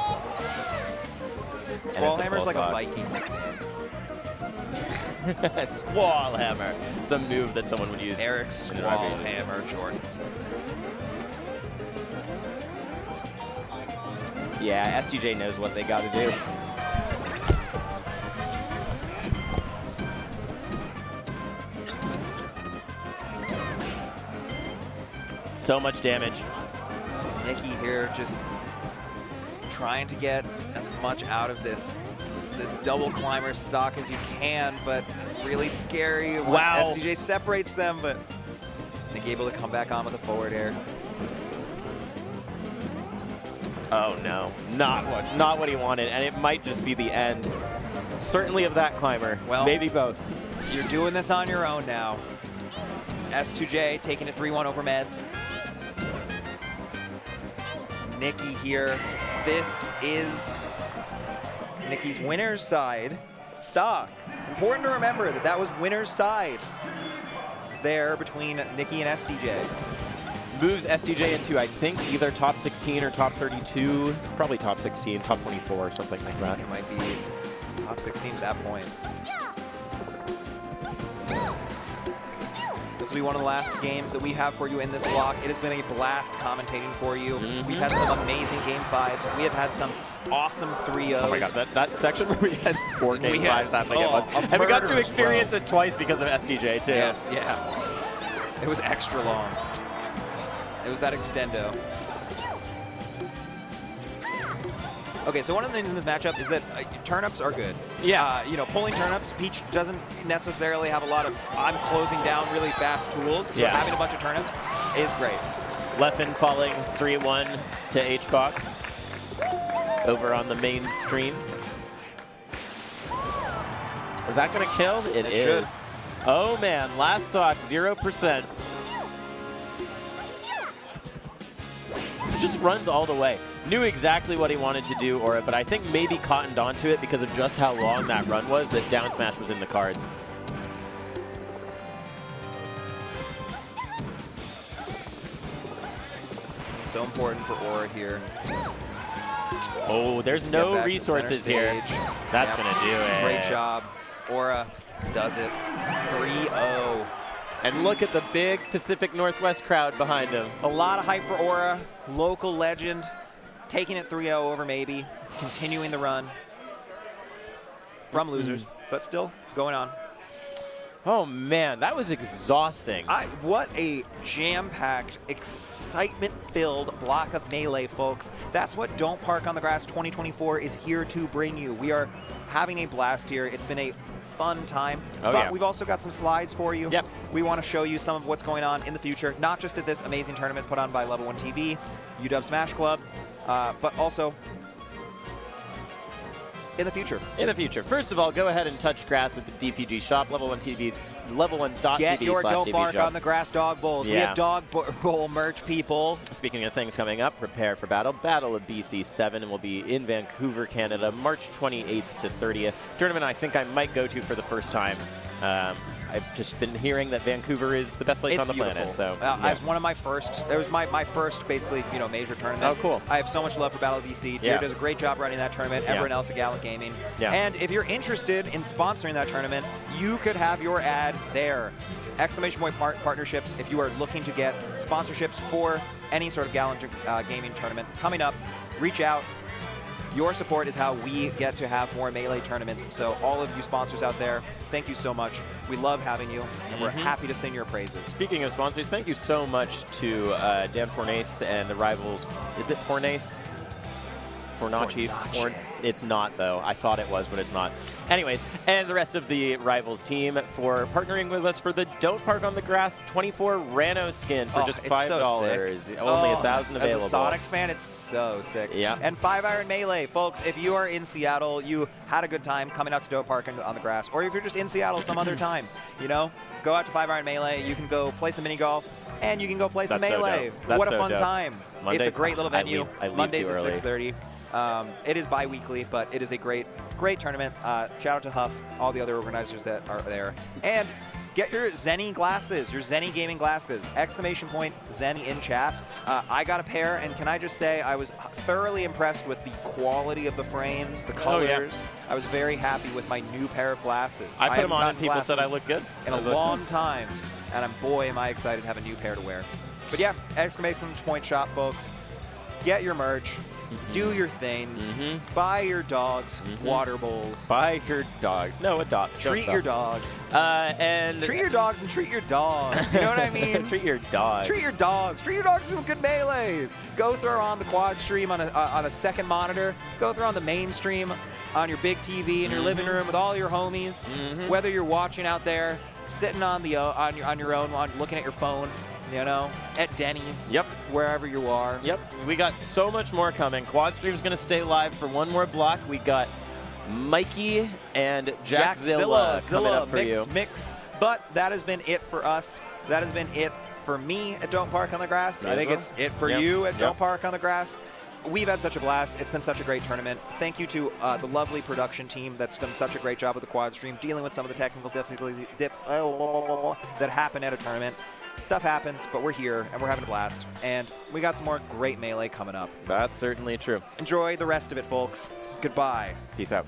Squall Hammer's like a Viking nickname. Squall Hammer. It's a move that someone would use. Eric Squall Hammer Jorgensen. Yeah, SDJ knows what they got to do. So much damage. Nikki here just trying to get as much out of this double climber stock as you can, but it's really scary once SDJ separates them, but Nikki able to come back on with a forward air. Oh no, not what he wanted, and it might just be the end. Certainly of that climber. Well, maybe both. You're doing this on your own now. S2J taking it 3-1 over Meds. Nikki here. This is Nikki's winner's side stock. Important to remember that that was winner's side there between Nikki and SDJ. Moves SDJ into, I think, either top 16 or top 32. Probably top 16, top 24, something like that. I think it might be top 16 at that point. This will be one of the last games that we have for you in this block. It has been a blast commentating for you. We've had some amazing game 5s. We have had some awesome 3-0s. Oh my god, that section where we had 4 game 5s happening at once. And we got to experience it twice because of SDJ too. Yes, yeah. It was extra long. It was that extendo. Okay, so one of the things in this matchup is that turnips are good. Yeah. You know, pulling turnips, Peach doesn't necessarily have a lot of I'm closing down really fast tools, so having a bunch of turnips is great. Leffen falling 3-1 to H-Box over on the main stream. Is that going to kill? It is. Should. Oh man, last stock, 0%. Just runs all the way. Knew exactly what he wanted to do, Aura, but I think maybe cottoned onto it because of just how long that run was, that down smash was in the cards. So important for Aura here. Oh, there's no resources here. That's going to do it. Great job. Aura does it. 3-0. And look at the big Pacific Northwest crowd behind him. A lot of hype for Aura. Local legend. Taking it 3-0 over maybe. Continuing the run. From losers. But still going on. Oh man, that was exhausting. What a jam-packed, excitement-filled block of Melee, folks. That's what Don't Park on the Grass 2024 is here to bring you. We are having a blast here. It's been a fun time, but we've also got some slides for you. Yep. We want to show you some of what's going on in the future, not just at this amazing tournament put on by Level 1 TV, UW Smash Club, but also in the future. In the future. First of all, go ahead and touch grass at the DPG shop, Level 1 TV, level1.tv/DPG Get your Don't Bark shop. on the Grass dog bowls. Yeah. We have dog bowl merch, people. Speaking of things coming up, prepare for battle. Battle of BC 7 will be in Vancouver, Canada, March 28th to 30th. Tournament I think I might go to for the first time. I've just been hearing that Vancouver is the best place on the planet. So as one of my first, it was my first basically major tournament. Oh, cool. I have so much love for Battle of BC. Jared does a great job running that tournament. Everyone else at Galint Gaming. And if you're interested in sponsoring that tournament, you could have your ad there. Exclamation point partnerships. If you are looking to get sponsorships for any sort of Galint Gaming tournament coming up, reach out. Your support is how we get to have more Melee tournaments. So all of you sponsors out there, thank you so much. We love having you, and we're happy to sing your praises. Speaking of sponsors, thank you so much to Dan Fornace and the Rivals. Is it Fornace? Fornace? It's not, though. I thought it was, but it's not. Anyways, and the rest of the Rivals team for partnering with us for the Don't Park on the Grass 24 Rano skin for just $5. So only 1,000 available. As a Sonics fan, it's so sick. Yeah. And 5-Iron Melee, folks, if you are in Seattle, you had a good time coming out to Don't Park on the Grass, or if you're just in Seattle some other time, go out to 5-Iron Melee. You can go play some mini golf, and you can go play some Melee. What a fun time. Mondays, it's a great little venue. I leave Mondays at early. 6:30. It is bi-weekly, but it is a great tournament. Shout out to Huff, all the other organizers that are there. And get your Zenny glasses, your Zenny gaming glasses. Exclamation point Zenny in chat. I got a pair, and can I just say I was thoroughly impressed with the quality of the frames, the colors. I was very happy with my new pair of glasses. I put them on, and people said I look good. In a long time, and boy, am I excited to have a new pair to wear. But yeah, exclamation point shop, folks. Get your merch. Do your things. Buy your dogs water bowls. Buy your dogs. No, a dog. Treat your dogs. And treat your dogs and treat your dogs. You know what I mean? Treat your dogs. Treat your dogs. Treat your dogs some good Melee. Go throw on the quad stream on a second monitor. Go throw on the main stream on your big TV in your living room with all your homies. Whether you're watching out there, sitting on your own, looking at your phone, you know, at Denny's. Yep. Wherever you are. Yep. We got so much more coming. Quad Stream's going to stay live for one more block. We got Mikey and Jackzilla coming up for you. Mix. But that has been it for us. That has been it for me at Don't Park on the Grass. I think it's it for you at Don't Park on the Grass. We've had such a blast. It's been such a great tournament. Thank you to the lovely production team that's done such a great job with the quad stream, dealing with some of the technical difficulties that happen at a tournament. Stuff happens, but we're here, and we're having a blast. And we got some more great Melee coming up. That's certainly true. Enjoy the rest of it, folks. Goodbye. Peace out.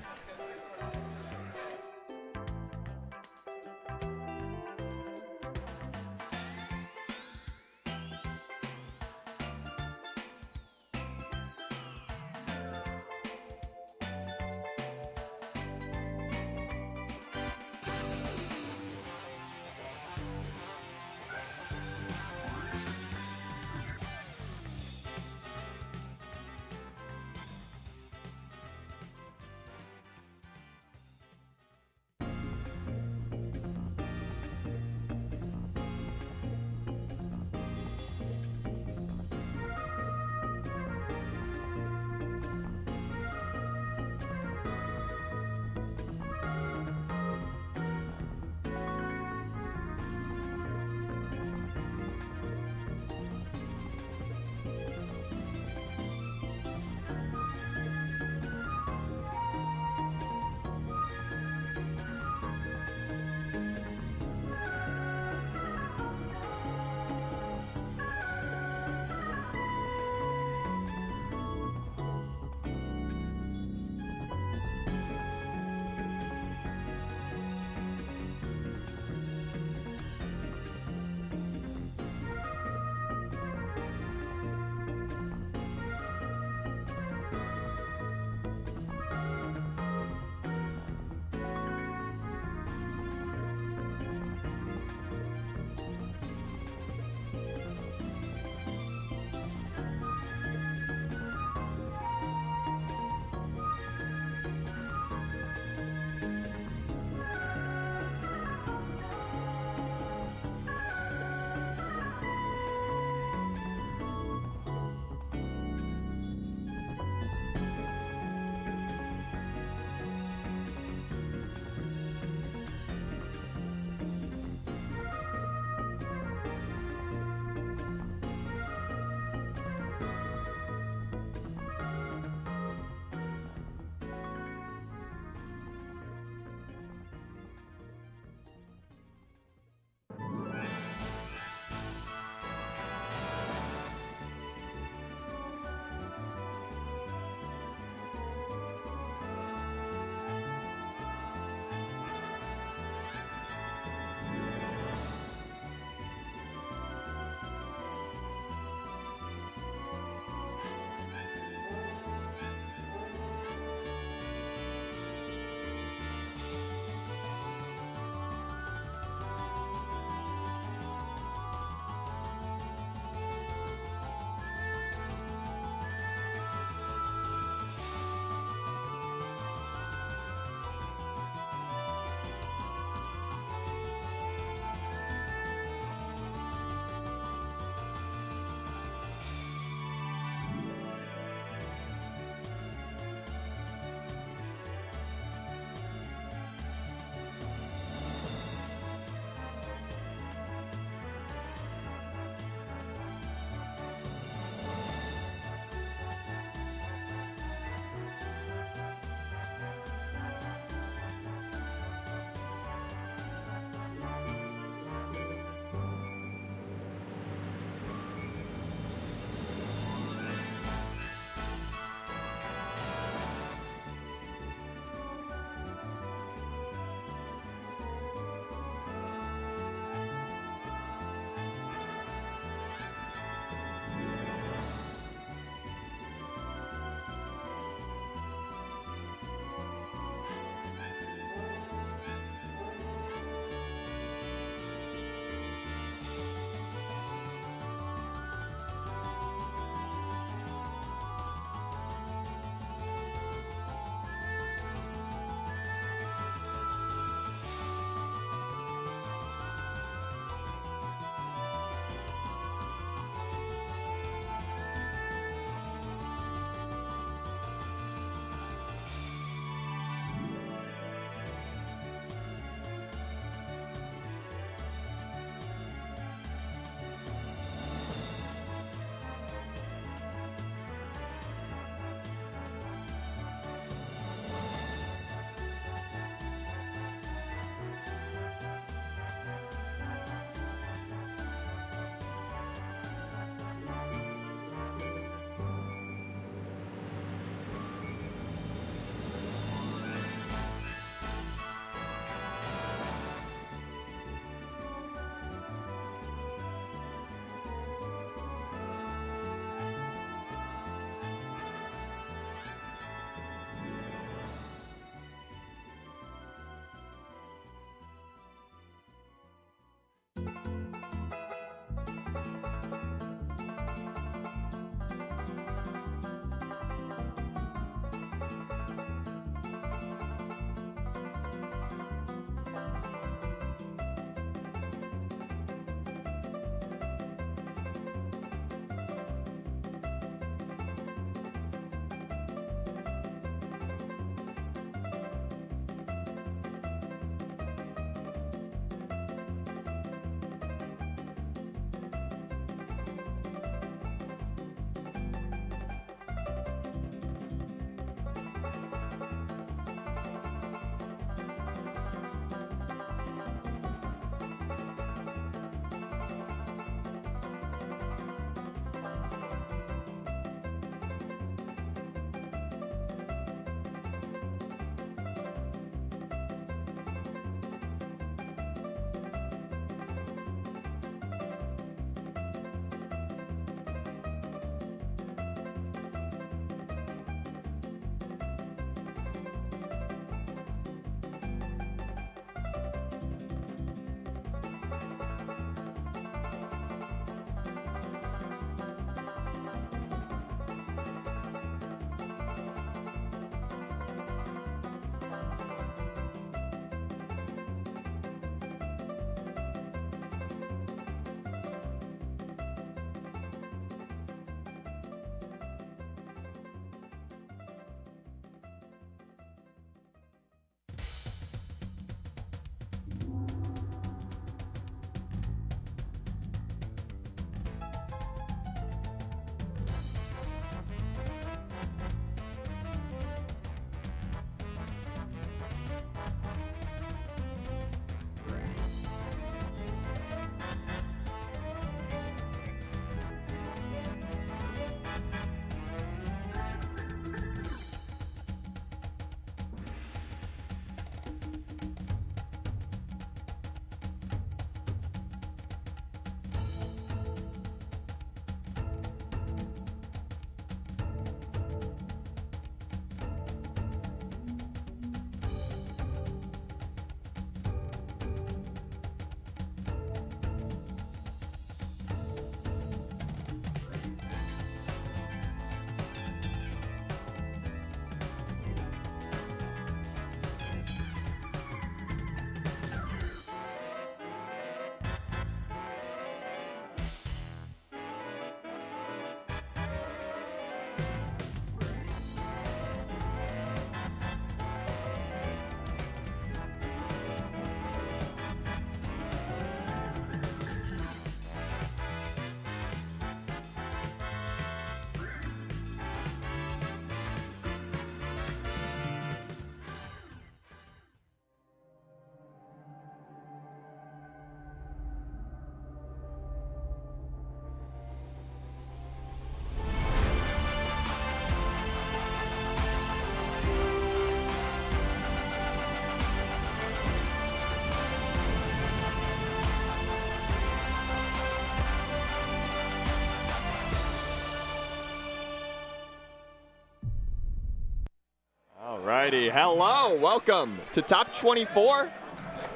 Alrighty, hello, welcome to Top 24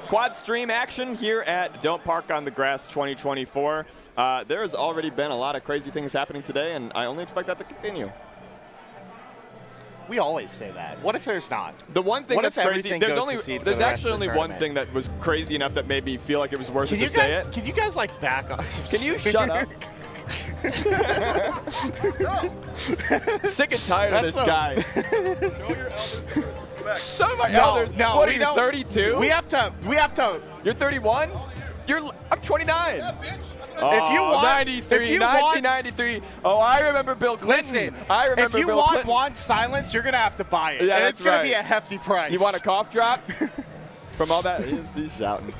quad stream action here at Don't Park on the Grass 2024. There's already been a lot of crazy things happening today, and I only expect that to continue. We always say that. What if there's not? The one thing that's crazy, there's actually only one tournament? thing that was crazy enough that made me feel like it was worth it to say it. Can you guys like back off? Can you shut up? Sick and tired of this guy. Show your elders some respect. Some of my elders. No, what we are you, don't. 32? We have to. You're 31? I'm 29. Yeah, bitch. Oh, If you want- 93, if you want- 1993. Oh, I remember Bill Clinton. Listen, I remember if you Bill want Clinton. Juan silence, you're gonna have to buy it. Yeah, and that's it's gonna right. be a hefty price. You want a cough drop? From all that, he's shouting.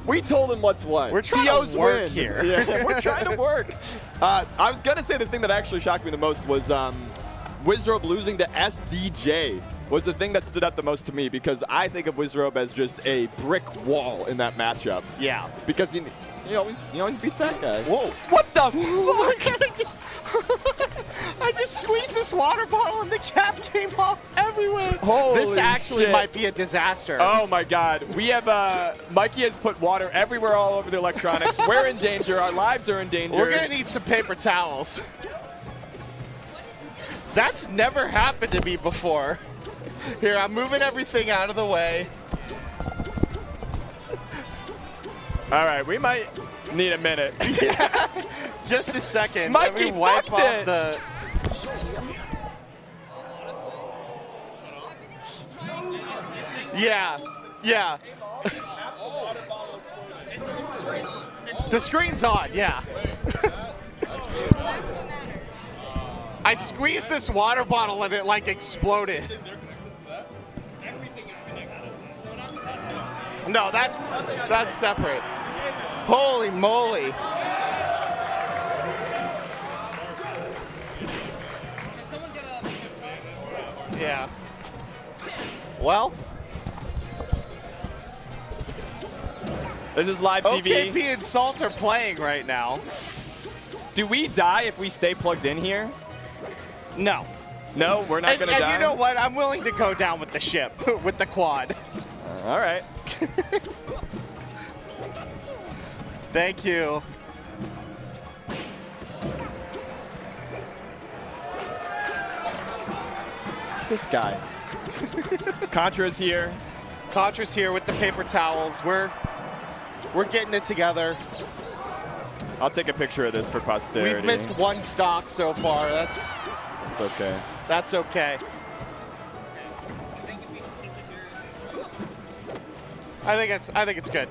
We told him what's what. We're trying TOs to work win. here. Yeah, we're trying to work. I was gonna say the thing that actually shocked me the most was Wizrobe losing to SDJ was the thing that stood out the most to me, because I think of Wizrobe as just a brick wall in that matchup. Yeah. Because he always beats that guy. Whoa. What the fuck? I just squeezed this water bottle and the cap came off everywhere. Holy This actually shit. might be a disaster. Oh my God. We have, Mikey has put water everywhere all over the electronics. We're in danger. Our lives are in danger. We're gonna need some paper towels. That's never happened to me before. Here, I'm moving everything out of the way. All right, we might need a minute. Just a second. Mikey, Let me wipe fucked off it. the. Yeah, yeah. The screen's on, yeah. I squeezed this water bottle and it like exploded. No, that's separate. Holy moly. Yeah. Well, This is live TV. OKP and Salt are playing right now. Do we die if we stay plugged in here? No. No, we're not going to And die? you know what? I'm willing to go down with the ship, with the quad. All right. Thank you. This guy. Contra's here. Contra's here with the paper towels. We're getting it together. I'll take a picture of this for posterity. We've missed one stock so far. It's okay. That's okay. I think it's good.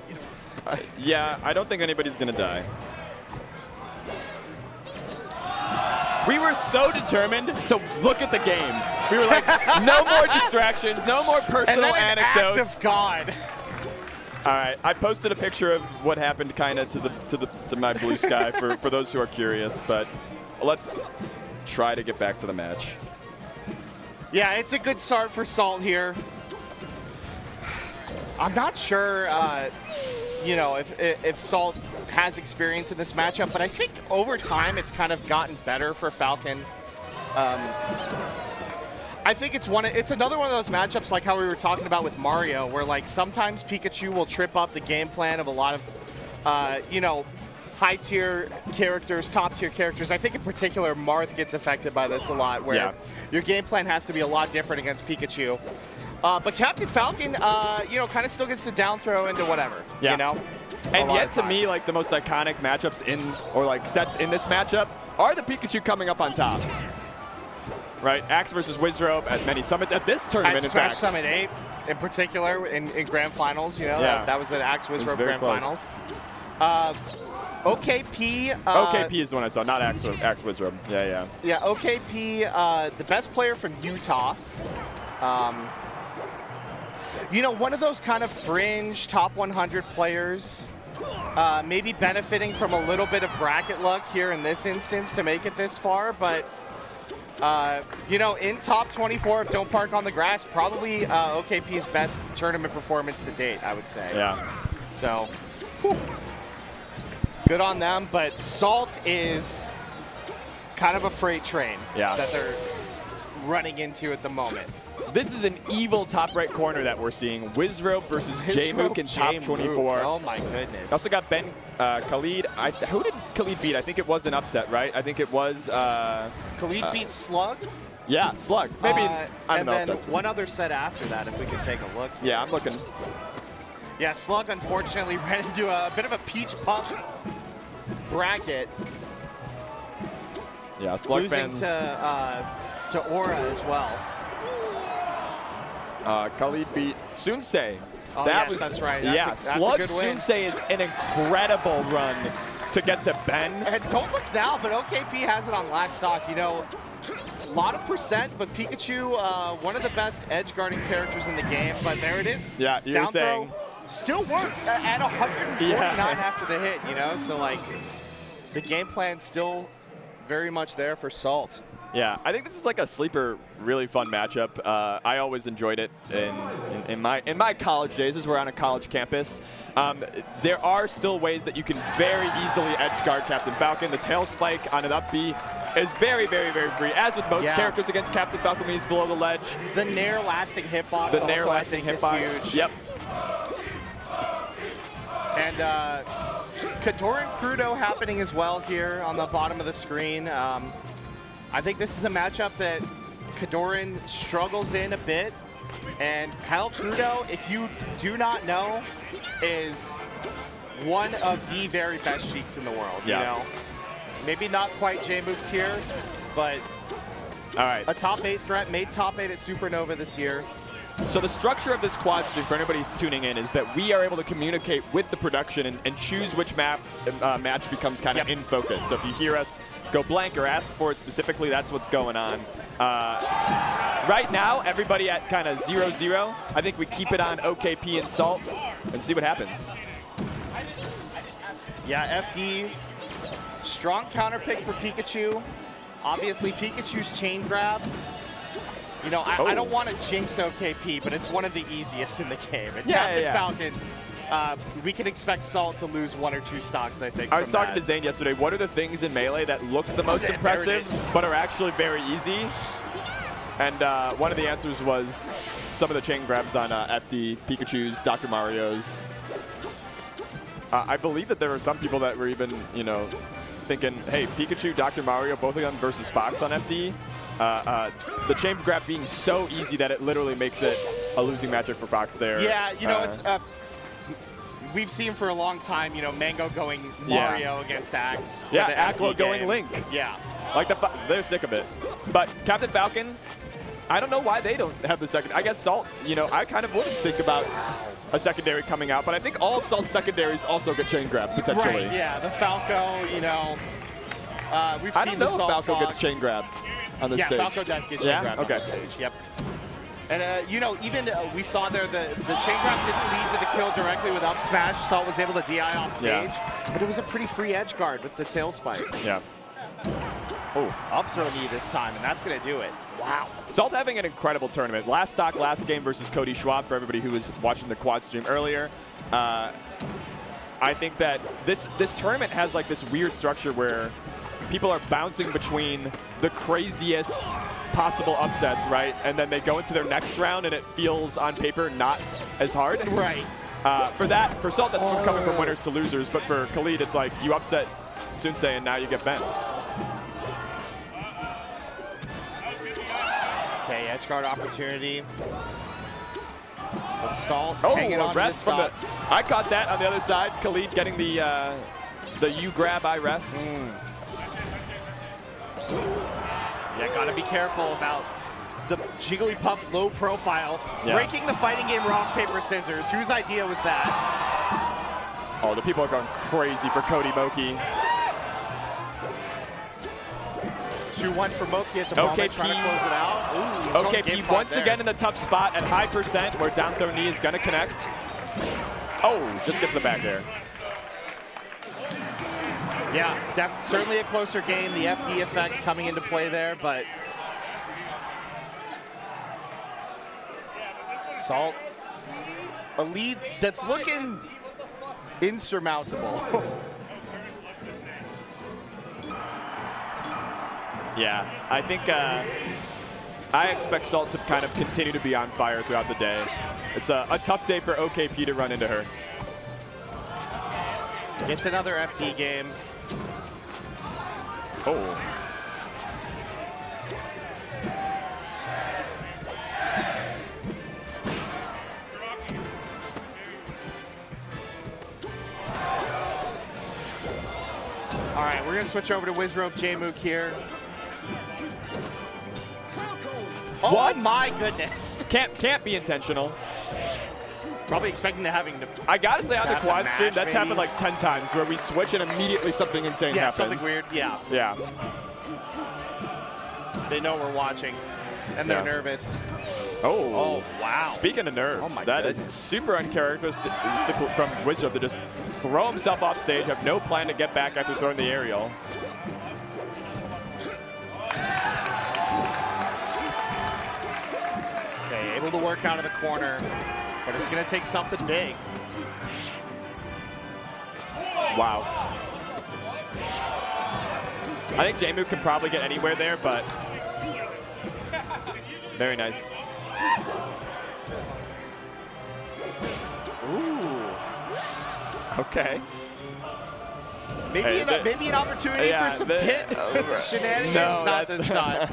Yeah, I don't think anybody's going to die. We were so determined to look at the game. We were like, no more distractions, no more personal and then anecdotes. Act of God. All right, I posted a picture of what happened kind of to my blue sky for those who are curious, but let's try to get back to the match. Yeah, it's a good start for Salt here. I'm not sure, if Salt has experience in this matchup, but I think over time it's kind of gotten better for Falcon. I think it's another one of those matchups like how we were talking about with Mario, where like sometimes Pikachu will trip up the game plan of a lot of, high tier characters, top tier characters. I think in particular Marth gets affected by this a lot, where your game plan has to be a lot different against Pikachu. But Captain Falcon, kind of still gets the down throw into whatever, Yeah. And a lot yet, of to me, times. like the most iconic matchups or sets in this matchup are the Pikachu coming up on top. Right, Axe versus Wizrobe at many summits at this tournament. At in Smash fact, Summit 8, in particular, in grand finals, that was an Axe Wizrobe very grand close. finals. OKP. OKP is the one I saw, not Axe Wizrobe. Yeah. Yeah, OKP, the best player from Utah. One of those kind of fringe top 100 players, maybe benefiting from a little bit of bracket luck here in this instance to make it this far, but in top 24 of Don't Park on the Grass, probably OKP's best tournament performance to date, I would say. Yeah. So, good on them, but Salt is kind of a freight train that they're running into at the moment. This is an evil top right corner that we're seeing. Wizro versus Jmook in top 24. Oh my goodness. Also got Ben Khalid. Who did Khalid beat? I think it was an upset, right? I think it was. Khalid beat Slug. Yeah, Slug. Maybe. I don't know. And then one other set after that, if we could take a look. Yeah, I'm looking. Yeah, Slug unfortunately ran into a bit of a peach puff bracket. Yeah, Slug losing fans. To Aura as well. Khalid beat Sunsei. Oh, yes, that's right. That's Slug a good win. Sunsei is an incredible run to get to Ben. And don't look now, but OKP has it on last stock. You know, a lot of percent, but Pikachu, one of the best edge guarding characters in the game. But there it is. Yeah, you're down saying. Throw still works at 149 after the hit, you know? So, like, the game plan's still very much there for Salt. Yeah, I think this is like a sleeper, really fun matchup. I always enjoyed it in my college days. As we're on a college campus, there are still ways that you can very easily edge guard Captain Falcon. The tail spike on an up B is very, very, very free. As with most characters against Captain Falcon, he's below the ledge. The Nair lasting hitbox. The Nair lasting hitbox. Huge. Yep. And Kodorin Kudo happening as well here on the bottom of the screen. I think this is a matchup that Kodorin struggles in a bit. And Kyle Kudo, if you do not know, is one of the very best Sheiks in the world. Yeah. You know? Maybe not quite Jmook tier, but all right. A top 8 threat, made top 8 at Supernova this year. So the structure of this quad stream, for anybody tuning in, is that we are able to communicate with the production and choose which match becomes kind of in focus. So if you hear us go blank or ask for it specifically, that's what's going on. Right now, everybody at kind of 0-0. I think we keep it on OKP and Salt and see what happens. Yeah, FD, strong counter pick for Pikachu. Obviously, Pikachu's chain grab. You know, I don't want to jinx OKP, but it's one of the easiest in the game. And Captain Falcon, we can expect Salt to lose 1 or 2 stocks, I think. I was talking to Zane yesterday. What are the things in Melee that look the most impressive, but are actually very easy? And one of the answers was some of the chain grabs on FD, Pikachu's, Dr. Mario's. I believe that there were some people that were even, you know, thinking, hey, Pikachu, Dr. Mario, both of them versus Fox on FD. The chain grab being so easy that it literally makes it a losing matchup for Fox there. Yeah, you know, it's we've seen for a long time, you know, Mango going Mario against Axe. Yeah, Aklo going Link. Yeah. Like they're sick of it. But Captain Falcon, I don't know why they don't have the second. I guess Salt, you know, I kind of wouldn't think about a secondary coming out, but I think all of Salt's secondaries also get chain grabbed potentially. Right, yeah, the Falco, you know, we've I seen don't the know if Salt Falco Fox. gets chain grabbed on the stage. Yeah, Falco does get chain grabbed on the stage, yep. And, you know, even we saw there the chain grab didn't lead to the kill directly with up smash. Salt was able to DI off stage, but it was a pretty free edge guard with the tail spike. Yeah. Oh, up throw knee this time, and that's going to do it. Wow. Salt having an incredible tournament. Last stock, last game versus Cody Schwab for everybody who was watching the quad stream earlier. I think that this tournament has like this weird structure where people are bouncing between the craziest possible upsets, right? And then they go into their next round and it feels on paper not as hard. Right. For Salt, that's coming from winners to losers, but for Khalid, it's like you upset Sunsei and now you get bent. Okay, edge guard opportunity. But Salt Oh, hanging on a rest to from the. stock. I caught that on the other side. Khalid getting the U grab, I rest. Yeah, gotta be careful about the Jigglypuff low profile. Breaking the fighting game rock, paper, scissors. Whose idea was that? Oh, the people are going crazy for Cody Moki. 2-1 for Moki at the moment, trying to close it out. OKP once again in the tough spot at high percent where down throw knee is going to connect. Oh, just gets the back air. Yeah, certainly a closer game. The FD effect coming into play there, but Salt, a lead that's looking insurmountable. Yeah, I think I expect Salt to kind of continue to be on fire throughout the day. It's a tough day for OKP to run into her. Gets another FD game. Oh. All right, we're gonna switch over to Wizrobe Jmook here. Oh What? my goodness! Can't be intentional. Probably expecting to having the. I gotta say on the Tap the quad match, stream, that's maybe. happened like 10 times where we switch and immediately something insane Yeah, happens. something weird. Yeah, Yeah. they know we're watching, and they're Yeah. nervous. Oh. Wow. Speaking of nerves, Oh my that is goodness. super uncharacteristic from Wizard to just throw himself off stage, have no plan to get back after throwing the aerial. Okay, able to work out of the corner, but it's gonna take something big. Wow. I think Jmook can probably get anywhere there, but very nice. Ooh. Okay. Maybe, Hey, maybe an opportunity yeah, for some the- pit shenanigans. No, Not this time.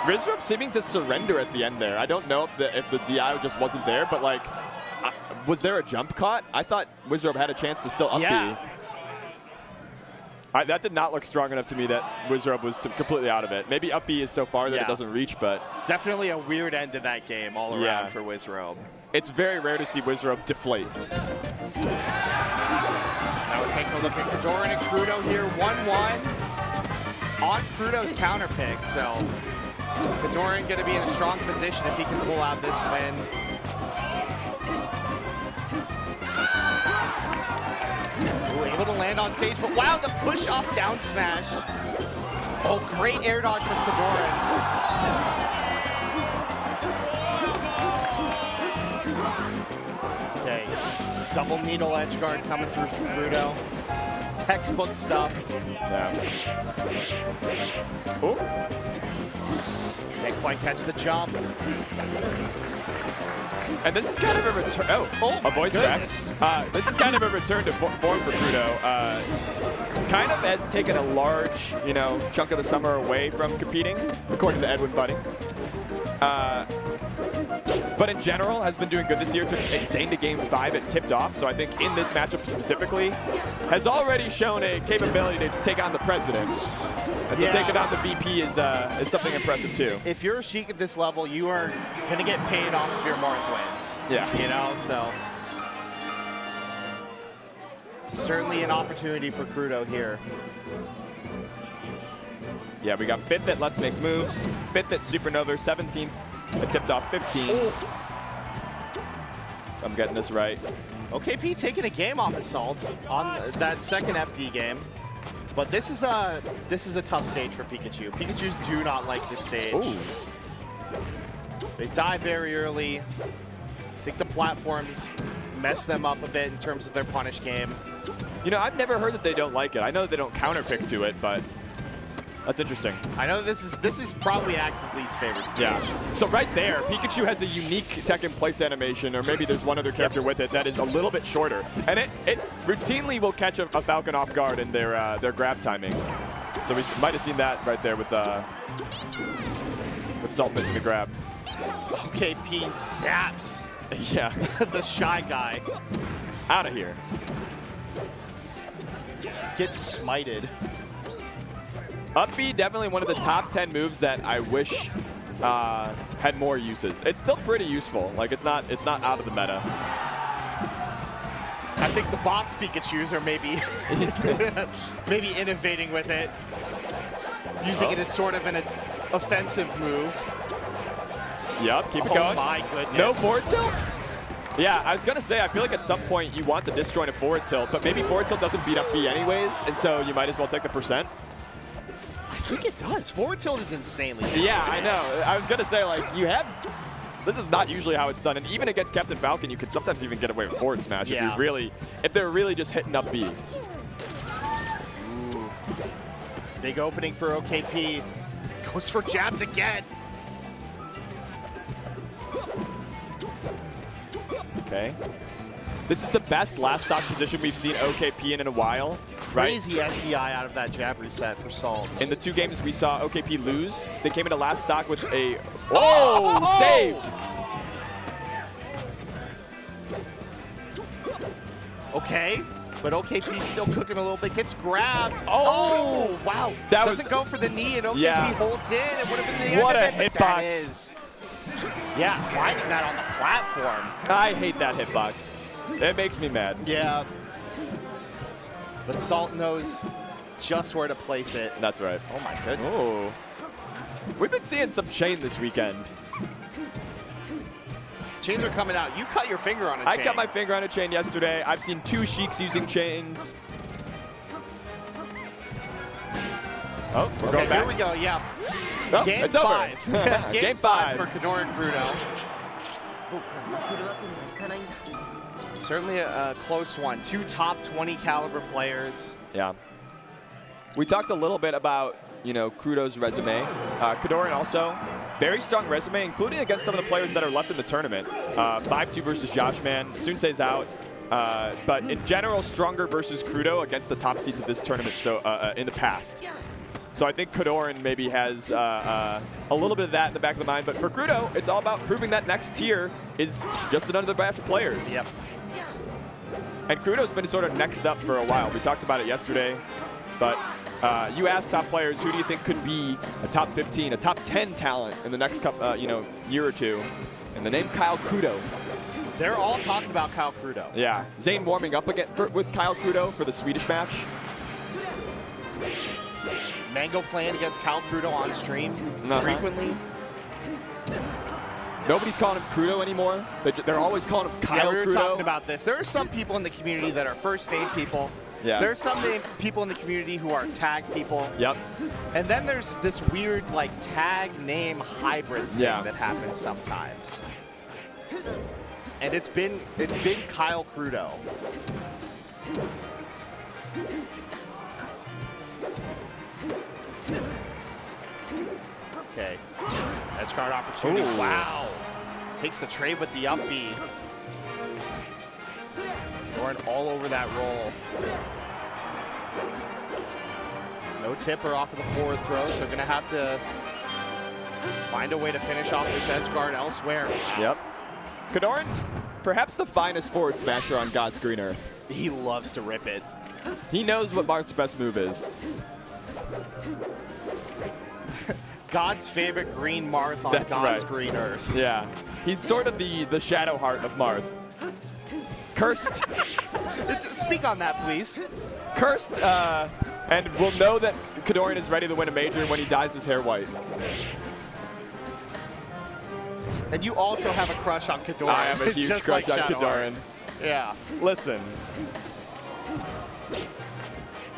Rizrup seeming to surrender at the end there. I don't know if the DI just wasn't there, but like, was there a jump caught? I thought Wizrup had a chance to still up Yeah. B. That did not look strong enough to me that Wizrup was completely out of it. Maybe up B is so far that Yeah. it doesn't reach, but Definitely a weird end to that game all around Yeah. for Wizrobe. it's very rare to see Wizrup deflate. Now we're taking a look at Kodorin and Kudo here, 1-1 on Kudo's counter pick. So Kodorin going to be in a strong position if he can pull out this win. Ooh, able to land on stage, but wow, the push off down smash. Oh, great air dodge from Kodorin. Okay, double needle edge guard coming through from Kudo. Textbook stuff. Yeah. Oh. Can't quite catch the jump. And this is kind of a return. Oh a my voice goodness. crack. This is kind of a return to form for Kudo. Kind of has taken a large, chunk of the summer away from competing, according to Edwin Budding. But in general, has been doing good this year. Took Zane to game 5 and tipped off. So I think in this matchup specifically, has already shown a capability to take on the president. And so Yeah. taking on the VP is something impressive too. If you're a Sheik at this level, you are going to get paid off of your Marth wins. Yeah. So certainly an opportunity for Kudo here. Yeah, we got 5th at Let's Make Moves, 5th at Supernova, 17th at Tipped Off 15. Oh. I'm getting this right. OKP taking a game off Assault on that second FD game. But this is a tough stage for Pikachu. Pikachus do not like this stage. Ooh. They die very early. I think the platforms mess them up a bit in terms of their punish game. I've never heard that they don't like it. I know they don't counterpick to it, but that's interesting. I know this is probably Axe's least favorite stage. Yeah. So right there, Pikachu has a unique tech in place animation, or maybe there's one other character with it that is a little bit shorter, and it routinely will catch a Falcon off guard in their grab timing. So we might have seen that right there with Salt missing the grab. OKP zaps Yeah. the Shy Guy. Out of here. Gets smited. Up B, definitely one of the top 10 moves that I wish had more uses. It's still pretty useful. Like it's not out of the meta. I think the box Pikachus are maybe innovating with it, using it as sort of an offensive move. Yup, keep it Oh going. my goodness. No forward tilt? Yeah, I was going to say, I feel like at some point you want the disjointed forward tilt, but maybe forward tilt doesn't beat up B anyways, and so you might as well take the percent. I think it does. Forward tilt is insanely good. Yeah, I know. I was going to say, like, this is not usually how it's done, and even against Captain Falcon, you can sometimes even get away with forward smash Yeah. if they're really just hitting up B. Ooh. Big opening for OKP. Goes for jabs again. Okay. This is the best last stock position we've seen OKP in a while. Crazy SDI out of that jab reset for Salt. In the 2 games we saw OKP lose, they came into last stock with a... Oh! Saved! Okay, but OKP's still cooking a little bit. Gets grabbed. Oh! Wow. That Doesn't was- go for the knee, and OKP holds in. It would have been the end What of a it, but that hitbox. is- Yeah, finding that on the platform. I hate that hitbox. It makes me mad. Yeah. But Salt knows just where to place it. That's right. Oh my goodness. Oh. We've been seeing some chain this weekend. Chains are coming out. You cut your finger on a I chain. cut my finger on a chain yesterday. I've seen 2 Sheiks using chains. Oh, we're Okay, going back. here we go, yeah. Oh, Game it's 5. over. Game 5 for Kodorin Kudo. Certainly a close one. 2 top 20 caliber players. Yeah. We talked a little bit about, you know, Kudo's resume. Kodorin also, very strong resume, including against some of the players that are left in the tournament. 5-2 versus Joshman. Sunsei's out. But in general, stronger versus Kudo against the top seeds of this tournament so in the past. So I think Kodorin maybe has a little bit of that in the back of the mind. But for Kudo, it's all about proving that next tier is just another batch of players. Yep. And Kudo's been sort of next up for a while. We talked about it yesterday. But you asked top players, who do you think could be a top 15, a top 10 talent in the next couple, year or two? And the name Kyle Kudo. They're all talking about Kyle Kudo. Yeah. Zane warming up again with Kyle Kudo for the Swedish match. Mango playing against Kyle Kudo on stream frequently. Nobody's calling him Kudo anymore. They're always calling him Kyle Yeah, we were Kudo. talking about this. There are some people in the community that are first name people. Yeah. There's some people in the community who are tag people. Yep. And then there's this weird like tag name hybrid thing that happens sometimes. And it's been Kyle Kudo. Okay. Edge guard opportunity. Ooh. Wow. Takes the trade with the up B. Going all over that roll. No tipper off of the forward throw, so gonna have to find a way to finish off this edge guard elsewhere. Yep. Kodorin, perhaps the finest forward smasher on God's green earth. He loves to rip it. He knows what Marth's best move is. God's favorite green Marth on That's God's right. green earth. Yeah. He's sort of the shadow heart of Marth. Cursed. Speak on that, please. Cursed, and we'll know that Kodorin is ready to win a major when he dyes his hair white. And you also have a crush on Kodorin. I have a huge just crush like on Shadowheart. Kodorin. Yeah. Listen.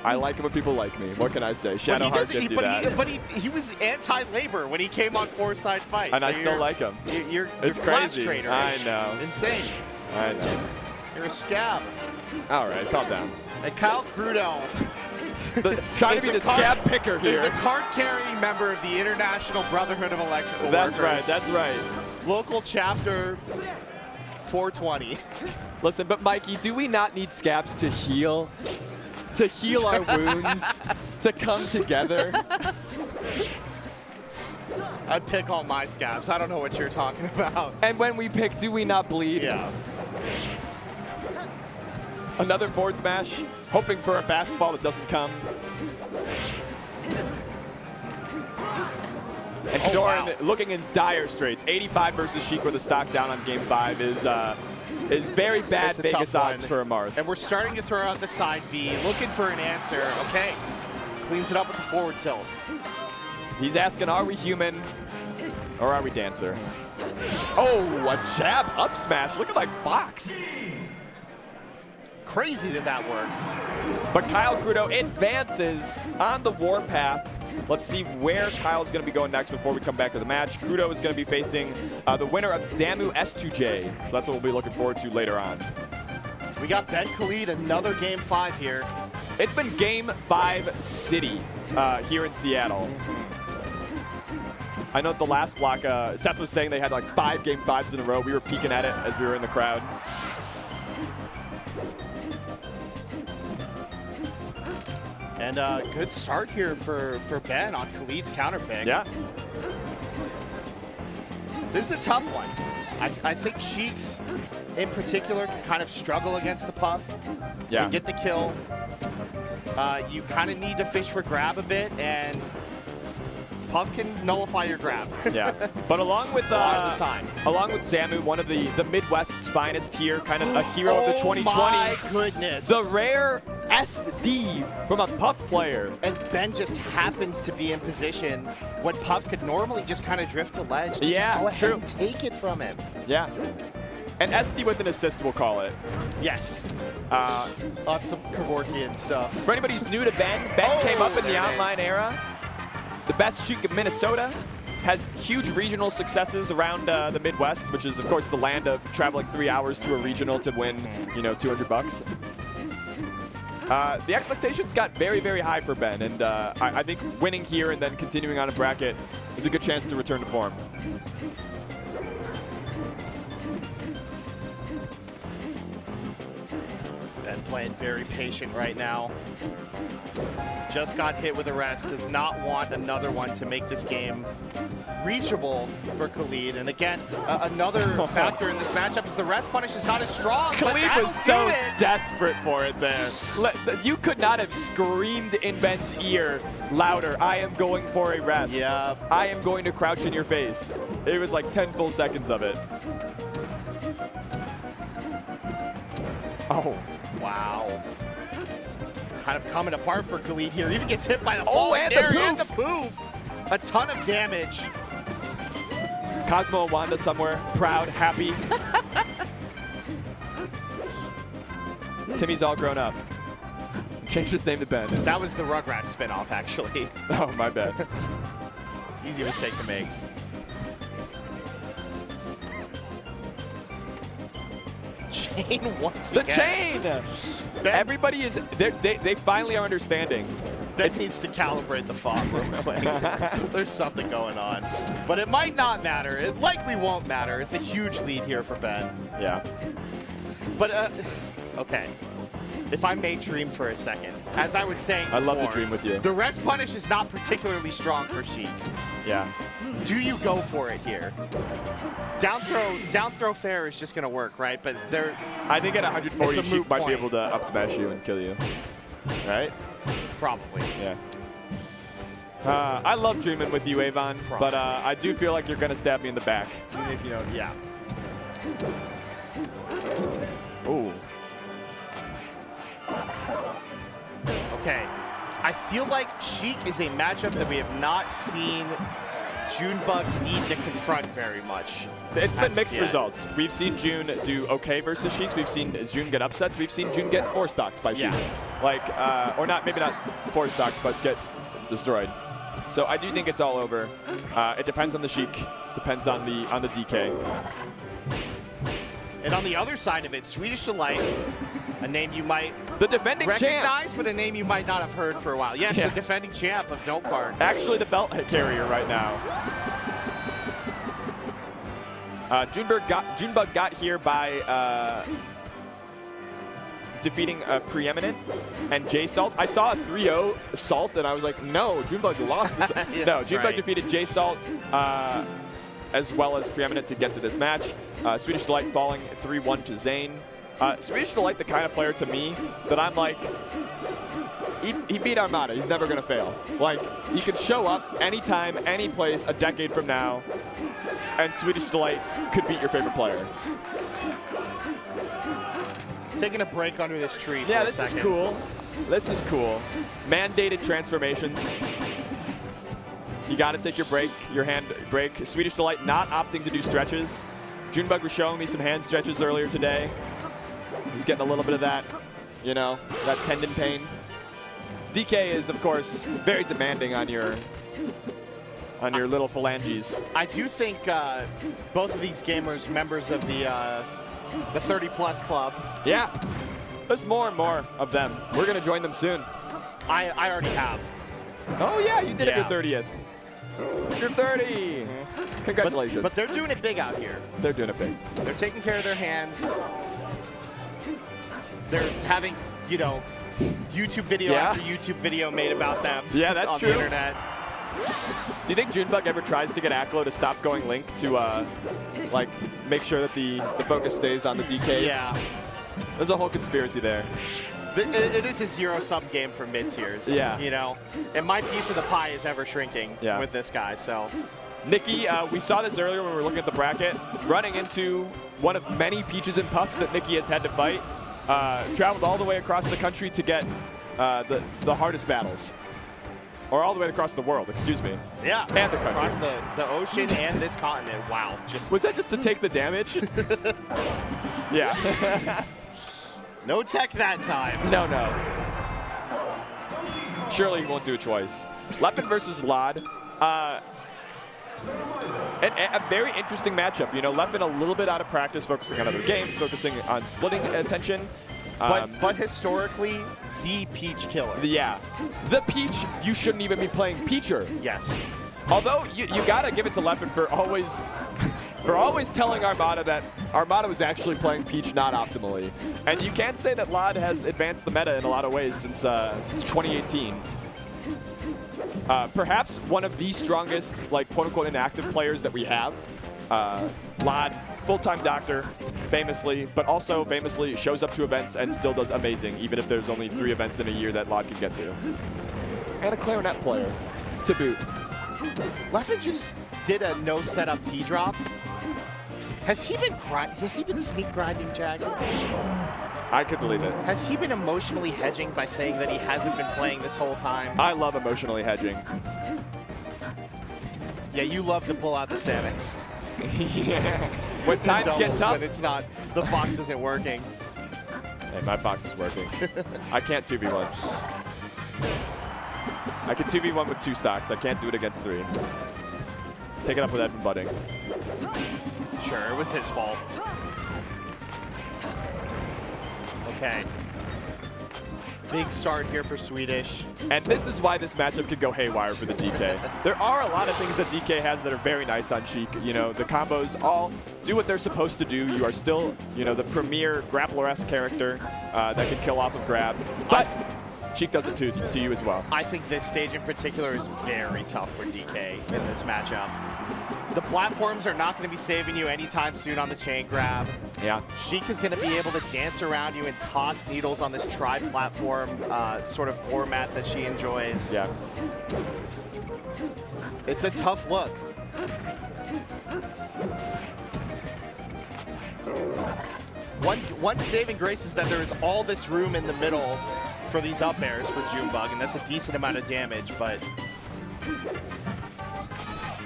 I like it when people like me. What can I say? Shadowheart gives you that. But he was anti-labor when he came on Four-Side Fight. And so I still like him. You're It's class crazy. traitor. I know. Insane. I know. You're a scab. All right, calm down. And Kyle Kudo Trying to is be a the scab picker is a here. card-carrying member of the International Brotherhood of Electrical That's Workers. right. That's right. Local chapter 420. Listen, but Mikey, do we not need scabs to heal? To heal our wounds? To come together? I'd pick all my scabs. I don't know what you're talking about. And when we pick, do we not bleed? Yeah. Another forward smash, hoping for a fastball that doesn't come. And Kodorin looking in dire straits. 85 versus Sheik with a stock down on game 5 is very bad It's a Vegas tough odds one. for a Marth. And we're starting to throw out the side B, looking for an answer. Okay. Cleans it up with the forward tilt. He's asking, are we human or are we dancer? Oh, a jab up smash. Look at that box. Crazy that works. But Kyle Kudo advances on the warpath. Let's see where Kyle's going to be going next before we come back to the match. Kudo is going to be facing the winner of Zamu S2J. So that's what we'll be looking forward to later on. We got Ben Khalid, another game 5 here. It's been game 5 city here in Seattle. I know at the last block, Seth was saying they had like 5 game 5s in a row. We were peeking at it as we were in the crowd. And good start here for Ben on Khalid's counter pick. Yeah. This is a tough one. I think Sheik's in particular can kind of struggle against the Puff to get the kill. You kind of need to fish for grab a bit, and Puff can nullify your grab. Yeah, but along with a lot of the time. Along with Zamu, one of the Midwest's finest here, kind of a hero of the 2020s. Oh my goodness! The rare SD from a Puff player. And Ben just happens to be in position when Puff could normally just kind of drift to ledge to just go ahead and take it from him. Yeah. And SD with an assist, we'll call it. Yes. On some Kevorkian stuff. For anybody who's new to Ben, Ben came up in the online era. The best Sheik of Minnesota, has huge regional successes around the Midwest, which is, of course, the land of traveling 3 hours to a regional to win, you know, $200. The expectations got very, very high for Ben, and I think winning here and then continuing on a bracket is a good chance to return to form. Ben playing very patient right now. Just got hit with a rest, does not want another one to make this game reachable for Khalid. And again, another factor in this matchup is the rest punish is not as strong. Khalid was so desperate for it there. You could not have screamed in Ben's ear louder, I am going for a rest. Yeah. I am going to crouch in your face. It was like 10 full seconds of it. Oh. Wow. Kind of coming apart for Khalid here. Even gets hit by the fall and the poof. A ton of damage. Cosmo and Wanda somewhere, proud, happy. Timmy's all grown up. Changed his name to Ben. That was the Rugrats spinoff, actually. Oh, my bad. Easy mistake to make. Chain once again. The chain! Everybody is, they finally are understanding. That needs to calibrate the fog real quick. There's something going on. But it might not matter. It likely won't matter. It's a huge lead here for Ben. Yeah. But, okay. If I may dream for a second, as I was saying before, I love to dream with you. The rest punish is not particularly strong for Sheik. Yeah. Do you go for it here? Down throw fair is just going to work, right? But I think at 140, Sheik might be able to up smash you and kill you. Right? Probably. Yeah. I love dreaming with you, Avon, but I do feel like you're going to stab me in the back. Even if you don't, yeah. Ooh. Okay. I feel like Sheik is a matchup that we have not seen Junebug need to confront very much. It's been mixed results. We've seen June do okay versus Sheiks. We've seen June get upsets. We've seen June get four-stocked by Sheiks. Like, or not, maybe not four-stocked, but get destroyed. So I do think it's all over. It depends on the Sheik. Depends on the DK. And on the other side of it, Swedish Delight, a name you might the defending recognize, champ, but a name you might not have heard for a while. Yes, the defending champ of Don't Park. Actually, the belt carrier right now. Junebug got here by defeating Preeminent and J-Salt. I saw a 3-0 Salt, and I was like, no, Junebug lost this. Yeah, no, Junebug right. defeated J-Salt as well as Preeminent to get to this match. Swedish Delight falling 3-1 to Zane. Swedish Delight, the kind of player to me that I'm like, he beat Armada. He's never going to fail. Like, he could show up anytime, any place, a decade from now, and Swedish Delight could beat your favorite player. Taking a break under this tree. Yeah, for this a is second. cool. This is cool. Mandated transformations. You got to take your break, your hand break. Swedish Delight not opting to do stretches. Junebug was showing me some hand stretches earlier today. He's getting a little bit of that, you know, that tendon pain. DK is, of course, very demanding on your little phalanges. I do think both of these gamers members of the 30-plus club. Yeah, there's more and more of them. We're going to join them soon. I already have. Oh, yeah, you did it your 30th. You're 30. Congratulations. But they're doing it big out here. They're doing it big. They're taking care of their hands. They're having, you know, YouTube video after YouTube video made about them. Yeah, that's on true. the internet. Do you think Junebug ever tries to get Aklo to stop going Link to, like, make sure that the focus stays on the DKs? Yeah. There's a whole conspiracy there. It is a zero-sum game for mid-tiers. Yeah. You know, and my piece of the pie is ever shrinking Yeah. with this guy, so. Nikki, we saw this earlier when we were looking at the bracket, running into one of many peaches and puffs that Nikki has had to fight. Traveled all the way across the country to get the hardest battles. Or all the way across the world, excuse me. Yeah. And the country. Across the ocean and this continent. Wow. Just Was that just to take the damage? Yeah. no tech that time. No. Surely he won't do it twice. Leppin versus Lod. A very interesting matchup. You know, Leppin a little bit out of practice, focusing on other games, focusing on splitting attention. But historically, the Peach killer. Yeah. The Peach, you shouldn't even be playing Peacher. Yes. Although, you gotta give it to Leppin for always telling Armada that Armada was actually playing Peach not optimally. And you can say that Lod has advanced the meta in a lot of ways since 2018. Perhaps one of the strongest, like, quote-unquote inactive players that we have. Lod, full-time doctor, famously, but also famously shows up to events and still does amazing, even if there's only 3 events in a year that Lod can get to. And a clarinet player, to boot. Leppin just did a no setup T drop. Has he been sneak grinding, Jag? I could believe it. Has he been emotionally hedging by saying that he hasn't been playing this whole time? I love emotionally hedging. Yeah, you love to pull out the Samus. Yeah. When times get tough. When it's not, the Fox isn't working. Hey, my Fox is working. I can't 2v1. I can 2v1 with 2 stocks. I can't do it against 3. Take it up with Edmund Budding. Sure, it was his fault. Okay. Big start here for Swedish. And this is why this matchup could go haywire for the DK. There are a lot of things that DK has that are very nice on Sheik. You know, the combos all do what they're supposed to do. You are still, you know, the premier grappler-esque character that can kill off of grab. But Sheik does it to you as well. I think this stage in particular is very tough for DK in this matchup. The platforms are not going to be saving you anytime soon on the chain grab. Yeah. Sheik is going to be able to dance around you and toss needles on this tri-platform sort of format that she enjoys. Yeah. It's a tough look. One saving grace is that there is all this room in the middle for these up airs for Junebug, and that's a decent amount of damage, but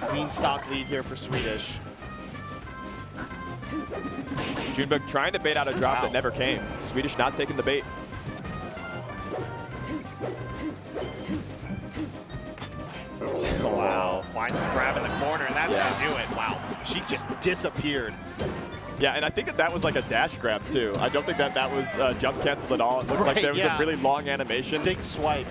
clean stock lead here for Swedish. Junebug trying to bait out a drop that never came. Swedish not taking the bait. Wow, finds the grab in the corner, and that's gonna do it. Wow, she just disappeared. Yeah, and I think that was like a dash grab too. I don't think that was jump canceled at all. It looked like there was a really long animation. Big swipe.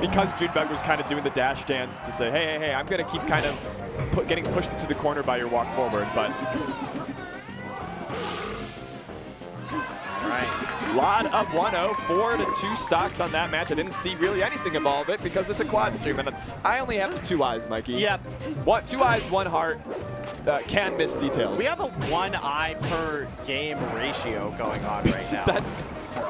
Because Junebug was kind of doing the dash dance to say, hey, I'm going to keep kind of getting pushed into the corner by your walk forward, but... All right. Lod up 1-0, 4-2 stocks on that match. I didn't see really anything of all of it because it's a quad stream, and I only have 2 eyes, Mikey. Yep. 2 eyes, 1 heart. Can miss details. We have a 1 eye per game ratio going on right now. That's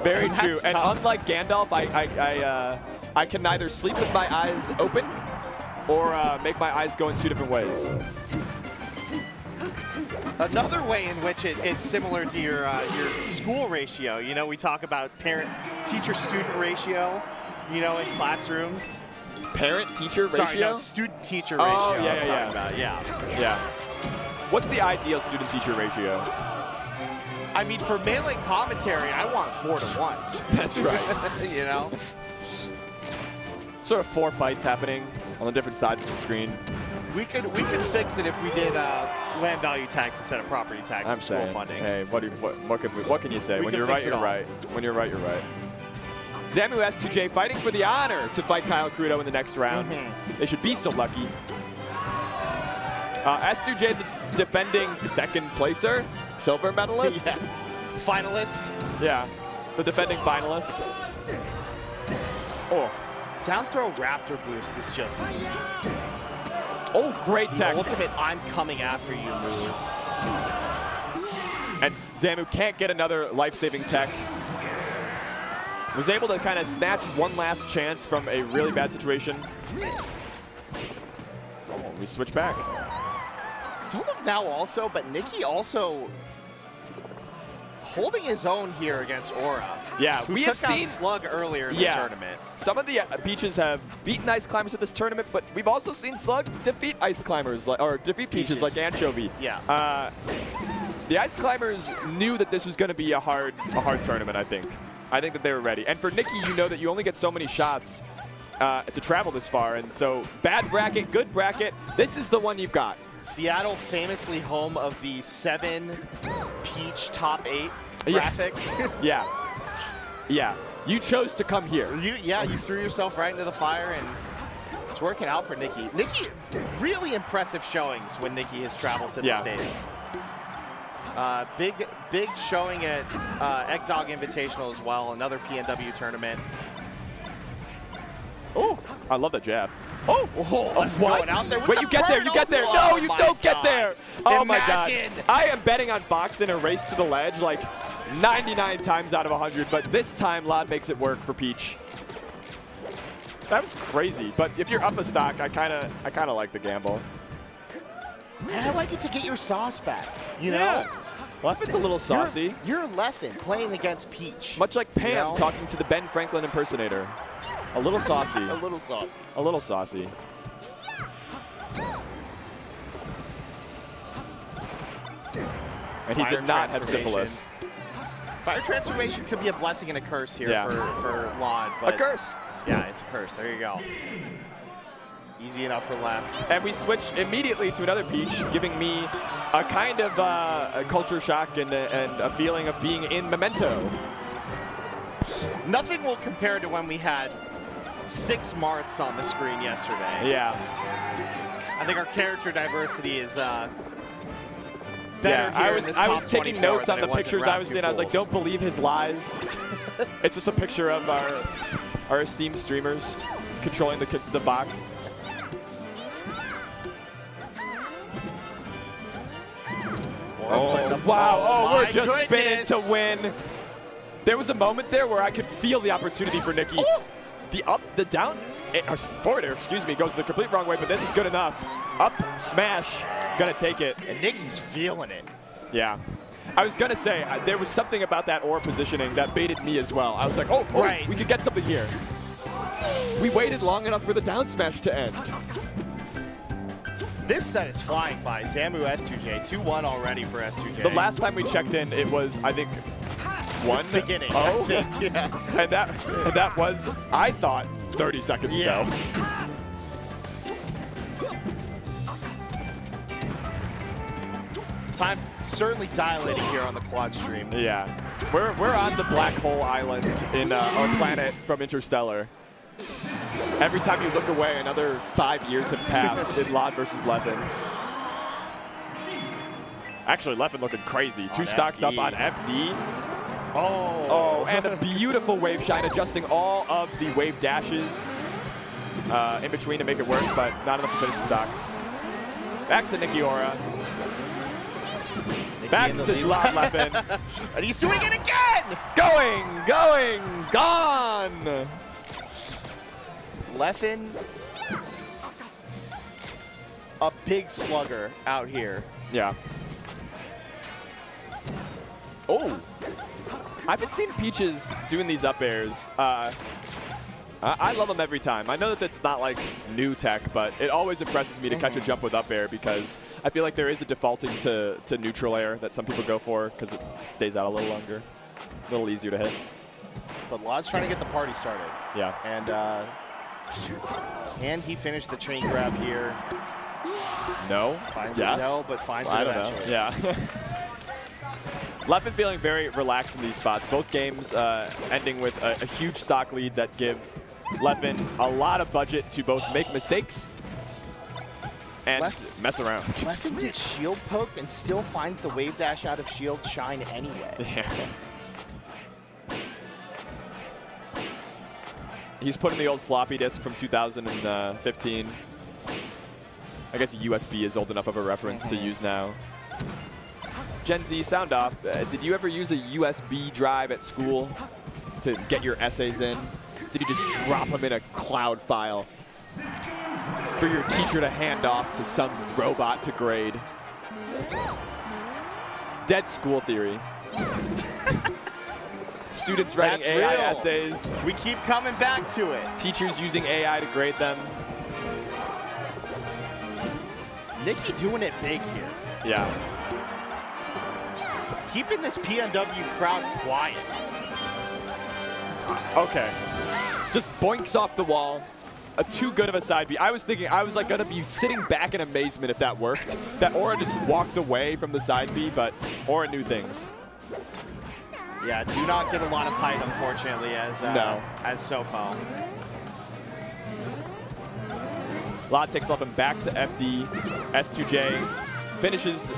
very true. That's and tough. unlike Gandalf, I can neither sleep with my eyes open or make my eyes go in 2 different ways. Another way in which it's similar to your school ratio. You know, we talk about parent-teacher-student ratio, you know, in classrooms. Parent-teacher ratio? Sorry, no, student-teacher ratio. Oh, I'm talking yeah. about, Yeah. What's the ideal student-teacher ratio? I mean, for melee commentary, I want 4 to 1. That's right. You know? Sort of 4 fights happening on the different sides of the screen. We could fix it if we did land value tax instead of property tax. I'm school saying, funding. hey, what can you say? We When can you're fix right, it you're all. right. When you're right, you're right. Zamu S2J fighting for the honor to fight Kyle Kudo in the next round. They should be so lucky. S2J, the defending second placer, silver medalist. Yeah. Finalist. Yeah, the defending finalist. Oh. Down throw Raptor boost is just Oh, great the tech. ultimate I'm coming after you move. And Zamu can't get another life-saving tech. Was able to kind of snatch one last chance from a really bad situation. Oh, we switch back. Don't look now also, but Nikki also holding his own here against Aura. Yeah, Who we took have out seen Slug earlier in the tournament. Some of the Peaches have beaten Ice Climbers at this tournament, but we've also seen Slug defeat Ice Climbers, or defeat Peaches like Anchovy. Yeah. The Ice Climbers knew that this was going to be a hard tournament, I think. I think that they were ready. And for Nikki, you know that you only get so many shots to travel this far. And so bad bracket, good bracket. This is the one you've got. Seattle famously home of the 7 Peach top 8 graphic. Yeah. Yeah. You chose to come here. You threw yourself right into the fire, and it's working out for Nikki. Nikki, really impressive showings when Nikki has traveled to the States. Big showing at Egg Dog Invitational as well, another PNW tournament. Oh, I love that jab. Oh, what? Out there with Wait, the you get there, you get there. burn No, also. you Oh don't my get God. there. Oh my God. Imagine. I am betting on Fox in a race to the ledge like 99 times out of 100, but this time Lod makes it work for Peach. That was crazy, but if you're up a stock, I kind of like the gamble. Man, I like it to get your sauce back, you know? Yeah. Leffen's a little saucy. You're Leffen playing against Peach. Much like Pam You know? talking to the Ben Franklin impersonator. A little saucy. A little saucy. A little saucy. And he Fire did not have transformation. syphilis. Fire transformation could be a blessing and a curse here for Lod. A But curse. yeah, it's a curse. There you go. Easy enough for left. And we switch immediately to another Peach, giving me a kind of a culture shock and a feeling of being in Memento. Nothing will compare to when we had 6 Marths on the screen yesterday. Yeah. I think our character diversity is better Yeah, here in this I was top taking 24 notes than on it the was in pictures round I was 2 seeing. I was like, pools. don't believe his lies. It's just a picture of our esteemed streamers controlling the box. Oh, wow. Oh, we're just spinning to win. There was a moment there where I could feel the opportunity for Nikki. Oh. The up, the down, forward air, excuse me, goes the complete wrong way, but this is good enough. Up, smash, gonna take it. And Nikki's feeling it. Yeah. I was gonna say, there was something about that aura positioning that baited me as well. I was like, oh, Right. we could get something here. We waited long enough for the down smash to end. This set is flying by. Zamu S2J, 2-1 already for S2J. The last time we checked in, it was, I think, 1 beginning, Oh. I think, yeah. And that was, I thought, 30 seconds ago. Time certainly dilating here on the quad stream. Yeah. We're on the black hole island in our planet from Interstellar. Every time you look away, another 5 years have passed in Lod versus Leffen. Actually, Leffen looking crazy. 2 stocks FD. up on FD. Oh. And a beautiful wave shine, adjusting all of the wave dashes in between to make it work, but not enough to finish the stock. Back to Nikki Aura. Back in the to lead. Lod Leffen. And he's doing it again! Gone! Leffen, a big slugger out here. Yeah. Oh. I haven't seen Peaches doing these up airs. I love them every time. I know that that's not like new tech, but it always impresses me to catch a jump with up air because I feel like there is a defaulting to neutral air that some people go for because it stays out a little longer, a little easier to hit. But Lod's trying to get the party started. Yeah. And can he finish the chain grab here? No. Finds Yes. it, no, but finds I it don't know. eventually. Yeah. Leffen feeling very relaxed in these spots. Both games ending with a huge stock lead that give Leffen a lot of budget to both make mistakes and mess around. Leffen gets shield poked and still finds the wave dash out of shield shine anyway. Yeah. He's putting the old floppy disk from 2015. I guess USB is old enough of a reference to use now. Gen Z, sound off. Did you ever use a USB drive at school to get your essays in? Did you just drop them in a cloud file for your teacher to hand off to some robot to grade? Dead school theory. Students writing That's AI real. essays. We keep coming back to it. Teachers using AI to grade them. Nikki doing it big here. Yeah. Keeping this PNW crowd quiet. Okay. Just boinks off the wall. Too good of a side B. I was thinking, I was like gonna be sitting back in amazement if that worked. That Aura just walked away from the side B, but Aura knew things. Yeah, do not get a lot of height, unfortunately, as Sopo. Lod takes off and back to FD. S2J finishes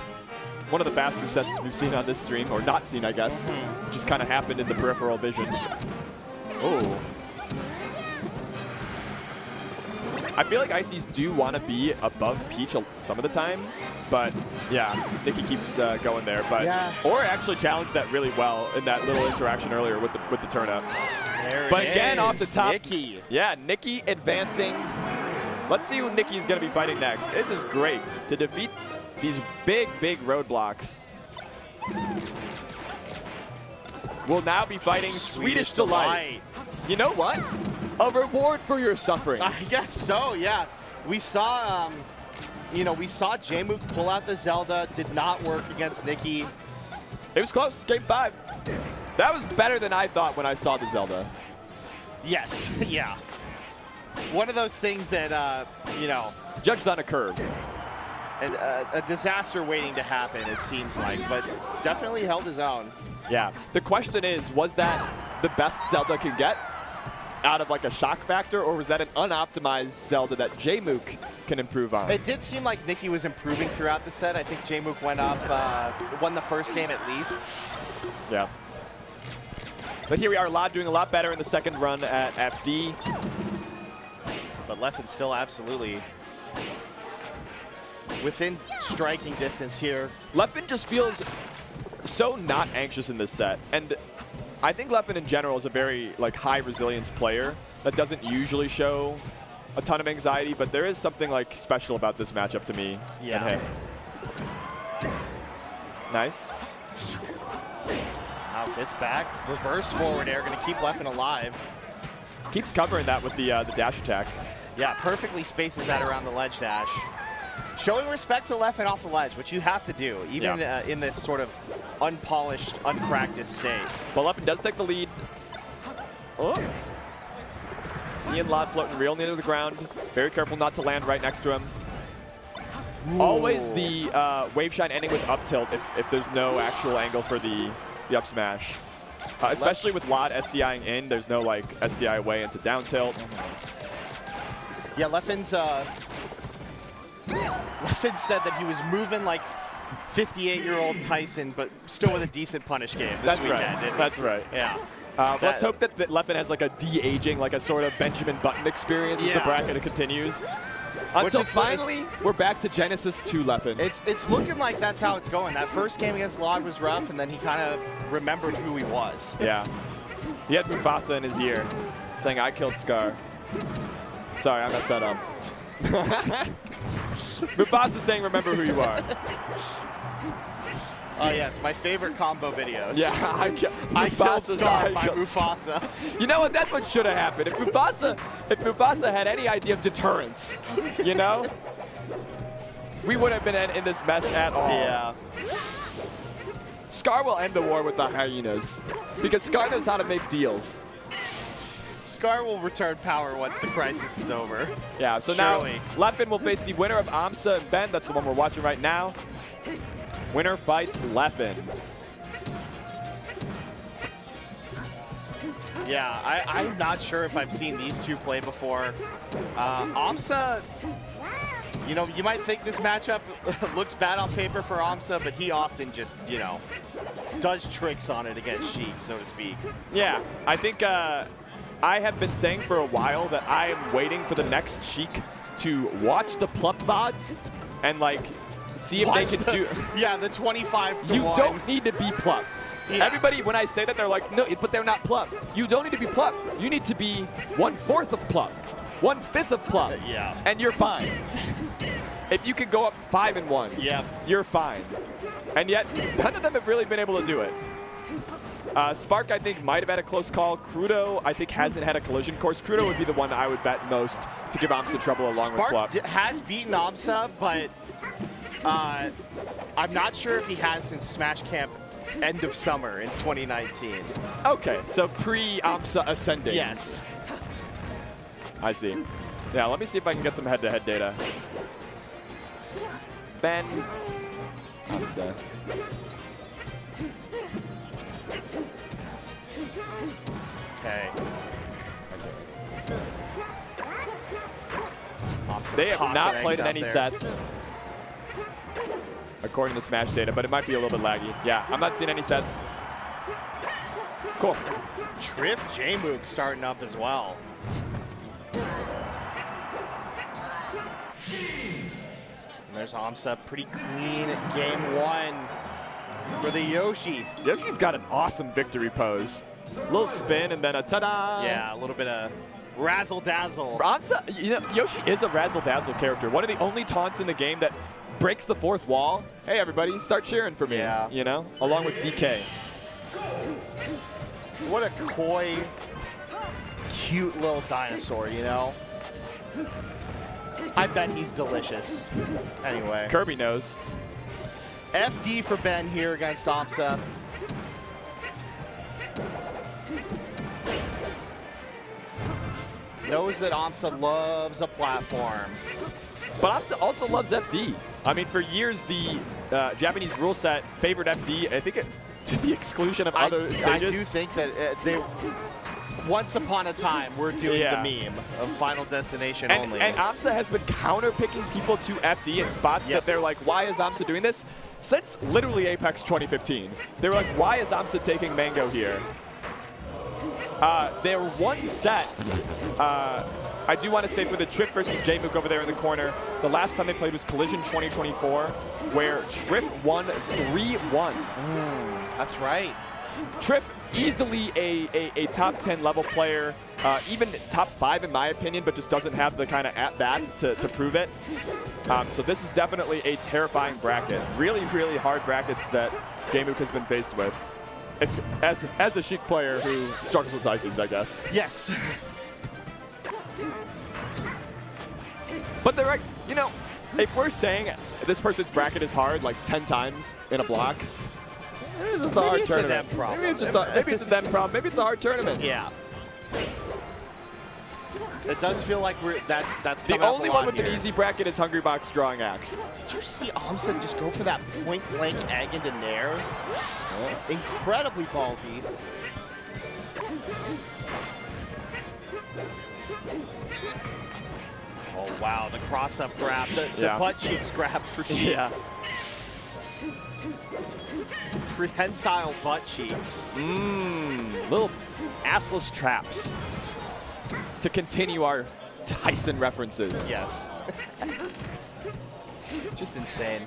one of the faster sets we've seen on this stream, or not seen, I guess. Just kind of happened in the peripheral vision. Oh. I feel like Ices do want to be above Peach some of the time, but yeah, Nikki keeps going there. But Aura actually challenged that really well in that little interaction earlier with the turn up. But again, off the top, Nikki. Yeah, Nikki advancing. Let's see who Nikki is going to be fighting next. This is great to defeat these big, big roadblocks. We'll now be fighting Swedish Delight. You know what? A reward for your suffering. I guess so, yeah. We saw, we saw Jmook pull out the Zelda. Did not work against Nikki. It was close, game 5. That was better than I thought when I saw the Zelda. Yes, yeah. One of those things that, judged on a curve. A disaster waiting to happen, it seems like, but definitely held his own. Yeah. The question is, was that the best Zelda could get out of like a shock factor, or was that an unoptimized Zelda that Jmook can improve on? It did seem like Nikki was improving throughout the set. I think Jmook went up, won the first game at least. Yeah. But here we are, Lod doing a lot better in the second run at FD. But Leffen still absolutely within striking distance here. Leffen just feels so not anxious in this set. And I think Leffen in general is a very high resilience player that doesn't usually show a ton of anxiety, but there is something special about this matchup to me. Yeah. And hey. Nice. Out, it's back. Reverse forward air, gonna keep Leffen alive. Keeps covering that with the dash attack. Yeah, perfectly spaces that around the ledge dash. Showing respect to Leffen off the ledge, which you have to do, even in this sort of unpolished, unpracticed state. But Leffen does take the lead. Oh. Seeing Lod floating real near the ground. Very careful not to land right next to him. Ooh. Always the wave shine ending with up tilt if there's no actual angle for the up smash. Especially with Lod SDIing in, there's no SDI way into down tilt. Yeah, Leffen's Leffen said that he was moving like 58-year-old Tyson, but still with a decent punish game this weekend. Right. That's right. Yeah. Let's hope that Leffen has a de-aging, a sort of Benjamin Button experience as the bracket continues. Until finally, we're back to Genesis 2 Leffen. It's looking like that's how it's going. That first game against Lod was rough, and then he kind of remembered who he was. Yeah. He had Mufasa in his ear, saying, "I killed Scar." Sorry, I messed that up. Mufasa saying, "Remember who you are." Oh yes, my favorite combo videos. Yeah, I killed Scar by Mufasa. You know what? That's what should have happened. If Mufasa had any idea of deterrence, we wouldn't have been in this mess at all. Yeah. Scar will end the war with the hyenas because Scar knows how to make deals. Scar will return power once the crisis is over. Yeah, so surely. Now Leffen will face the winner of Amsa and Ben. That's the one we're watching right now. Winner fights Leffen. Yeah, I'm not sure if I've seen these two play before. Amsa You know, you might think this matchup looks bad on paper for Amsa, but he often just, you know, does tricks on it against Sheik, so to speak. Yeah, I think I have been saying for a while that I am waiting for the next Sheik to watch the Plup VODs and, like, see if they can do... Yeah, the 25 to 1. You don't need to be Plup. Yeah. Everybody, when I say that, they're like, no, but they're not Plup. You don't need to be Plup. You need to be 1/4 of Plup, 1/5 of Plup, yeah, and you're fine. If you can go up 5-1, yeah, you're fine. And yet, none of them have really been able to do it. Spark, I think, might have had a close call. Kudo, I think, hasn't had a collision course. Kudo would be the one I would bet most to give Amsa trouble along with Plup. Spark has beaten Amsa, but I'm not sure if he has since Smash Camp end of summer in 2019. Okay, so pre-Amsa ascending. Yes. I see. Yeah, let me see if I can get some head-to-head data. Ben. Amsa. Okay. They have not played in any sets, according to Smash data, but it might be a little bit laggy. Yeah, I'm not seeing any sets. Cool. Triff Jmook starting up as well. And there's Amsa, pretty clean game 1 for the Yoshi. Yoshi's got an awesome victory pose. Little spin and then a ta-da. Yeah, a little bit of razzle-dazzle. Amsa, you know, Yoshi is a razzle-dazzle character. One of the only taunts in the game that breaks the 4th wall. Hey, everybody, start cheering for me. Yeah. You know, along with DK. What a coy, cute little dinosaur, you know? I bet he's delicious. Anyway. Kirby knows. FD for Ben here against Amsa. Knows that Amsa loves a platform. But Amsa also loves FD. I mean, for years, the Japanese rule set favored FD, I think, to the exclusion of other stages. I do think that they, once upon a time, were doing the meme of Final Destination only. And Amsa has been counter-picking people to FD in spots that they're like, why is Amsa doing this? Since literally Apex 2015. They were like, why is Amsa taking Mango here? Their one set, I do want to say for the Triff versus Jmook over there in the corner, the last time they played was Collision 2024, where Triff won 3-1. That's right. Triff, easily a top 10 level player, even top 5 in my opinion, but just doesn't have the kind of at-bats to prove it. So this is definitely a terrifying bracket. Really, really hard brackets that Jmook has been faced with. As a Sheik player who struggles with ICs, I guess. Yes. But they're like, you know, if we're saying this person's bracket is hard like 10 times in a block, maybe it's just a hard tournament. Maybe it's just maybe it's a them problem. Maybe it's a hard tournament. Yeah. It does feel like that's coming the only up a one lot with here. an easy bracket is Hungrybox Drawing Axe. Did you see Amsa just go for that point-blank egg into Nair? Incredibly ballsy. Oh wow, the cross-up grab, the butt cheeks grab for Sheik. Yeah. Prehensile butt cheeks. Little assless traps to continue our Tyson references. Yes. Just insane.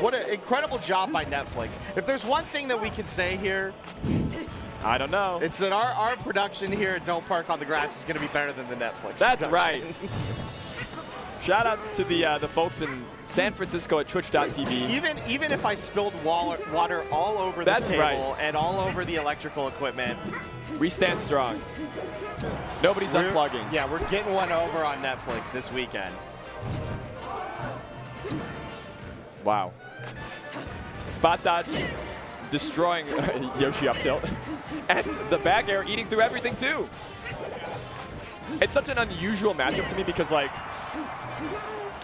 What an incredible job by Netflix. If there's one thing that we can say here, I don't know. it's that our production here at Don't Park on the Grass is going to be better than the Netflix That's production. right. Shout-outs to the folks in San Francisco at Twitch.tv. Even if I spilled water all over this table right. and all over the electrical equipment, We stand strong. Nobody's unplugging. Yeah, we're getting one over on Netflix this weekend. Wow. Spot dodge destroying Yoshi up tilt. And the back air eating through everything too. It's such an unusual matchup to me because, like,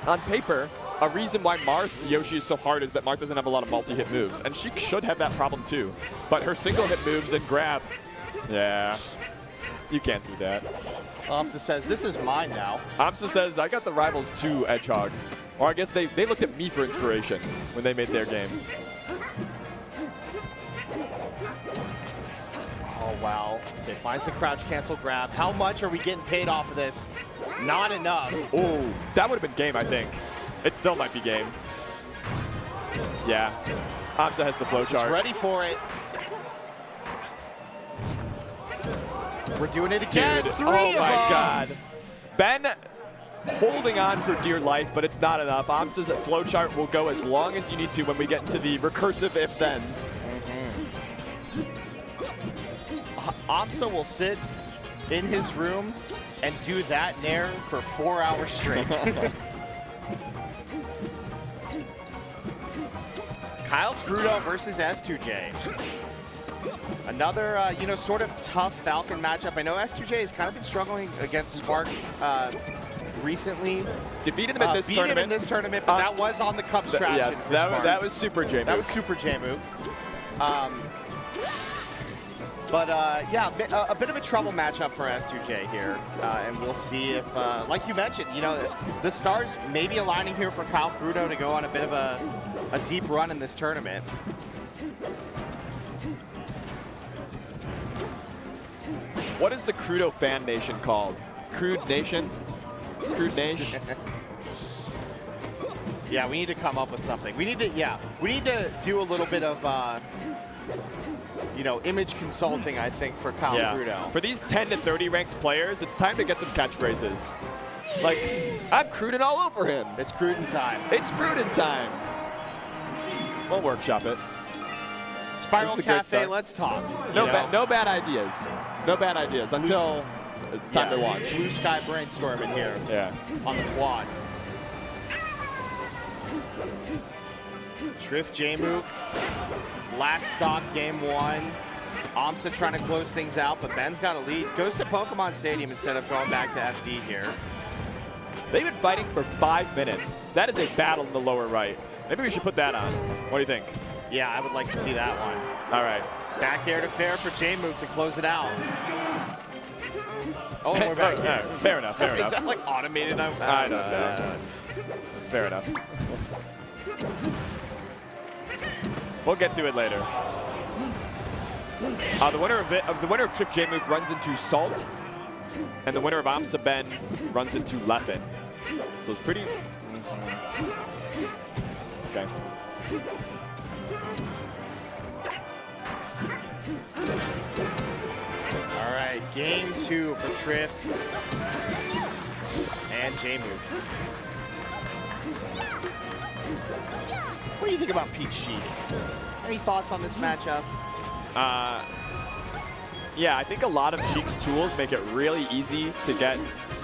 on paper, a reason why Marth Yoshi is so hard is that Marth doesn't have a lot of multi-hit moves. And she should have that problem too. But her single-hit moves and grab, yeah, you can't do that. Amsa says, this is mine now. Amsa says, I got the Rivals 2 Edgehog. Or I guess they looked at me for inspiration when they made their game. Oh, wow. Okay, finds the crouch cancel grab. How much are we getting paid off of this? Not enough. Oh, that would have been game, I think. It still might be game. Yeah. Amsa has the flow Just chart. ready for it. We're doing it again. Dude, Three oh of my them. God. Ben holding on for dear life, but it's not enough. Amsa's flow chart will go as long as you need to when we get into the recursive if-thens. Amsa will sit in his room and do that nair for 4 hours straight. Kyle Kudo versus S2J. Another, you know, sort of tough Falcon matchup. I know S2J has kind of been struggling against Spark recently. Defeated him in this beat tournament. him in this tournament, but that was on the cup strategy for Spark. that was super Jmook. That was super Jmook. Yeah, a bit of a trouble matchup for S2J here, and we'll see if, like you mentioned, you know, the stars may be aligning here for Kyle Kudo to go on a bit of a deep run in this tournament. What is the Kudo fan nation called? Crude Nation? Crude Nation? Yeah, we need to come up with something. We need to do a little bit of, you know, image consulting, I think, for Kyle Kudo. For these 10 to 30 ranked players, it's time to get some catchphrases. Like, I'm Cruden all over him. It's Cruden time. It's Cruden time. We'll workshop it. Spiral Cafe, let's talk. No bad ideas. No bad ideas until it's time to watch. Blue sky brainstorming here. Yeah. On the quad. Triff Jmook, last stock, game 1. Amsa trying to close things out, but Ben's got a lead. Goes to Pokemon Stadium instead of going back to FD here. They've been fighting for 5 minutes. That is a battle in the lower right. Maybe we should put that on. What do you think? Yeah, I would like to see that one. All right. Back air to fair for Jmook to close it out. Oh, we're back here. Fair enough, fair enough. Is that like automated? I don't know. Fair enough. We'll get to it later. The winner of Triff Jmook runs into Salt, and the winner of Amsa Ben runs into Leffen. So it's pretty. Okay. All right, game 2 for Triff and Jmook. What do you think about Peach Sheik? Any thoughts on this matchup? Yeah, I think a lot of Sheik's tools make it really easy to get,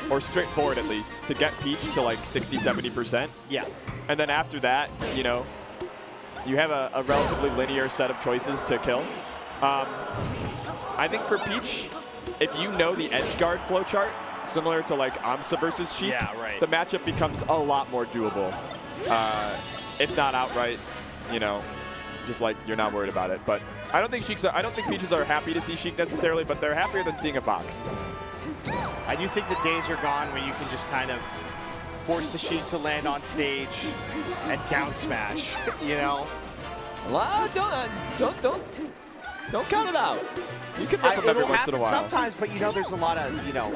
or straightforward at least, to get Peach to like 60–70%. Yeah. And then after that, you know, you have a relatively linear set of choices to kill. I think for Peach, if you know the edge guard flowchart, similar to like Amsa versus Sheik, the matchup becomes a lot more doable. If not outright, you know, just like you're not worried about it. But I don't think Peaches are happy to see Sheik necessarily, but they're happier than seeing a Fox. I do think the days are gone where you can just kind of force the Sheik to land on stage and down smash, you know? Well, don't count it out. You can rip them every once in a while. Sometimes, but you know, there's a lot of, you know,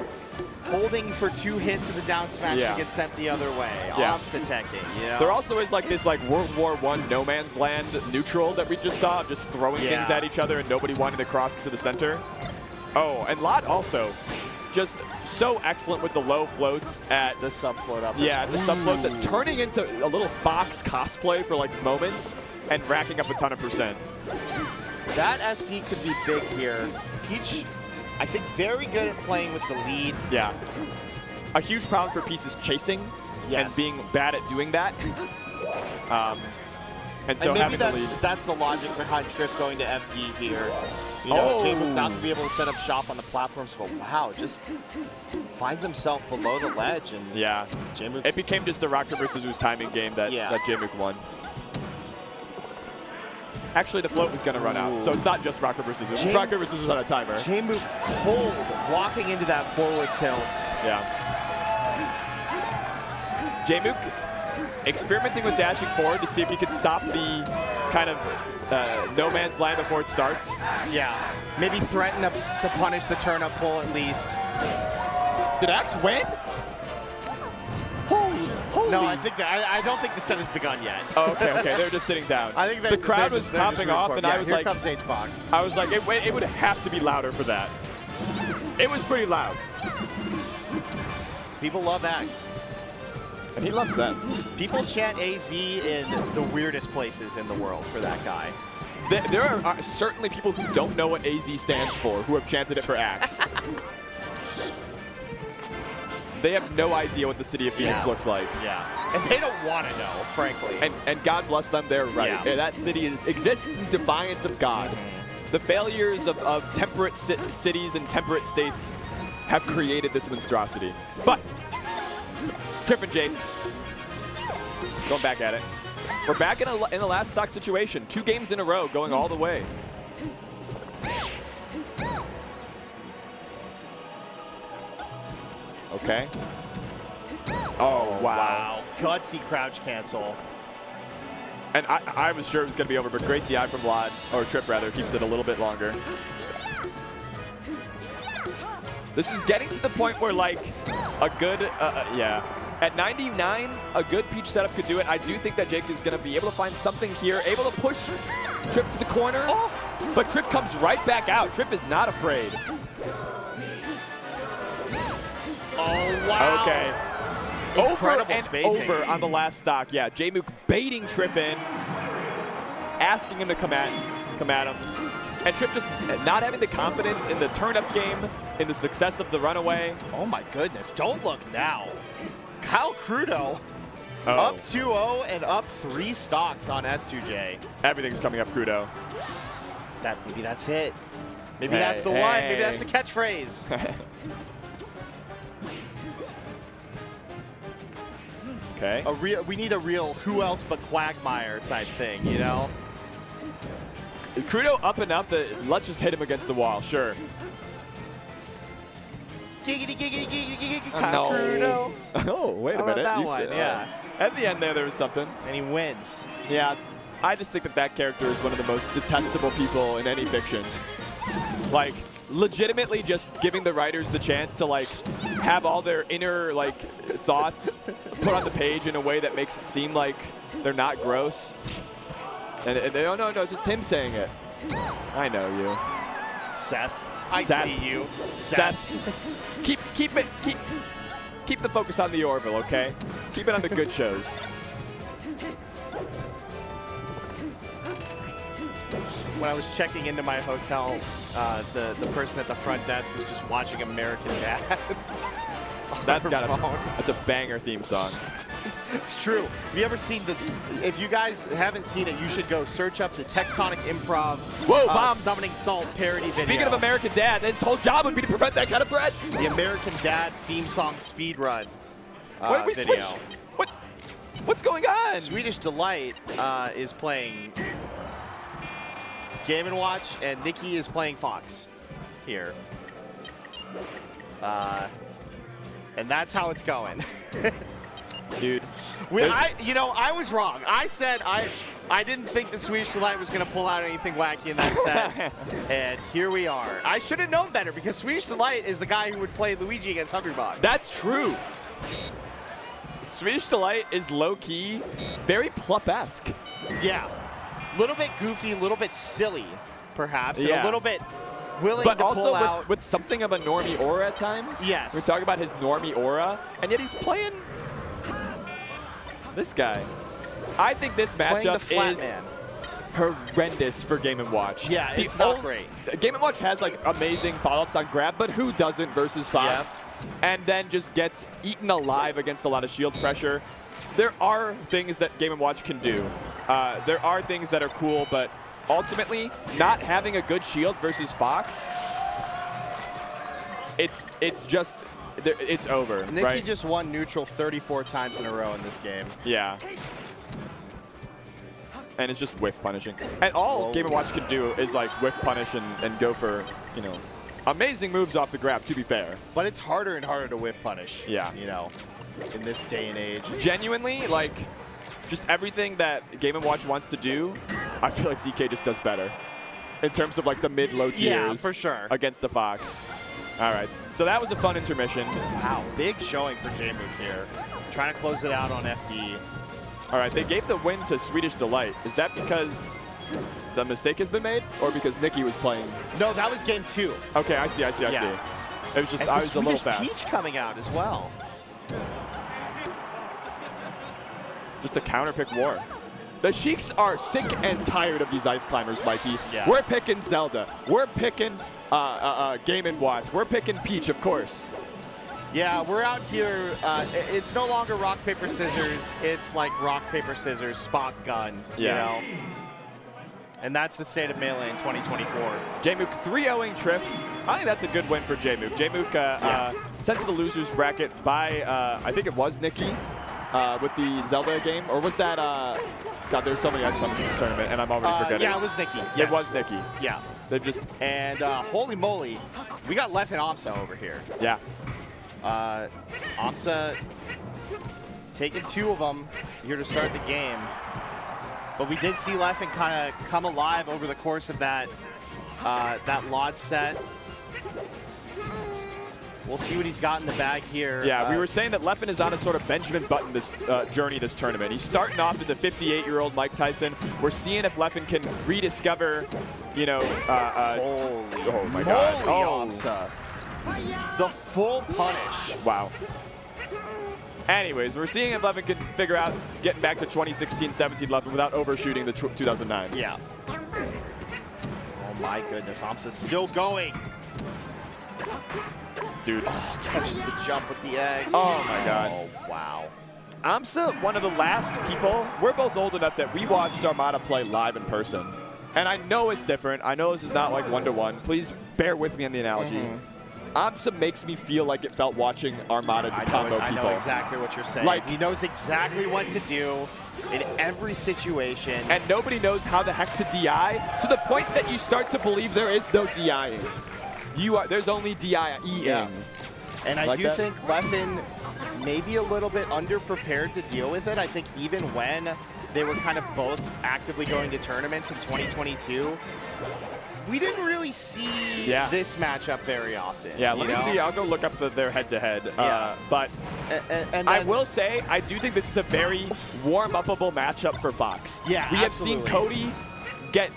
holding for 2 hits of the down smash to get sent the other way. Amsa teching, you know? There also is like this like World War I no man's land neutral that we just saw, just throwing things at each other and nobody wanting to cross into the center. Oh, and Lot also just so excellent with the low floats at the sub float up. Yeah, the sub floats at turning into a little Fox cosplay for like moments and racking up a ton of %. That SD could be big here. Peach, I think, very good at playing with the lead. Yeah. A huge problem for Peach is chasing and being bad at doing that. And so having the lead. That's the logic behind Triff going to FD here. You know, Jmook not to be able to set up shop on the platforms, but wow, just finds himself below the ledge. And Jmook. It became just a Rock Paper Scissors timing game that Jmook won. Actually, the float was going to run out, so it's not just Rock Paper Scissors. It's Rock Paper Scissors on a timer. Jmook cold walking into that forward tilt. Yeah. Jmook experimenting with dashing forward to see if he could stop the kind of no man's land before it starts. Yeah. Maybe threaten to punish the turnip pull at least. Did Axe win? Holy. No, I don't think the set has begun yet. Oh, okay. They're just sitting down. I think the crowd was popping off, and yeah, I was here like, comes H-Box. I was like, it would have to be louder for that. It was pretty loud. People love Axe. And he loves that. People chant AZ in the weirdest places in the world for that guy. There are certainly people who don't know what AZ stands for who have chanted it for Axe. They have no idea what the city of Phoenix looks like. Yeah. And they don't want to know, frankly. And God bless them, they're right. Yeah. That city exists in defiance of God. The failures of temperate cities and temperate states have created this monstrosity. But Triff and Jake going back at it. We're back in the last stock situation. 2 games in a row going all the way. Okay. Oh, wow. Gutsy crouch cancel. And I was sure it was going to be over, but great DI from Vlad, or Triff rather, keeps it a little bit longer. This is getting to the point where, like, a good, yeah. At 99, a good Peach setup could do it. I do think that Jake is going to be able to find something here, able to push Triff to the corner, but Triff comes right back out. Triff is not afraid. Oh, wow. Okay. Incredible over and spacing. over on the last stock. Yeah, Jmook baiting Triff in, asking him to come at him. And Triff just not having the confidence in the turn-up game, in the success of the runaway. Oh my goodness, don't look now. Kyle Kudo up 2-0 and up 3 stocks on S2J. Everything's coming up, Kudo. Maybe that's it. Maybe that's the one. Maybe that's the catchphrase. Okay. We need a real who else but Quagmire type thing, you know? Kudo up and up. Let's just hit him against the wall, sure. Giggity, giggity, giggity, giggity, No. Kudo. Oh, wait a How about minute. that You one? said- Yeah. At the end there was something. And he wins. Yeah, I just think that character is one of the most detestable people in any fiction. Like, legitimately just giving the writers the chance to, like, have all their inner, like, thoughts put on the page in a way that makes it seem like they're not gross. And they, oh, no, just him saying it. I know you. Seth, Seth. I see you. Seth, keep the focus on the Orville, okay? Keep it on the good shows. When I was checking into my hotel, the person at the front desk was just watching American Dad. That's a banger theme song. It's true. Have you ever seen if you guys haven't seen it, you should go search up the Tectonic Improv Summoning Salt parody video. Speaking of American Dad, his whole job would be to prevent that kind of threat. The American Dad theme song speedrun Why did we video. switch? What's going on? Swedish Delight is playing Game & Watch, and Nikki is playing Fox here. And that's how it's going. Dude. I was wrong. I said I didn't think the Swedish Delight was going to pull out anything wacky in that set. And here we are. I should have known better because Swedish Delight is the guy who would play Luigi against Hungrybox. That's true. Swedish Delight is low-key, very Plup-esque. Yeah. A little bit goofy, a little bit silly, perhaps. And a little bit willing but to also pull out. with something of a normie aura at times. Yes. We're talking about his normie aura, and yet he's playing this guy. I think this matchup is horrendous for Game & Watch. Yeah, it's not great. Game & Watch has like amazing follow-ups on grab, but who doesn't versus Fox? Yep. And then just gets eaten alive against a lot of shield pressure. There are things that Game & Watch can do. There are things that are cool, but ultimately, not having a good shield versus Fox, it's just, it's over, Nikki right? just won neutral 34 times in a row in this game. Yeah. And it's just whiff punishing. And all Game & Watch can do is like whiff punish and go for, you know, amazing moves off the grab, to be fair. But it's harder and harder to whiff punish. Yeah. You know, in this day and age. Genuinely, like, just everything that Game & Watch wants to do, I feel like DK just does better in terms of like the mid-low tiers. Yeah, for sure. Against the Fox. All right, so that was a fun intermission. Wow, big showing for Jmook here. Trying to close it out on FD. All right, they gave the win to Swedish Delight. Is that because the mistake has been made, or because Nikki was playing? No, that was game 2. Okay, I see. It was just, And I was a little Swedish fast. Peach coming out as well. Just a counter pick war. The Sheiks are sick and tired of these ice climbers, Mikey. Yeah. We're picking Zelda. We're picking Game & Watch. We're picking Peach, of course. Yeah, we're out here. It's no longer rock, paper, scissors. It's like rock, paper, scissors, spot, gun, you know? And that's the state of Melee in 2024. Jmook 3-0ing Triff. I think that's a good win for Jmook. Jmook sent to the losers bracket by, I think it was Nikki with the Zelda game. Or was that, God, there's so many ice climbers in this tournament, and I'm already forgetting. Yeah, it was Nikki. It was Nikki. Yeah. They've just... And holy moly, we got Leff and Amsa over here. Yeah. Amsa taking 2 of them here to start the game. But we did see Leffen kind of come alive over the course of that LOD set. We'll see what he's got in the bag here. Yeah, we were saying that Leffen is on a sort of Benjamin Button this journey this tournament. He's starting off as a 58-year-old Mike Tyson. We're seeing if Leffen can rediscover, you know, Holy oh my God. Amsa. The full punish. Wow. Anyways, we're seeing if Leffen can figure out getting back to 2016-17 Leffen without overshooting the 2009. Yeah. Oh my goodness, Amsa's still going. Dude. Oh, catches the jump with the egg. Oh my God. Oh, wow. Amsa, one of the last people, we're both old enough that we watched Armada play live in person. And I know it's different. I know this is not like one-to-one. Please bear with me on the analogy. Amsa makes me feel like it felt watching Armada combo people. I know exactly what you're saying. Like, he knows exactly what to do in every situation. And nobody knows how the heck to DI, to the point that you start to believe there is no DIing. There's only DIing. Yeah. And I like do think Leffen maybe a little bit underprepared to deal with it. I think even when they were kind of both actively going to tournaments in 2022, we didn't really see this matchup very often. Yeah, let me see. I'll go look up their head-to-head. But and I will say, I do think this is a very warm-upable matchup for Fox. Yeah, we have seen Cody get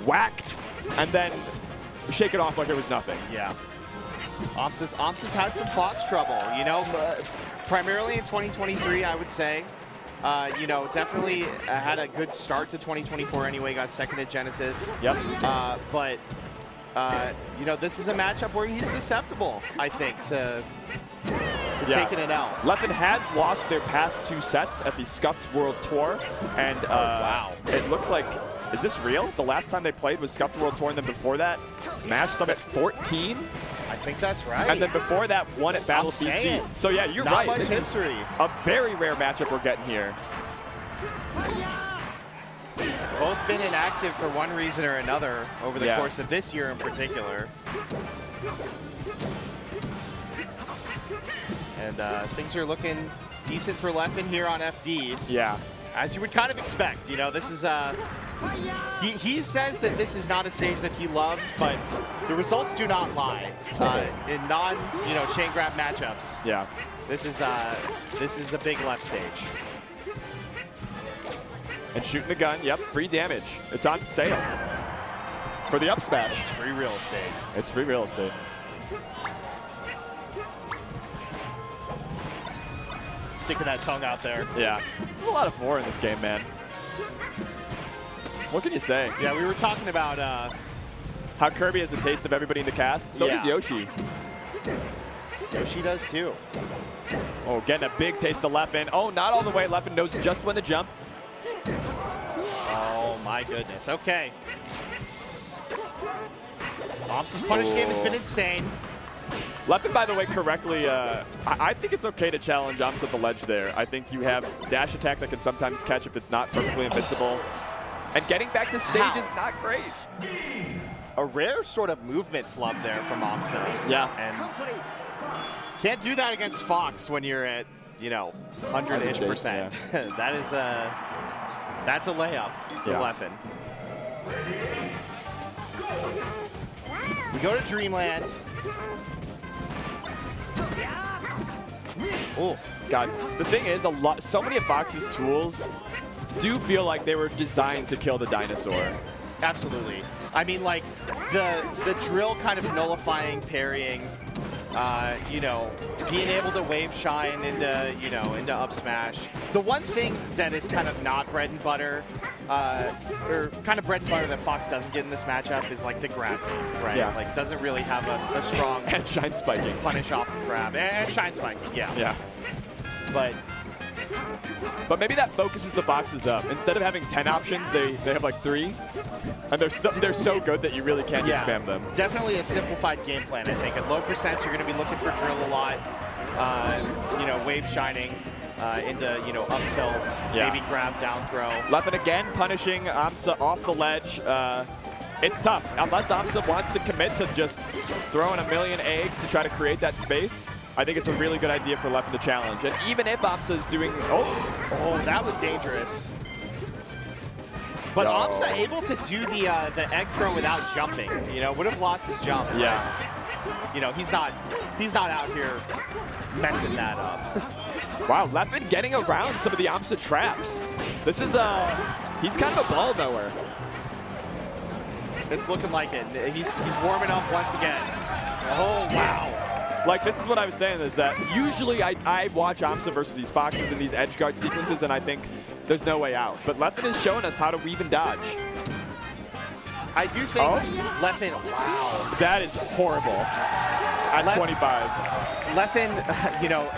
whacked and then shake it off like it was nothing. Yeah. Amsa's had some Fox trouble, you know, primarily in 2023, I would say. You know, definitely had a good start to 2024 anyway, got second at Genesis. Yep. But, you know, this is a matchup where he's susceptible, I think, to taking an L. Leffen has lost their past 2 sets at the Scuffed World Tour, and wow. It looks like, is this real? The last time they played was Scuffed World Tour, and then before that, Smash Summit 14? I think that's right. And then before that, one at Battle CC. So yeah, you're right. Not much history. A very rare matchup we're getting here. Both been inactive for one reason or another over the course of this year in particular. And things are looking decent for Leffen here on FD. Yeah. As you would kind of expect, you know, this is he says that this is not a stage that he loves, but the results do not lie. In chain grab matchups. Yeah. This is a big left stage. And shooting the gun, yep, free damage. It's on sale for the up smash. It's free real estate. It's free real estate. Sticking that tongue out there. Yeah. There's a lot of 4 in this game, man. What can you say? Yeah, we were talking about how Kirby has a taste of everybody in the cast. So does Yoshi. Yoshi does too. Oh, getting a big taste of Leffen. Oh, not all the way. Leffen knows just when to jump. Oh my goodness. Okay. Amsa's punish game has been insane. Leffen, by the way, correctly, I think it's okay to challenge Amsa at the ledge there. I think you have dash attack that can sometimes catch if it's not perfectly invincible. And getting back to stage is not great. A rare sort of movement flub there from Amsa. Yeah. And can't do that against Fox when you're at, you know, 100-ish%. Yeah. That's a layup for Leffen. We go to Dreamland. Oh, God. The thing is, so many of Fox's tools do feel like they were designed to kill the dinosaur. Absolutely. I mean, like, the drill kind of nullifying parrying, you know, being able to wave shine into, you know, into up smash. The one thing that is kind of not bread and butter, or kind of bread and butter that Fox doesn't get in this matchup is like the grab game, right? Yeah. Like, doesn't really have a strong And shine spiking. punish off of grab. And shine spiking, yeah. Yeah. But maybe that focuses the Foxes up. Instead of having 10 options, they have like 3. And they're so good that you really can't just spam them. Definitely a simplified game plan, I think. At low percents, you're going to be looking for drill a lot. You know, wave shining into, you know, up tilt, maybe grab, down throw. Leffen again punishing Amsa off the ledge. It's tough. Unless Amsa wants to commit to just throwing a million eggs to try to create that space, I think it's a really good idea for Leffen to challenge. And even if Amsa is doing... Oh, that was dangerous. But Amsa able to do the egg throw without jumping. You know, would have lost his jump. Yeah. But, you know, he's not out here messing that up. Wow, Leffen getting around some of the Amsa traps. This is he's kind of a ball knower. It's looking like it. He's warming up once again. Oh, wow. Like, this is what I was saying, is that usually I watch Amsa versus these Foxes in these edge guard sequences, and I think there's no way out. But Leffen is showing us how to weave and dodge. I do think Leffen, wow. That is horrible at 25. Leffen, you know,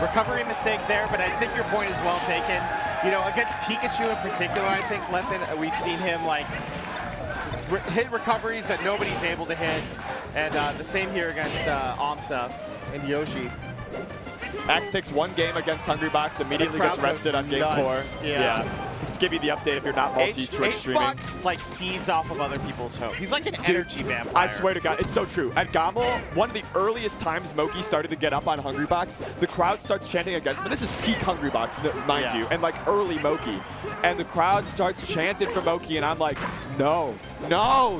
recovery mistake there, but I think your point is well taken. You know, against Pikachu in particular, I think Leffen, we've seen him, like, hit recoveries that nobody's able to hit. And the same here against Amsa and Yoshi. Axe takes one game against Hungrybox, immediately gets rested on game 4. Yeah. Just to give you the update if you're not multi-Twitch streaming. Hbox, like, feeds off of other people's hope. He's like an energy vampire. I swear to God, it's so true. At Gamal, one of the earliest times Moki started to get up on Hungrybox, the crowd starts chanting against him. This is peak Hungrybox, mind you, and like early Moki. And the crowd starts chanting for Moki, and I'm like, no,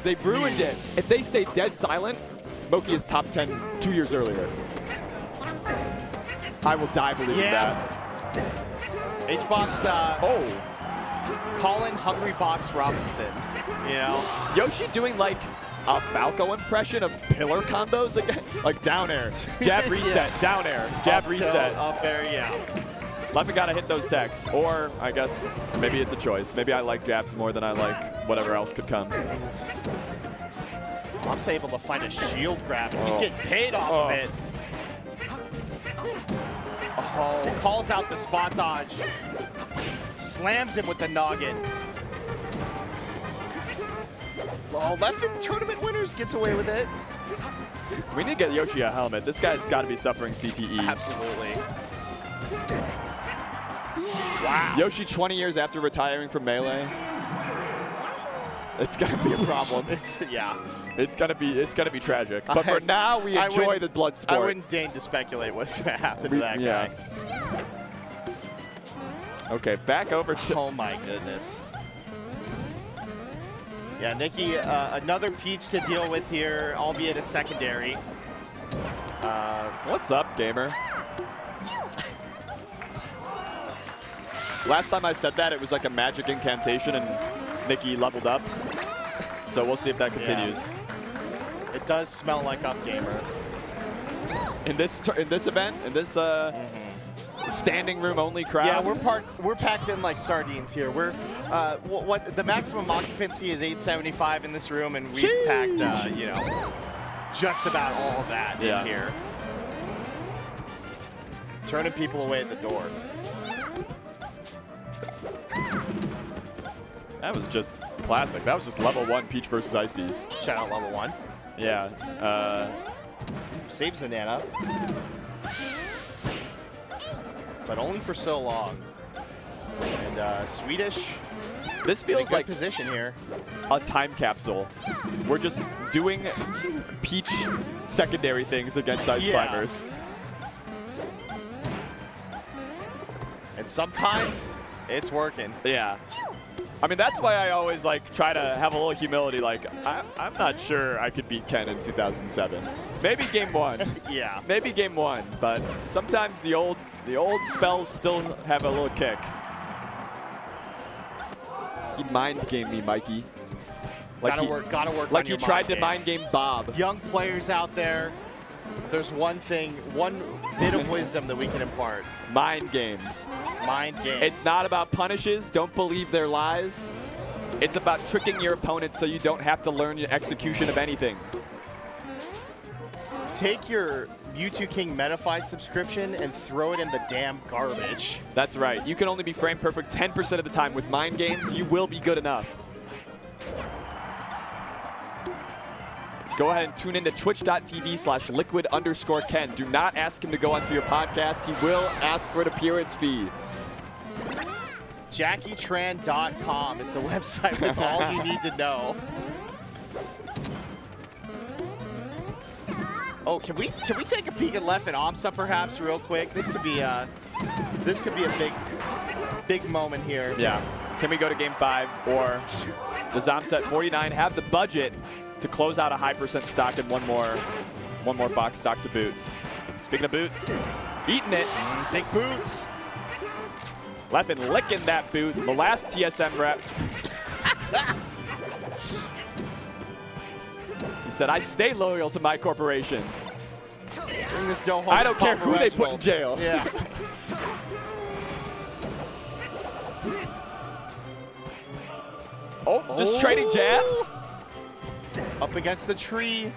they've ruined it. If they stay dead silent, Moki is top 10 2 years earlier. I will die believing that. Hbox, Colin Hungrybox Robinson, you know? Yoshi doing like a Falco impression of pillar combos again, like down air, jab reset, down air, jab reset. Up air, yeah. Leffen gotta hit those techs, or I guess maybe it's a choice. Maybe I like jabs more than I like whatever else could come. I'm able to find a shield grab, and he's getting paid off of it. Oh, calls out the spot dodge. Slams him with the noggin. Oh, Leffen tournament winners gets away with it. We need to get Yoshi a helmet. This guy's got to be suffering CTE. Absolutely. Wow. Yoshi 20 years after retiring from Melee. It's gonna be a problem. It's gonna be tragic. But for now, we enjoy the blood sport. I wouldn't deign to speculate what's gonna happen to that guy. Okay, back over to... Oh my goodness. Yeah, Nikki, another Peach to deal with here, albeit a secondary. What's up, gamer? Last time I said that, it was like a magic incantation, and Nikki leveled up. So we'll see if that continues. Yeah. It does smell like up gamer. In this event, in this standing room only crowd. Yeah, we're packed in like sardines here. We're what the maximum occupancy is 875 in this room, and we packed you know, just about all of that in here. Turning people away at the door. That was just classic. That was just level 1 Peach versus Ices. Shout out level 1. Yeah. Saves the Nana. But only for so long. And Swedish. This feels like position here. A time capsule. We're just doing Peach secondary things against Ice Climbers. And sometimes it's working. Yeah. I mean, that's why I always like try to have a little humility. Like, I'm not sure I could beat Ken in 2007. Maybe game 1. Yeah. Maybe game 1. But sometimes the old spells still have a little kick. He mind gamed me, Mikey. Like Gotta work like on he your tried to games. mind game Bob. Young players out there, there's one bit of wisdom that we can impart. Mind games. Mind games. It's not about punishes. Don't believe their lies. It's about tricking your opponent so you don't have to learn your execution of anything. Take your Mewtwo King Metafy subscription and throw it in the damn garbage. That's right. You can only be frame perfect 10% of the time. With mind games, you will be good enough. Go ahead and tune in to twitch.tv/liquid_Ken. Do not ask him to go onto your podcast. He will ask for an appearance fee. JackieTran.com is the website with all you need to know. Oh, can we take a peek at Left and Amsa perhaps real quick? This could be a big moment here. Yeah. Can we go to game 5, or does Amsa at 49 have the budget to close out a high percent stock and one more Fox stock to boot? Speaking of boot, eating it. Big boots. Leffen licking that boot. The last TSM rep. He said, I stay loyal to my corporation. Bring this dough home. I don't care Papa who they Reginald. put in jail. Yeah. Oh, just trading jabs? Up against the tree.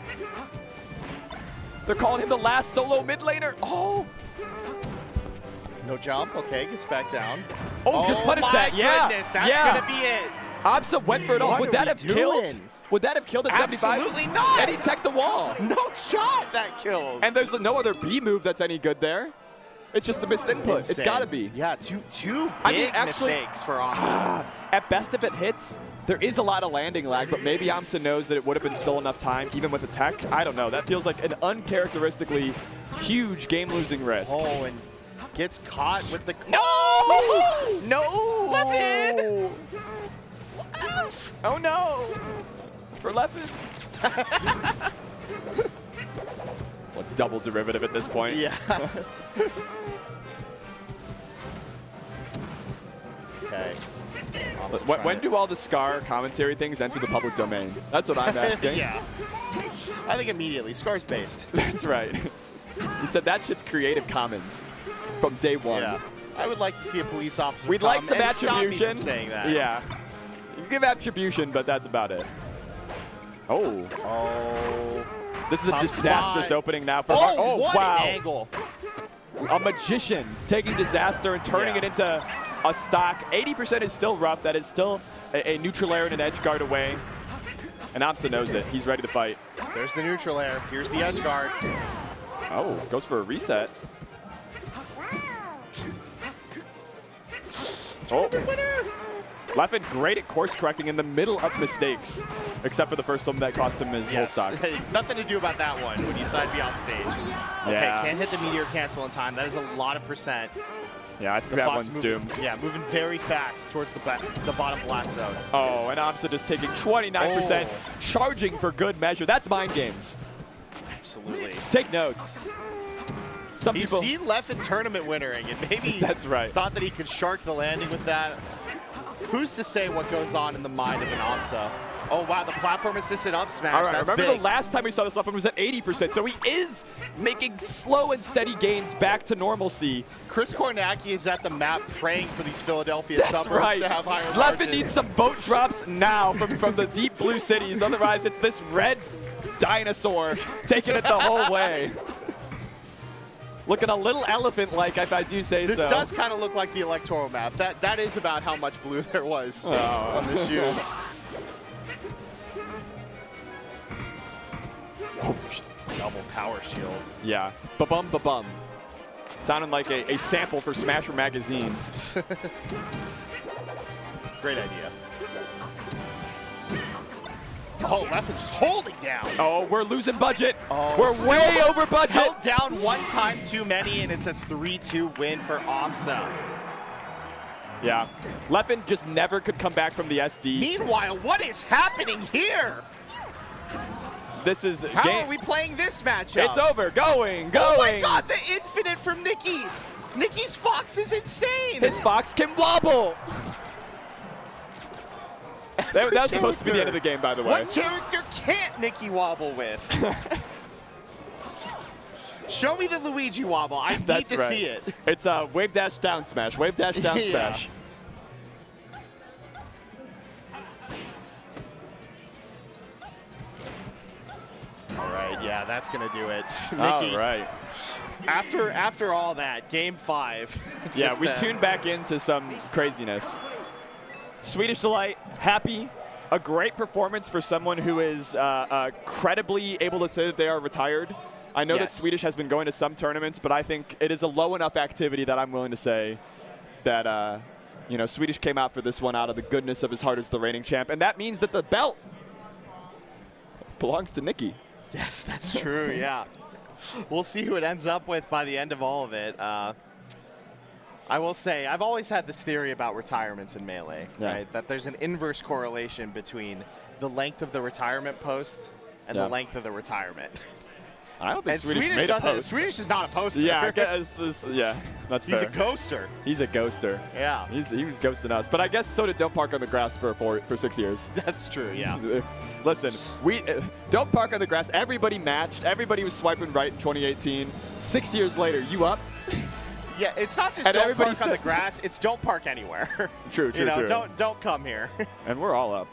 They're calling him the last solo mid laner. Oh. No jump. Okay, gets back down. Oh, just punish that. Yeah. Goodness, that's yeah. gonna be it. Amsa went for it all. What Would are that we have killed? doing? Would that have killed at 75? Absolutely not. And he teched the wall. No shot that kills. And there's no other B move that's any good there. It's just a missed input. Insane. It's got to be. Yeah, two big I mean, actually, mistakes for Amsa. At best, if it hits, there is a lot of landing lag, but maybe Amsa knows that it would have been still enough time, even with the tech. I don't know. That feels like an uncharacteristically huge game-losing risk. Oh, and gets caught with the... No! No! Leffen! Oh, no! For Leffen. It's like double derivative at this point. Yeah. Okay. When do all the Scar commentary things enter the public domain? That's what I'm asking. Yeah. I think immediately. Scar's based. That's right. You said that shit's Creative Commons from day one. Yeah. I would like to see a police officer We'd come like some and stop me attribution. from saying that. Yeah. You can give attribution, but that's about it. Oh. Oh. This is a Tough disastrous spot. opening now for Oh, what wow. an angle. A magician taking disaster and turning it into a stock. 80% is still rough. That is still a neutral air and an edge guard away. And Amsa knows it. He's ready to fight. There's the neutral air. Here's the edge guard. Oh, goes for a reset. Oh. Leffen great at course correcting in the middle of mistakes, except for the first one that cost him his whole stock. Nothing to do about that one when you side B off stage. Okay, Yeah. can't hit the meteor cancel in time. That is a lot of percent. Yeah, I think The that Fox one's moving, doomed. Yeah, moving very fast towards the bottom blast zone. Oh, and Amsa just taking 29%, charging for good measure. That's mind games. Absolutely. Take notes. Some He's people. seen Leffen tournament winnering, and maybe That's right. thought that he could shark the landing with that. Who's to say what goes on in the mind of an Amsa? Oh, wow, the platform assisted up smash. All right, That's remember big. the last time we saw this Leffen was at 80%, so he is making slow and steady gains back to normalcy. Chris Kornacki is at the map praying for these Philadelphia That's suburbs right. to have higher Leffen margins. needs some boat drops now from the deep blue cities. Otherwise, it's this red dinosaur taking it the whole way. Looking a little elephant-like, if I do say This so. does kind of look like the electoral map. That is about how much blue there was on the shoes. Oh, just double power shield. Yeah. Ba-bum, ba-bum. Sounding like a sample for Smasher Magazine. Great idea. Oh, Leffen just holding down. Oh, we're losing budget. Oh, we're still way over budget. Held down one time too many, and it's a 3-2 win for Amsa. Yeah. Leppin just never could come back from the SD. Meanwhile, what is happening here? This is How are we playing this matchup? It's over. Going. Oh my god, the infinite from Nikki. Nikki's Fox is insane. His Fox can wobble. That was supposed to be the end of the game, by the way. What character can't Nikki wobble with? Show me the Luigi wobble. I need to see it. It's a wave dash down smash. Wave dash down smash. All right, yeah, that's gonna do it. Nikki, All right. After all that, game 5. Yeah, we tuned back into some craziness. Swedish Delight, happy. A great performance for someone who is credibly able to say that they are retired. I know that Swedish has been going to some tournaments, but I think it is a low enough activity that I'm willing to say that you know, Swedish came out for this one out of the goodness of his heart as the reigning champ, and that means that the belt belongs to Nikki. Yes, that's true, yeah. We'll see who it ends up with by the end of all of it. I will say, I've always had this theory about retirements in Melee, right? That there's an inverse correlation between the length of the retirement post and the length of the retirement. I don't think Swedish made a post. Swedish is not a poster. Yeah, I guess, yeah, that's fair. He's a ghoster. He's a ghoster. Yeah. He was ghosting us. But I guess so did Don't Park on the Grass for 6 years. That's true, yeah. Listen, Don't Park on the Grass, everybody matched. Everybody was swiping right in 2018. 6 years later, you up? Yeah, it's not just Don't Park on the Grass, it's Don't Park anywhere. True, you know, true. Don't come here. And we're all up.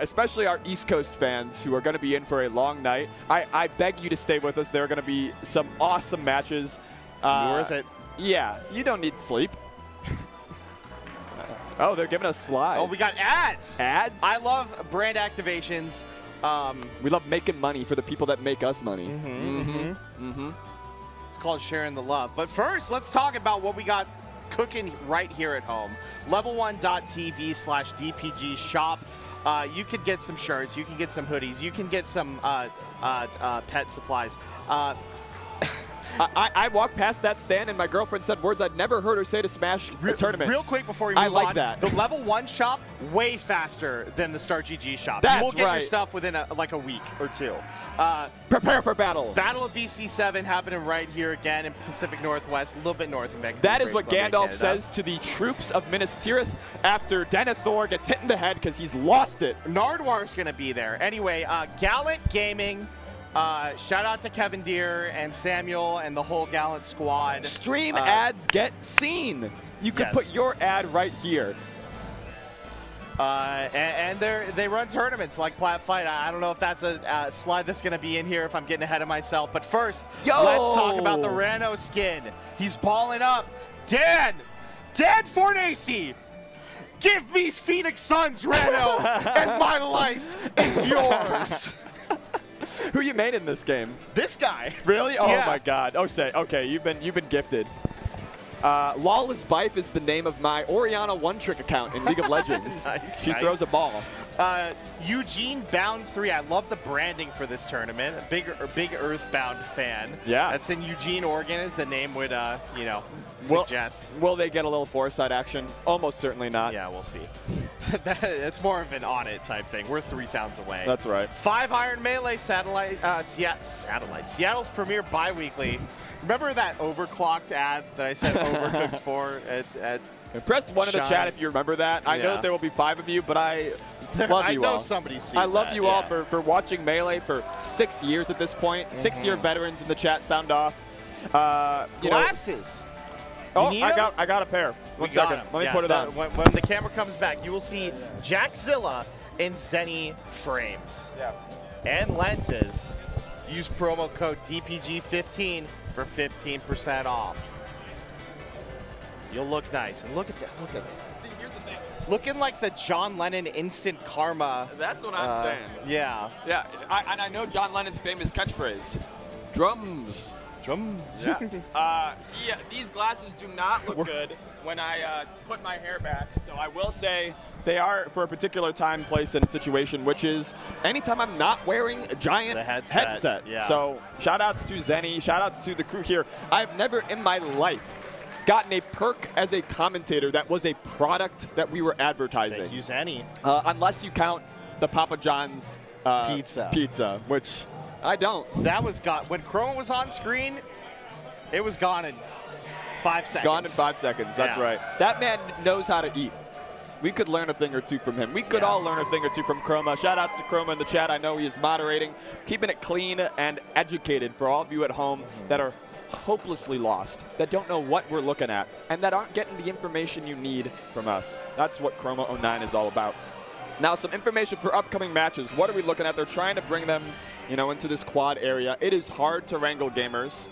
Especially our East Coast fans who are going to be in for a long night. I beg you to stay with us. There are going to be some awesome matches. It's worth it. Yeah, you don't need sleep. Oh, they're giving us slides. Oh, we got ads. Ads? I love brand activations. We love making money for the people that make us money. It's called sharing the love. But first, let's talk about what we got cooking right here at home. Level1.tv/DPG shop. You could get some shirts, you can get some hoodies, you can get some pet supplies. I walked past that stand and my girlfriend said words I'd never heard her say to Smash a tournament. Real quick before we move on. I like that. The Level 1 shop, way faster than the Start GG shop. That's you will get right. your stuff within like a week or two. Prepare for battle. Battle of BC7 happening right here again in Pacific Northwest, a little bit north of Vancouver. That is what Gandalf says to the troops of Minas Tirith after Denethor gets hit in the head because he's lost it. Nardwar's going to be there. Anyway, Galint Gaming. Shout out to Kevin Deere and Samuel and the whole Galint squad. Stream ads get seen. You can put your ad right here. And they run tournaments like Plat Fight. I don't know if that's a slide that's going to be in here if I'm getting ahead of myself. But first, let's talk about the Rano skin. He's balling up. Dan Fornace. Give me Phoenix Suns, Rano, and my life is yours. Who you made in this game? This guy. Really? Oh yeah. my God. Okay, you've been gifted. Lawless Bife is the name of my Orianna one-trick account in League of Legends. Nice, she throws a ball. Eugene Bound 3. I love the branding for this tournament. A big Earthbound fan. Yeah. That's in Eugene, Oregon, as the name would, suggest. Will they get a little foresight action? Almost certainly not. Yeah, we'll see. It's more of an audit type thing. We're 3 towns away. That's right. 5 Iron Melee Satellite. Seattle's premier bi-weekly. Remember that overclocked ad that I said overcooked for at Press 1 in the chat if you remember that. I know that there will be 5 of you, but I love you all. I know somebody's seen I love that, you all for watching Melee for 6 years at this point. 6-year veterans in the chat sound off. Glasses. I got a pair. One second. Let me put it on. When the camera comes back, you will see Jackzilla in Zenny frames. Yeah. And lenses. Use promo code DPG15 for 15% off. You'll look nice. And look at that. Look at that. See, here's the thing. Looking like the John Lennon instant karma. That's what I'm saying. Yeah. Yeah, and I know John Lennon's famous catchphrase. Drums. Drums. Yeah. These glasses do not look good when I put my hair back. So I will say they are for a particular time, place, and situation, which is anytime I'm not wearing a giant headset. Yeah. So shout outs to Zenny, shout outs to the crew here. I've never in my life gotten a perk as a commentator that was a product that we were advertising. Thank you, Zenny. Unless you count the Papa John's pizza, which I don't. That was gone. When Chroma was on screen, it was gone in 5 seconds. Gone in 5 seconds, that's Yeah. right. That man knows how to eat. We could learn a thing or two from him. We could all learn a thing or two from Chroma. Shout outs to Chroma in the chat. I know he is moderating, keeping it clean and educated for all of you at home that are hopelessly lost, that don't know what we're looking at, and that aren't getting the information you need from us. That's what Chroma 09 is all about. Now, some information for upcoming matches. What are we looking at? They're trying to bring them, into this quad area. It is hard to wrangle gamers.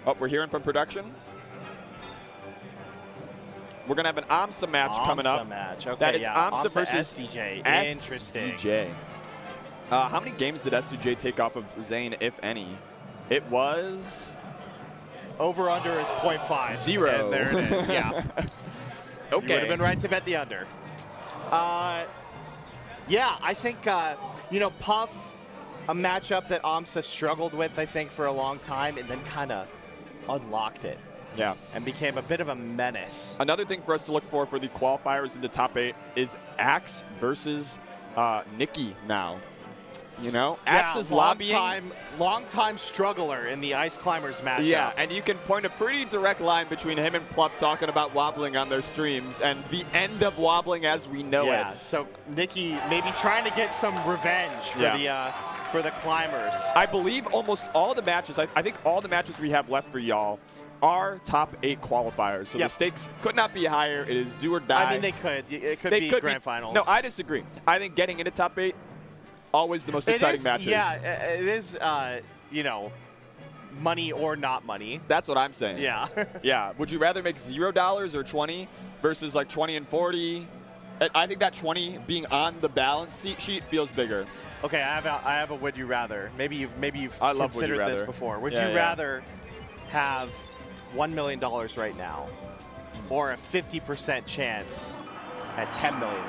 Oh, we're hearing from production. We're going to have an Amsa match coming up. Match. Okay, That is Amsa versus SDJ. Interesting. SDJ. How many games did SDJ take off of Zane, if any? It was... Over under is 0.5. 0. And there it is, yeah. Okay. You would have been right to bet the under. Yeah, I think, Puff, a matchup that Amsa struggled with, I think, for a long time, and then kind of unlocked it. Yeah. And became a bit of a menace. Another thing for us to look for the qualifiers into top 8 is Axe versus Nikki now. Axe is lobbying. Long-time struggler in the Ice Climbers matchup. Yeah, and you can point a pretty direct line between him and Plup talking about wobbling on their streams and the end of wobbling as we know it. Yeah, so Nikki maybe trying to get some revenge for the Climbers. I believe almost all the matches, I think all the matches we have left for y'all are top 8 qualifiers. So the stakes could not be higher. It is do or die. I mean, they could. It could be grand finals. No, I disagree. I think getting into top 8, always the most exciting matches. Yeah, it is, money or not money. That's what I'm saying. Yeah. Yeah. Would you rather make $0 or 20 versus like 20 and 40? I think that 20 being on the balance sheet feels bigger. Okay, I have a would you rather. Maybe you've I love considered would you this rather. before. Would you rather have $1 million right now or a 50% chance at $10 million?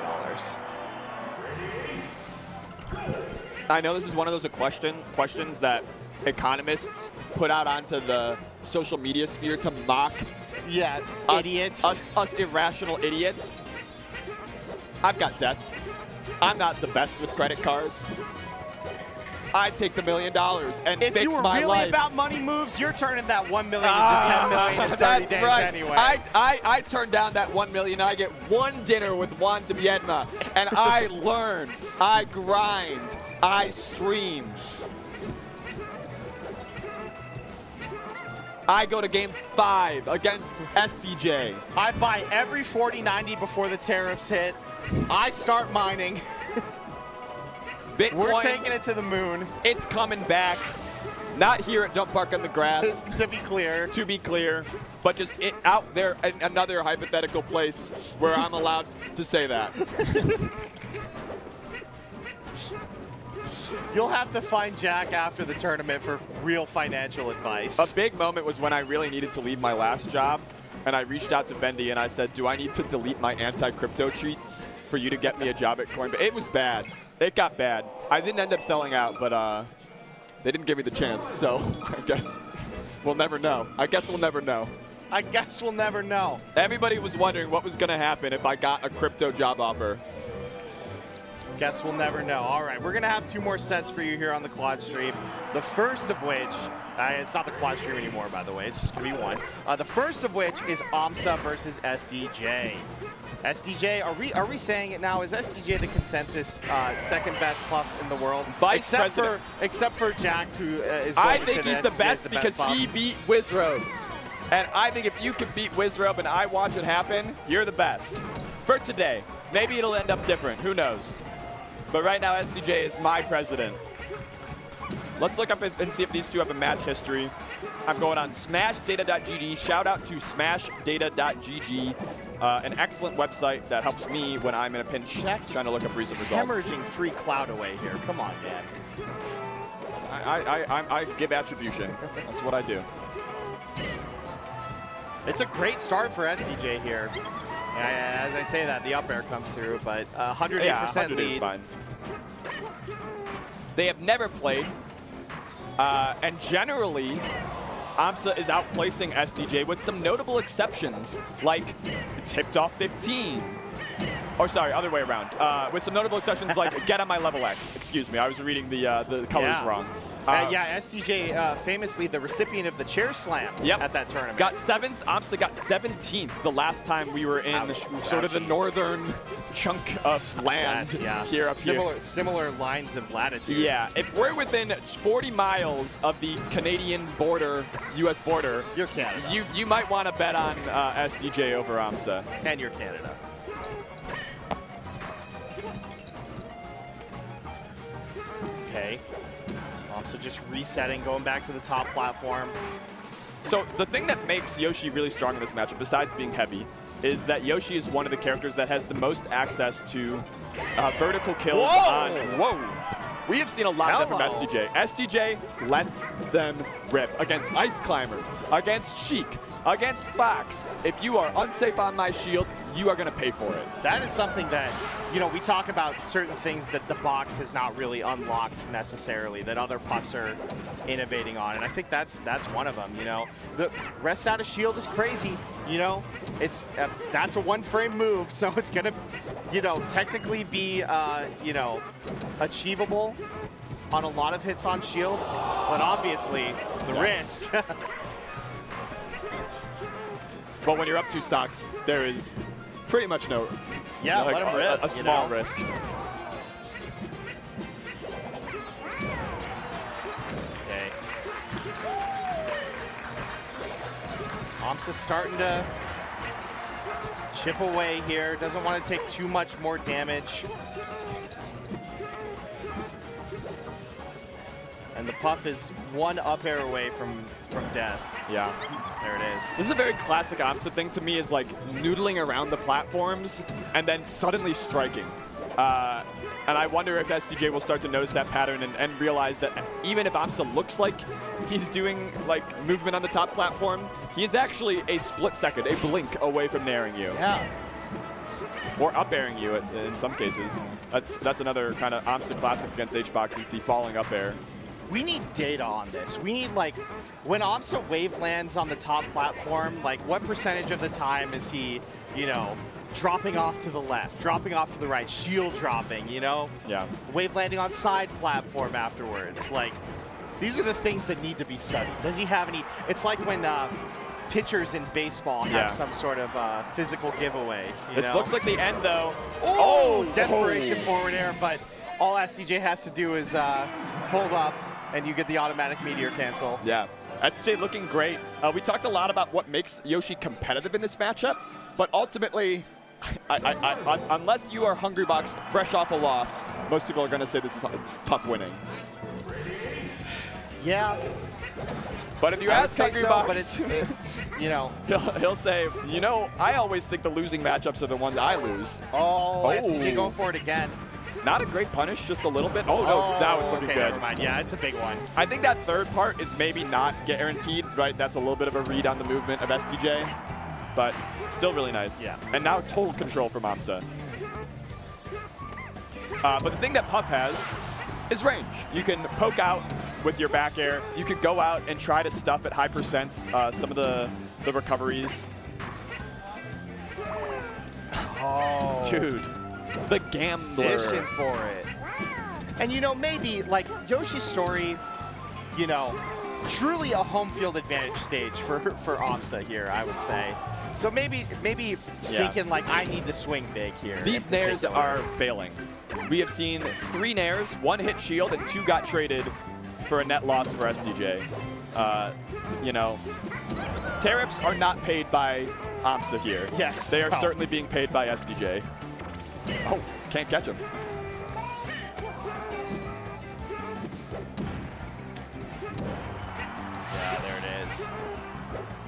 I know this is one of those questions that economists put out onto the social media sphere to mock idiots. Us irrational idiots. I've got debts. I'm not the best with credit cards. I'd take the $1 million and if fix you were my really life. about money moves, you're turning that $1 million to $10 million in 30 that's days right. anyway. I turn down that $1 million. I get one dinner with Juan de Biedma, and I learn. I grind. I stream. I go to game 5 against SDJ. I buy every 4090 before the tariffs hit. I start mining. Bitcoin, We're taking it to the moon. It's coming back. Not here at Dump Park on the Grass. To be clear. But just out there in another hypothetical place where I'm allowed to say that. You'll have to find Jack after the tournament for real financial advice. A big moment was when I really needed to leave my last job, and I reached out to Fendi and I said, do I need to delete my anti-crypto tweets for you to get me a job at Coinbase? It was bad. It got bad. I didn't end up selling out, but they didn't give me the chance, so I guess we'll never know. I guess we'll never know. Everybody was wondering what was going to happen if I got a crypto job offer. Guess we'll never know. All right, we're going to have 2 more sets for you here on the quad stream. The first of which, it's not the quad stream anymore, by the way. It's just going to be one. The first of which is Amsa versus SDJ. SDJ, are we saying it now? Is SDJ the consensus second best Puff in the world? Except for Jack, who is going I to think say he's that the SDJ best is because Puff. he beat Wizrobe. And I think if you can beat Wizrobe and I watch it happen, you're the best. For today. Maybe it'll end up different. Who knows? But right now, SDJ is my president. Let's look up and see if these two have a match history. I'm going on smashdata.gg. Shout out to smashdata.gg, an excellent website that helps me when I'm in a pinch trying to look up recent results. Hemorrhaging free cloud away here. Come on, man. I give attribution. That's what I do. It's a great start for SDJ here. As I say that, the up air comes through, but 108% yeah, 100 lead. is fine. They have never played, and generally, Amsa is outplacing SDJ with some notable exceptions, like tipped off 15. Or sorry, other way around. With some notable exceptions like get on my level X. Excuse me, I was reading the colors wrong. Yeah, SDJ famously the recipient of the chair slam at that tournament. Got 7th. Amsa got 17th the last time we were in sort of the northern chunk of land here. Similar lines of latitude. Yeah, if we're within 40 miles of the Canadian border, U.S. border, you're Canada. You might want to bet on SDJ over Amsa. And you're Canada. Okay. So just resetting, going back to the top platform. So the thing that makes Yoshi really strong in this matchup, besides being heavy, is that Yoshi is one of the characters that has the most access to vertical kills on... Whoa! We have seen a lot of that from SDJ. SDJ lets them rip against Ice Climbers, against Sheik, against Fox. If you are unsafe on my shield, you are going to pay for it. That is something that, you know, we talk about certain things that the box has not really unlocked necessarily, that other puffs are innovating on, and I think that's one of them, you know. The rest out of shield is crazy, you know. It's that's a one-frame move, so it's going to, you know, technically be, you know, achievable on a lot of hits on shield, but obviously the risk. But when you're up 2 stocks, there is pretty much no, let him rip, a small risk. Okay. Amsa starting to chip away here. Doesn't want to take too much more damage. And the puff is 1 up air away from death. Yeah. There it is. This is a very classic Amsa thing to me, is like noodling around the platforms and then suddenly striking. And I wonder if SDJ will start to notice that pattern and realize that even if Amsa looks like he's doing like movement on the top platform, he is actually a split second, a blink away from nairing you. Yeah. Or up airing you in some cases. That's another kind of Amsa classic against H-Box, is the falling up air. We need data on this. We need, like, when Amsa wave lands on the top platform, like, what percentage of the time is he, you know, dropping off to the left, dropping off to the right, shield dropping, you know? Yeah. Wave landing on side platform afterwards. Like, these are the things that need to be studied. Does he have any? It's like when pitchers in baseball have some sort of physical giveaway. This looks like the end, though. Oh, desperation forward air, but all SDJ has to do is hold up, and you get the automatic meteor cancel. Yeah. SDJ looking great. We talked a lot about what makes Yoshi competitive in this matchup, but ultimately, unless you are Hungrybox fresh off a loss, most people are going to say this is Puff winning. Yeah. But if you ask Hungrybox, but it's, you know. He'll say, you know, I always think the losing matchups are the ones I lose. Oh, SDJ going for it again. Not a great punish, just a little bit. Oh, no, now it's looking good. Never mind. Yeah, it's a big one. I think that third part is maybe not guaranteed, right? That's a little bit of a read on the movement of SDJ, but still really nice. Yeah. And now total control from Amsa. But the thing that Puff has is range. You can poke out with your back air. You could go out and try to stuff at high percents some of the recoveries. Oh. Dude. The gambler. Fishing for it. And, you know, maybe, like, Yoshi's story, you know, truly a home field advantage stage for Amsa here, I would say. So maybe thinking, like, I need to swing big here. These nairs are failing. We have seen 3 nairs, 1 hit shield, and 2 got traded for a net loss for SDJ. You know, tariffs are not paid by Amsa here. Yes. They are certainly being paid by SDJ. Oh, can't catch him. Yeah, there it is.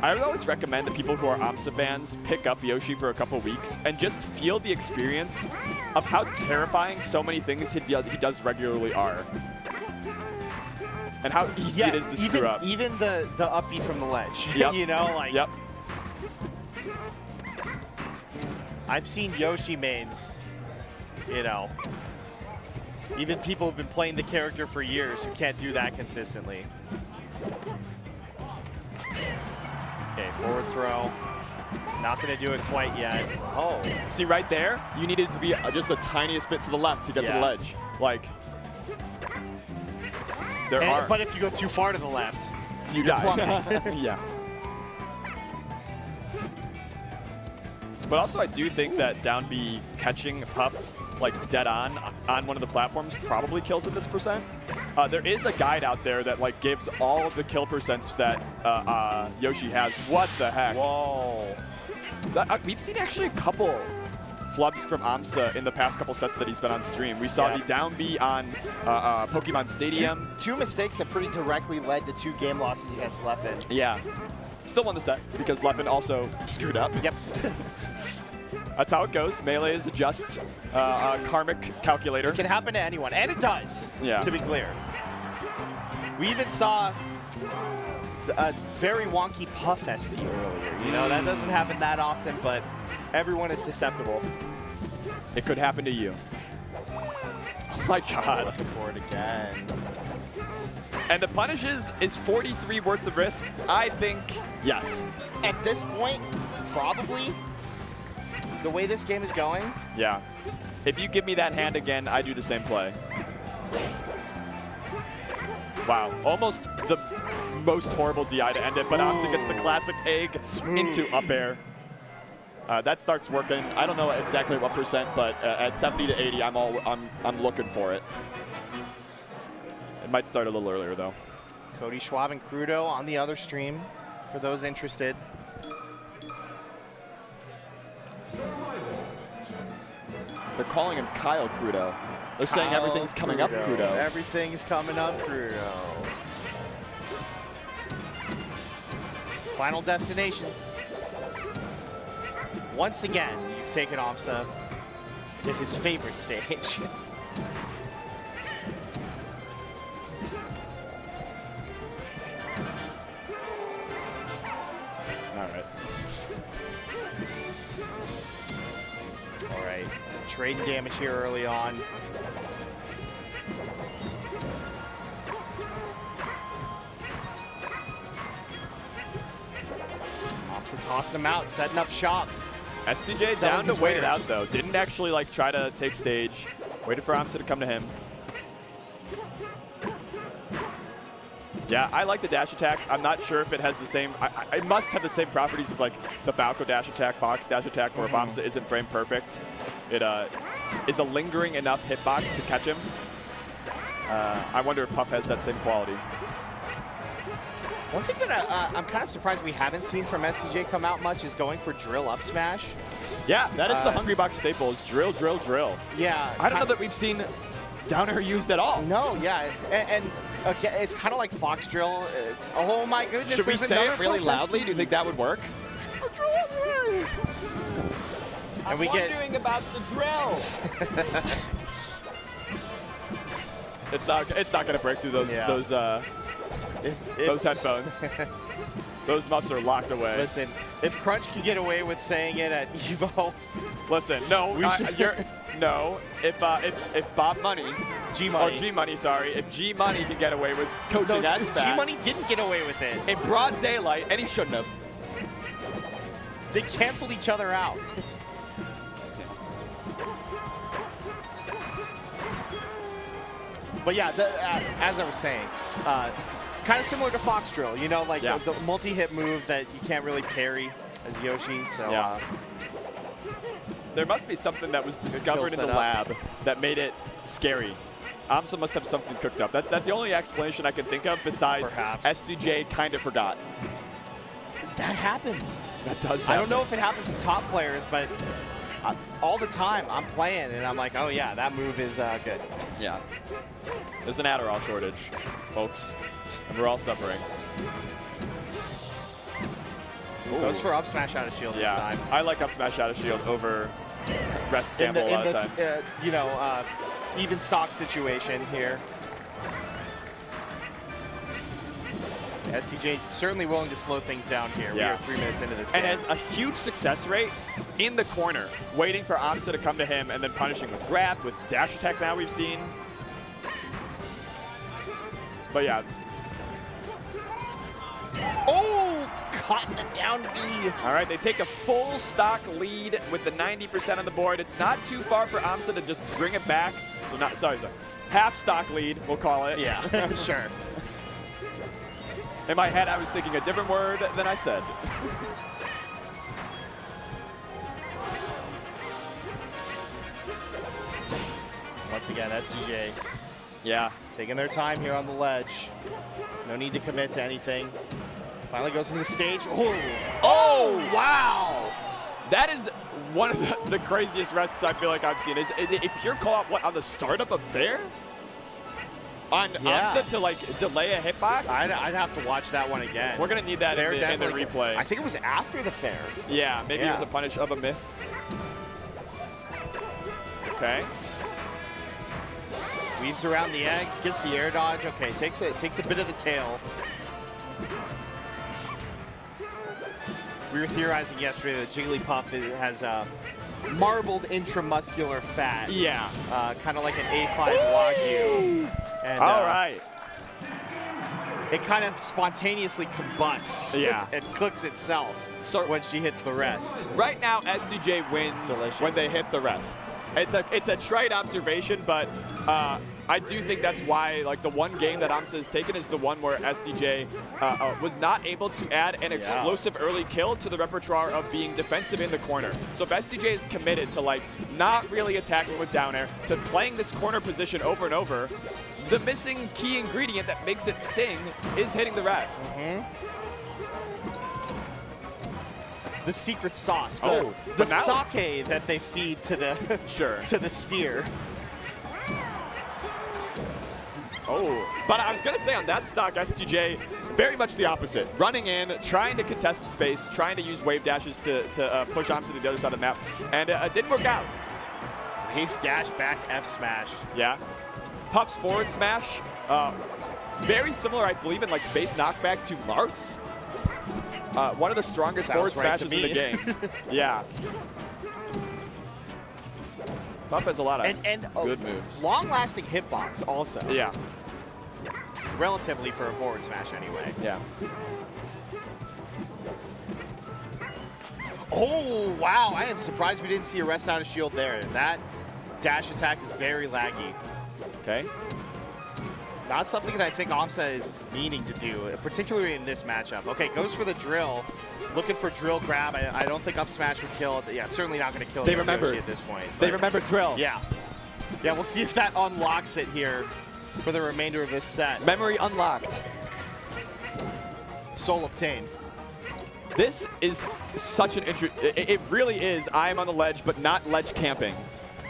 I would always recommend to people who are Amsa fans pick up Yoshi for a couple weeks and just feel the experience of how terrifying so many things he does regularly are. And how easy it is to screw up. Even the up B from the ledge. Yep. You know, like. Yep. I've seen Yoshi mains, you know, even people who've been playing the character for years who can't do that consistently. Okay, forward throw. Not going to do it quite yet. Oh. See, right there, you needed to be just the tiniest bit to the left to get to the ledge. Like, But if you go too far to the left, you die. Yeah. But also, I do think that down B catching Puff like dead on one of the platforms probably kills at this percent. There is a guide out there that like gives all of the kill percents that Yoshi has. What the heck? Whoa. We've seen actually a couple flubs from Amsa in the past couple sets that he's been on stream. We saw the down B on Pokemon Stadium. Two mistakes that pretty directly led to 2 game losses against Leffen. Yeah. Still won the set because Leffen also screwed up. Yep. That's how it goes. Melee is just a karmic calculator. It can happen to anyone, and it does, to be clear. We even saw a very wonky Puff SD earlier. You know, that doesn't happen that often, but everyone is susceptible. It could happen to you. Oh my God. Looking for it again. And the punishes, is 43 worth the risk? I think yes. At this point, probably. The way this game is going. Yeah. If you give me that hand again, I do the same play. Wow. Almost the most horrible DI to end it, but Amsa gets the classic egg into up air. That starts working. I don't know exactly what percent, but at 70 to 80, I'm looking for it. It might start a little earlier though. Cody Schwab and Kudo on the other stream for those interested. They're calling him Kyle Kudo. They're saying everything's coming up Kudo. Everything's coming up Kudo. Final destination. Once again, you've taken Amsa to his favorite stage. All right, trading damage here early on. Amsa tossing him out, setting up shop. STJ down to wait it out though. Didn't actually like try to take stage. Waited for Amsa to come to him. Yeah, I like the dash attack. I'm not sure if it has the same, it must have the same properties as like the Falco dash attack, Fox dash attack, where if Amsa isn't frame perfect, it is a lingering enough hitbox to catch him. I wonder if Puff has that same quality. One thing that I'm kind of surprised we haven't seen from STJ come out much is going for drill up smash. Yeah, that is the Hungry Box staple, is drill, drill, drill. Yeah. I don't know that we've seen down air used at all. No, yeah, and again, it's kind of like Fox drill. It's, oh my goodness. Should we say it really loudly? Do you think that would work? And we get wondering about the drill. It's not gonna break through those those headphones. Those muffs are locked away. Listen, if Crunch can get away with saying it at Evo, listen, no, if Bob Money, G Money, sorry, if G Money can get away with coaching SFAT, G Money didn't get away with it in broad daylight, and he shouldn't have. They canceled each other out. But yeah, as I was saying, it's kind of similar to Fox Drill, you know, like the multi-hit move that you can't really parry as Yoshi. So there must be something that was discovered in the lab that made it scary. Amsa must have something cooked up. That's the only explanation I can think of besides SCJ kind of forgot. That happens. That does happen. I don't know if it happens to top players, but all the time I'm playing and I'm like, oh yeah, that move is good. Yeah. There's an Adderall shortage, folks, and we're all suffering. Goes for up smash out of shield this time. I like up smash out of shield over rest gamble a lot of time. You know, even stock situation here. STJ certainly willing to slow things down here. We are 3 minutes into this game. And has a huge success rate in the corner, waiting for Amsa to come to him and then punishing with grab, with dash attack now we've seen. But yeah. Oh, caught in the down B. All right, they take a full stock lead with the 90% on the board. It's not too far for Amsa to just bring it back. So not, sorry. Half stock lead, we'll call it. Yeah, sure. In my head, I was thinking a different word than I said. Once again, SDJ Yeah. taking their time here on the ledge. No need to commit to anything. Finally goes to the stage. Oh, wow. That is one of the craziest rests I feel like I've seen. Is it a pure call out, what, on the startup of fair? On Amsa to like delay a hitbox? I'd have to watch that one again. We're gonna need that in the replay. I think it was after the fair. Yeah, maybe it was a punish of a miss. Okay. Weaves around the eggs, gets the air dodge. Okay, takes a bit of the tail. We were theorizing yesterday that Jigglypuff has marbled intramuscular fat. Yeah. Kind of like an A5 Wagyu. And, all right. It kind of spontaneously combusts. Yeah. It cooks itself when she hits the rest. Right now, SDJ wins when they hit the rests. It's a trite observation, but I do think that's why, like, the one game that Amsa has taken is the one where SDJ was not able to add an explosive early kill to the repertoire of being defensive in the corner. So if SDJ is committed to, like, not really attacking with down air, to playing this corner position over and over, the missing key ingredient that makes it sing is hitting the rest. The secret sauce, the sake that they feed to the to the steer. But I was going to say on that stock, STJ, very much the opposite. Running in, trying to contest space, trying to use wave dashes to push Amsa to the other side of the map, and it didn't work out. Wave dash back F smash. Yeah. Puff's forward smash, very similar, I believe, in like base knockback to Marth's. One of the strongest forward smashes in the game. Yeah. Puff has a lot of good moves. Long-lasting hitbox also. Yeah. Relatively for a forward smash anyway. Yeah. Oh, wow. I am surprised we didn't see a rest out of shield there. That dash attack is very laggy. Okay. Not something that I think Amsa is needing to do, particularly in this matchup. Okay, goes for the drill. Looking for drill grab. I don't think up smash would kill it. Yeah, certainly not going to kill it at this point. They remember drill. Yeah. Yeah, we'll see if that unlocks it here for the remainder of this set. Memory unlocked. Soul obtained. This is such an it really is. I am on the ledge, but not ledge camping.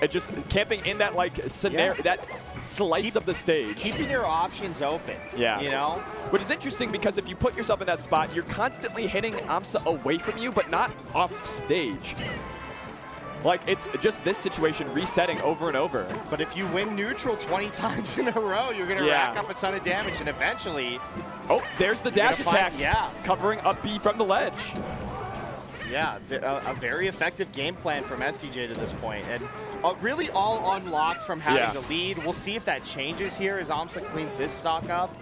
It just camping in that like scenario, that slice of the stage. Keeping your options open. Yeah. You know? Which is interesting because if you put yourself in that spot, you're constantly hitting Amsa away from you, but not off stage. Like, it's just this situation resetting over and over. But if you win neutral 20 times in a row, you're going to rack up a ton of damage, and eventually... Oh, there's the dash attack. Yeah. Covering up B from the ledge. Yeah, a very effective game plan from STJ to this point. And really all unlocked from having the lead. We'll see if that changes here as Amsa cleans this stock up.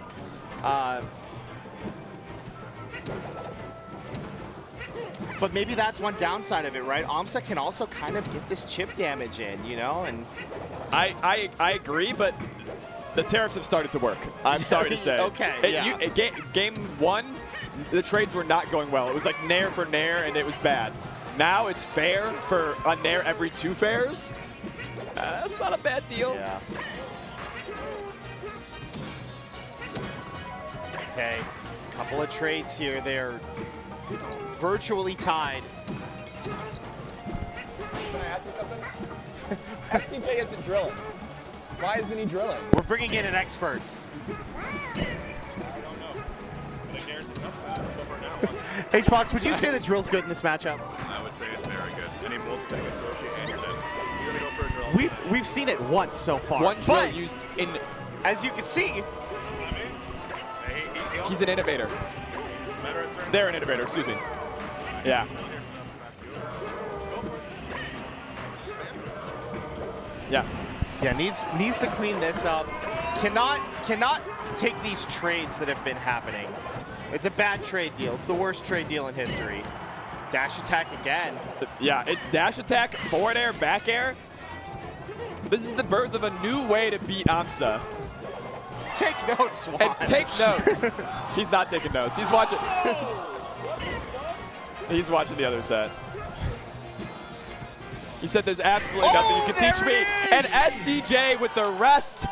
But maybe that's one downside of it, right? Amsa can also kind of get this chip damage in, you know? And I agree, but the tariffs have started to work. I'm sorry to say. Okay, game one, the trades were not going well. It was like nair for nair, and it was bad. Now it's fair for a nair every 2 fairs. That's not a bad deal. Yeah. Okay, couple of trades here. They're virtually tied. Can I ask you something? STJ isn't drilling. Why isn't he drilling? We're bringing in an expert. Hbox, would you say the drill's good in this matchup? I would say it's very good. Any multi-pick and Zoshi and you're dead. You're gonna go for a drill. We've seen it once so far. One drill used in. As you can see, he's an innovator. They're an innovator. Excuse me. Yeah. Yeah. Yeah, needs to clean this up. Cannot take these trades that have been happening It's a bad trade deal. It's the worst trade deal in history. Dash attack again. Yeah, it's dash attack, forward air, back air. This is the birth of a new way to beat Amsa. Take notes, Swan. And take notes. He's not taking notes. He's watching. He's watching the other set. He said there's absolutely nothing you can teach me. And SDJ with the rest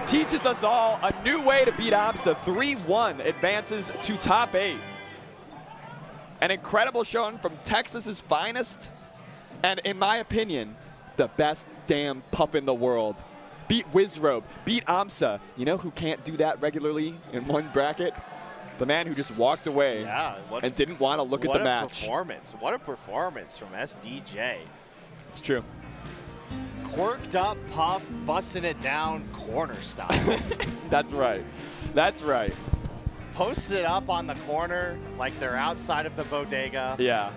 teaches us all a new way to beat Amsa. 3-1 advances to top 8. An incredible showing from Texas's finest. And in my opinion, the best damn pup in the world. Beat Wizrobe, beat Amsa. You know who can't do that regularly in one bracket? The man who just walked away and didn't want to look at the match. What a performance from SDJ. It's true. Quirked up, Puff, busting it down, corner style. That's right. That's right. Posted up on the corner like they're outside of the bodega. Yeah.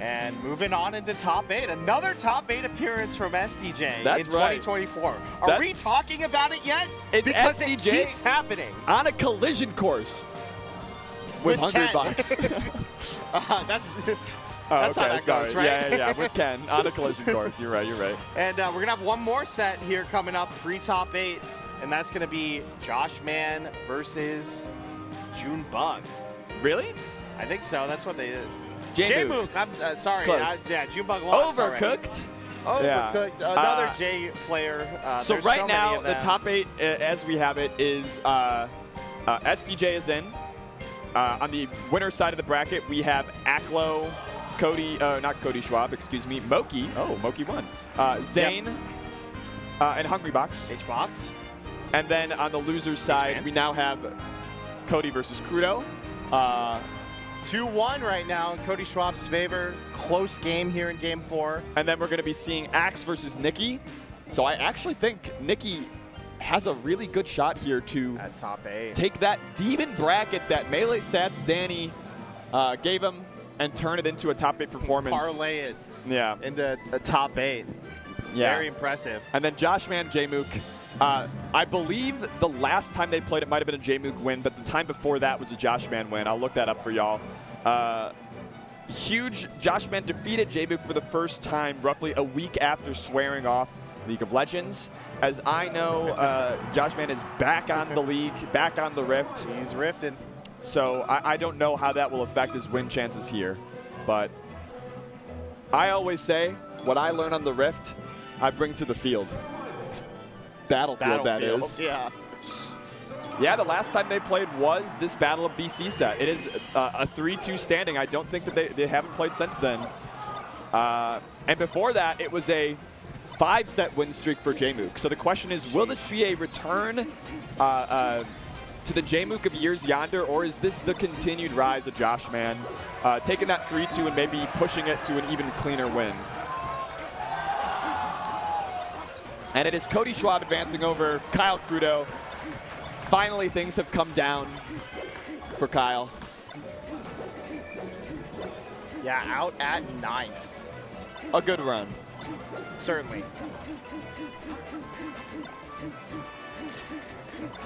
And moving on into top 8. Another top 8 appearance from SDJ That's in right. 2024. Are we talking about it yet? It's because SDJ it keeps happening. On a collision course with Hungry Ken. Box. That's Oh, how okay, that sorry. goes, right? Yeah, with Ken on a collision course. You're right, you're right. And we're going to have one more set here coming up pre-top 8, and that's going to be Josh Man versus Junebug. Really? I think so. That's what they did. Jmook. Jmook. I'm sorry. Close. Yeah, Junebug lost Overcooked. Overcooked. Another J player. So there's right so many now, of the them. top 8, as we have it, is SDJ is in. On the winner's side of the bracket, we have Aklo, not Cody Schwab, excuse me, Moki. Oh, Moki won. Zane, and Hungry Box. H-Box. And then on the loser's side, we now have Cody versus Kudo. 2-1 right now in Cody Schwab's favor. Close game here in game 4. And then we're going to be seeing Axe versus Nikki. So I actually think Nikki has a really good shot here to at top 8. Take that demon bracket that Melee Stats Danny gave him and turn it into a top 8 performance. Parlay it into a top 8. Yeah. Very impressive. And then Joshman, Jmook. I believe the last time they played it might have been a Jmook win, but the time before that was a Joshman win. I'll look that up for y'all. Huge Joshman defeated Jmook for the first time roughly a week after swearing off League of Legends. As I know, Joshman is back on the league, back on the Rift. He's rifted. So I don't know how that will affect his win chances here. But I always say, what I learn on the Rift, I bring to the field. Battlefield, that is. Yeah. Yeah, the last time they played was this Battle of BC set. It is a 3-2 standing. I don't think that they haven't played since then. And before that, it was a 5-set win streak for Jmook. So the question is, will this be a return to the Jmook of years yonder, or is this the continued rise of Joshman, taking that 3-2 and maybe pushing it to an even cleaner win? And it is Cody Schwab advancing over Kyle Kudo. Finally, things have come down for Kyle. Yeah, out at 9th. A good run. Certainly.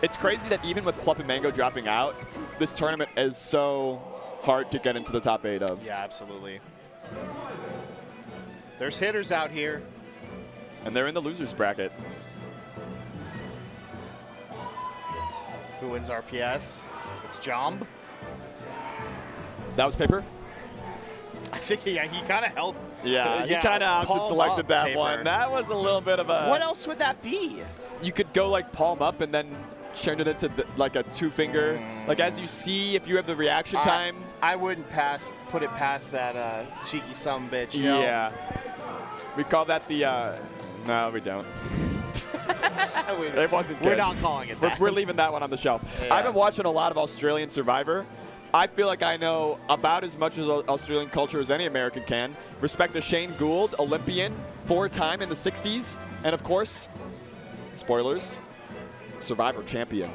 It's crazy that even with Plup and Mango dropping out, this tournament is so hard to get into the top 8 of. Yeah, absolutely. There's hitters out here. And they're in the losers bracket. Who wins RPS? It's Jomb. That was Paper? I think, yeah, he kind of held. Yeah, he kind of option selected that Paper. one. That was a little bit of a... What else would that be? You could go like palm up and then turn it into like a 2-finger. Like as you see, if you have the reaction time. I wouldn't put it past that cheeky sumbitch. You know? Yeah. We call that the... no, we don't. It wasn't good. We're not calling it that. We're leaving that one on the shelf. Yeah. I've been watching a lot of Australian Survivor. I feel like I know about as much as Australian culture as any American can. Respect to Shane Gould, Olympian, 4-time in the 60s. And of course, spoilers, Survivor champion,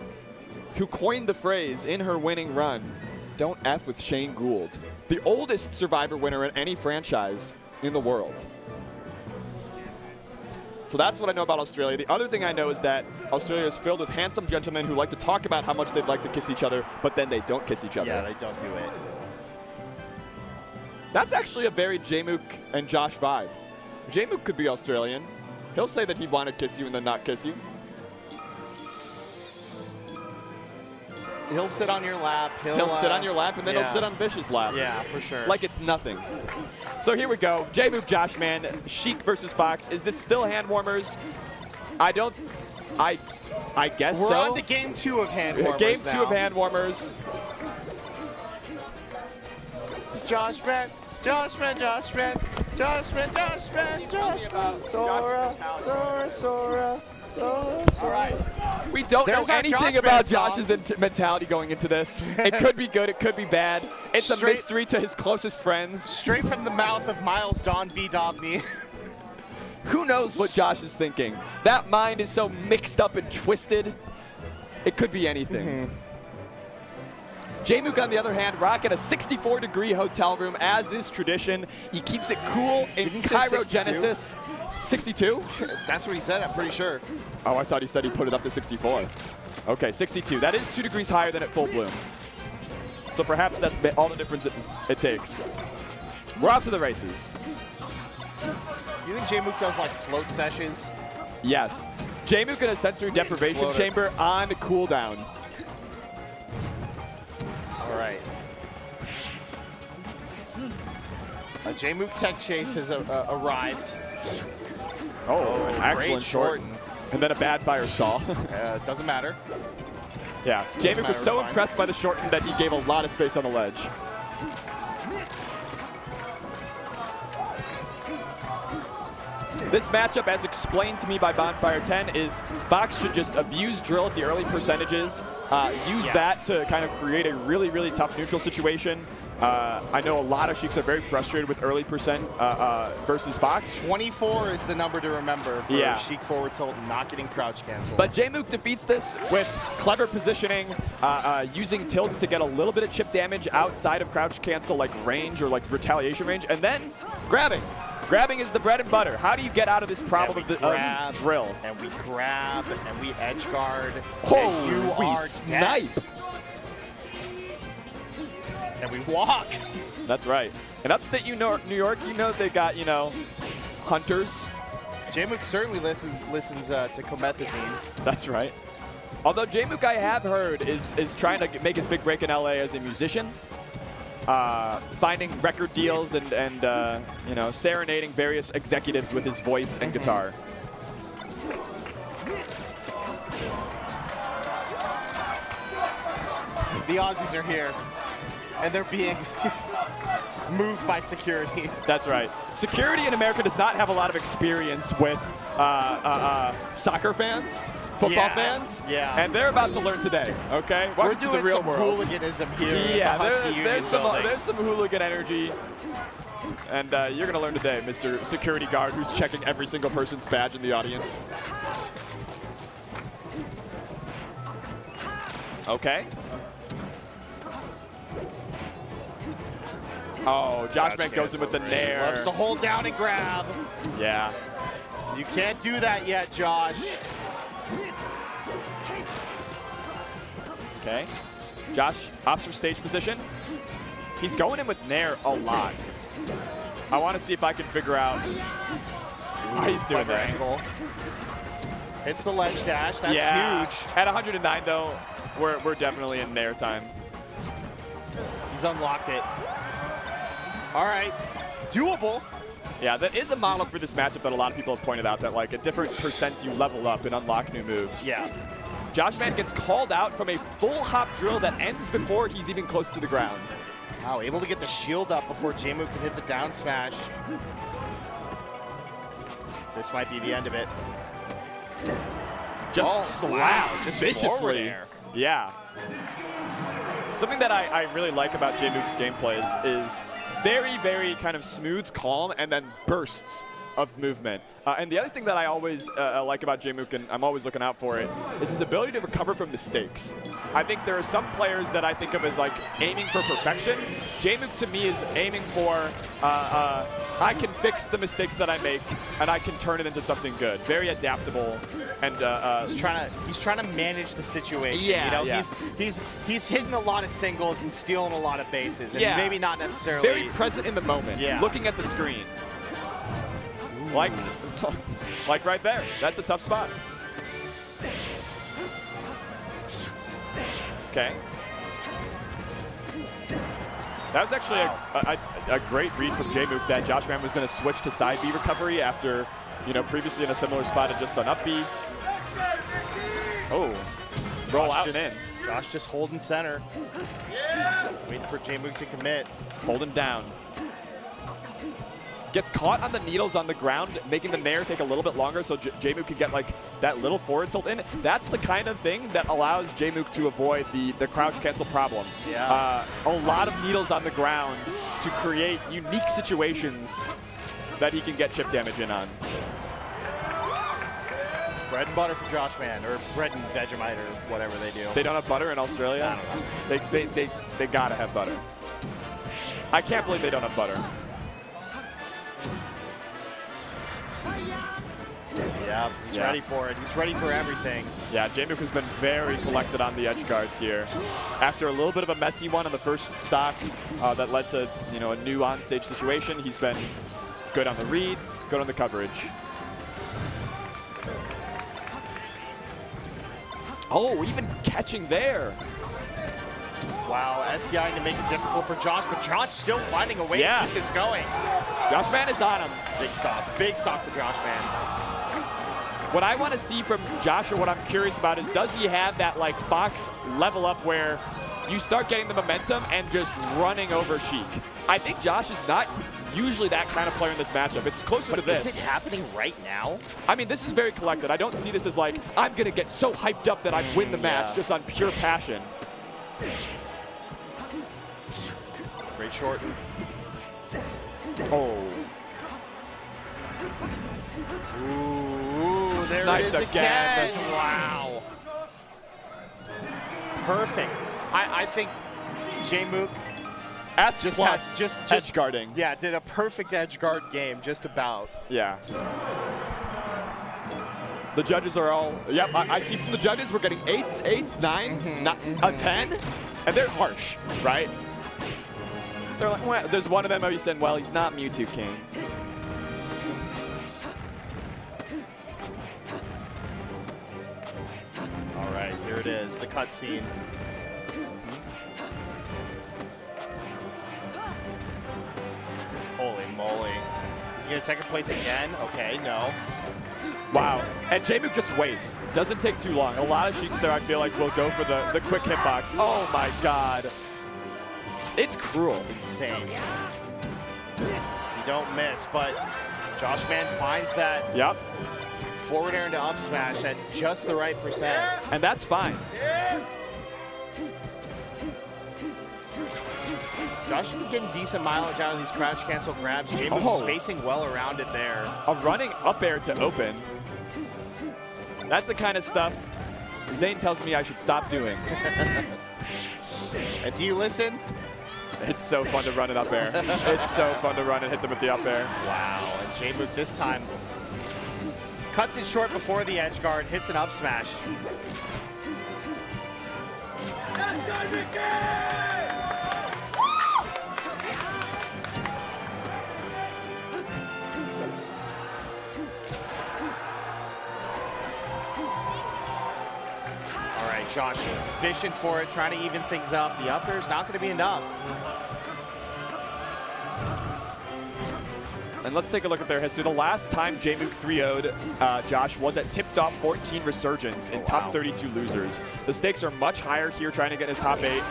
who coined the phrase in her winning run, "Don't F with Shane Gould." The oldest Survivor winner in any franchise in the world. So that's what I know about Australia. The other thing I know is that Australia is filled with handsome gentlemen who like to talk about how much they'd like to kiss each other, but then they don't kiss each other. Yeah, they don't do it. That's actually a very Jmook and Josh vibe. Jmook could be Australian. He'll say that he'd want to kiss you and then not kiss you. He'll sit on your lap. He'll sit on your lap, and then yeah. he'll sit on Vicious' lap. Yeah, for sure. Like it's nothing. So here we go. Jmook, Josh, man. Sheik versus Fox. Is this still hand warmers? I guess We're so. on to game 2 of hand warmers Game 2 now. of hand warmers. Josh man, Josh man, Josh man, Josh man, Josh man, Josh man. Sora, Sora, Sora, Sora, Sora. We don't know There's our anything Josh about Man Josh's song. mentality going into this. It could be good, it could be bad. It's a Straight- mystery to his closest friends. Straight from the mouth of Miles Don B. Dobney. Who knows what Josh is thinking? That mind is so mixed up and twisted. It could be anything. Jmook, on the other hand, rocking a 64-degree hotel room, as is tradition. He keeps it cool in Didn't he say cryogenesis. 62? That's what he said, I'm pretty sure. Oh, I thought he said he put it up to 64. Okay, 62. That is 2 degrees higher than at full bloom. So perhaps that's all the difference it takes. We're off to the races. You think Jmook does like float sessions? Yes. Jmook in a sensory deprivation floater. chamber on cooldown. All right. Jmook Tech Chase has arrived. Oh, an excellent short. shorten. And then a bad fire stall. Doesn't matter. Yeah, Jmook was so Fine. impressed by the shorten that he gave a lot of space on the ledge. This matchup, as explained to me by Bonfire 10, is Fox should just abuse drill at the early percentages, use that to kind of create a really, really tough neutral situation. I know a lot of Sheiks are very frustrated with early percent versus Fox. 24 is the number to remember for Sheik forward tilt not getting crouch cancel. But Jmook defeats this with clever positioning, using tilts to get a little bit of chip damage outside of crouch cancel, like range or like retaliation range, and then grabbing. Grabbing is the bread and butter. How do you get out of this problem of drill? And we grab, and we edge guard, Oh, and you we are snipe. dead. And we walk. That's right. In upstate New York, you know they got, hunters. Jmook certainly listens to Comethazine. That's right. Although Jmook, I have heard, is trying to make his big break in LA as a musician. Finding record deals and serenading various executives with his voice and guitar. The Aussies are here, and they're being moved by security. That's right. Security in America does not have a lot of experience with soccer fans, football fans, and they're about to learn today. Okay, welcome to the real world. We're doing some hooliganism here. Yeah, at the Husky Union building. there's some hooligan energy, and you're gonna learn today, Mr. Security Guard, who's checking every single person's badge in the audience. Okay. Oh, Josh Man goes in with the nair. Loves to hold down and grab. Yeah. You can't do that yet, Josh. Okay. Josh opts for stage position. He's going in with nair a lot. I want to see if I can figure out why he's doing that. Angle. Hits the ledge dash. That's huge. At 109, though, we're definitely in nair time. He's unlocked it. All right. Doable. Yeah, that is a model for this matchup that a lot of people have pointed out, that like at different percents you level up and unlock new moves. Yeah. Josh Man gets called out from a full hop drill that ends before he's even close to the ground. Wow, able to get the shield up before Jmook can hit the down smash. This might be the end of it. Just slaps just viciously. forward air. Yeah. Something that I really like about Jmook's gameplay is very, very kind of smooth, calm, and then bursts of movement. And the other thing that I always like about Jmook, and I'm always looking out for it, is his ability to recover from mistakes. I think there are some players that I think of as like aiming for perfection. Jmook to me is aiming for, I can fix the mistakes that I make, and I can turn it into something good. Very adaptable, and he's trying to manage the situation. Yeah, you know, yeah. he's hitting a lot of singles and stealing a lot of bases, and Yeah. maybe not necessarily very present in the moment, Yeah. looking at the screen. Like, like right there. That's a tough spot. Okay. That was actually a great read from Jmook that Joshman was going to switch to side B recovery after, you know, previously in a similar spot had just done up B. Oh, roll out and in. Josh just holding center. Waiting for Jmook to commit. Holding down. Gets caught on the needles on the ground, making the nair take a little bit longer so Jmook could get like that little forward tilt in. That's the kind of thing that allows Jmook to avoid the crouch cancel problem. Yeah. A lot of needles on the ground to create unique situations that he can get chip damage in on. Bread and butter for Josh Man, or bread and Vegemite, or whatever they do. They don't have butter in Australia? I don't know. They gotta have butter. I can't believe they don't have butter. Yeah, he's ready for it. He's ready for everything. Yeah, Jmook has been very collected on the edge guards here. After a little bit of a messy one on the first stock that led to, you know, a new on-stage situation, he's been good on the reads, good on the coverage. Oh, even catching there. Wow, SDI to make it difficult for Josh, but Josh still finding a way to keep this going. Josh Man is on him. Big stop for Josh Man. What I want to see from Josh, or what I'm curious about, is does he have that like Fox level up where you start getting the momentum and just running over Sheik? I think Josh is not usually that kind of player in this matchup. It's closer to this. Is it happening right now? I mean, this is very collected. I don't see this as like, I'm going to get so hyped up that I win the match just on pure passion. Great short. Oh. Ooh, there Sniped it is again. Wow. Perfect. I think Jmook just edge guarding. Yeah, did a perfect edge guard game, just about. Yeah. The judges are all, yep, I see from the judges we're getting 8s, 9s, not a 10, and they're harsh, right? They're like, well, there's one of them who said, well, he's not Mewtwo King. All right, here it is, the cutscene. Holy moly. Is he going to take a place again? Okay, no. Wow. And Jmook just waits. Doesn't take too long. A lot of Sheiks there, I feel like, will go for the quick hitbox. Oh, my God. It's cruel. Insane. You don't miss, but Josh Man finds that forward air into up smash at just the right percent. And that's fine. Josh has been getting decent mileage out of these crouch cancel grabs. Jmook spacing well around it there. A running up air to open. That's the kind of stuff Zane tells me I should stop doing. And do you listen? It's so fun to run an up air. It's so fun to run and hit them with the up air. Wow, and Jmook this time cuts it short before the edge guard, hits an up smash. Let's go, Nikki! All right, Josh fishing for it, trying to even things up. The up air is not going to be enough. And let's take a look at their history. The last time Jmook 3-0'd Josh was at tip-top 14 Resurgence in top 32 losers. The stakes are much higher here, trying to get in top 8.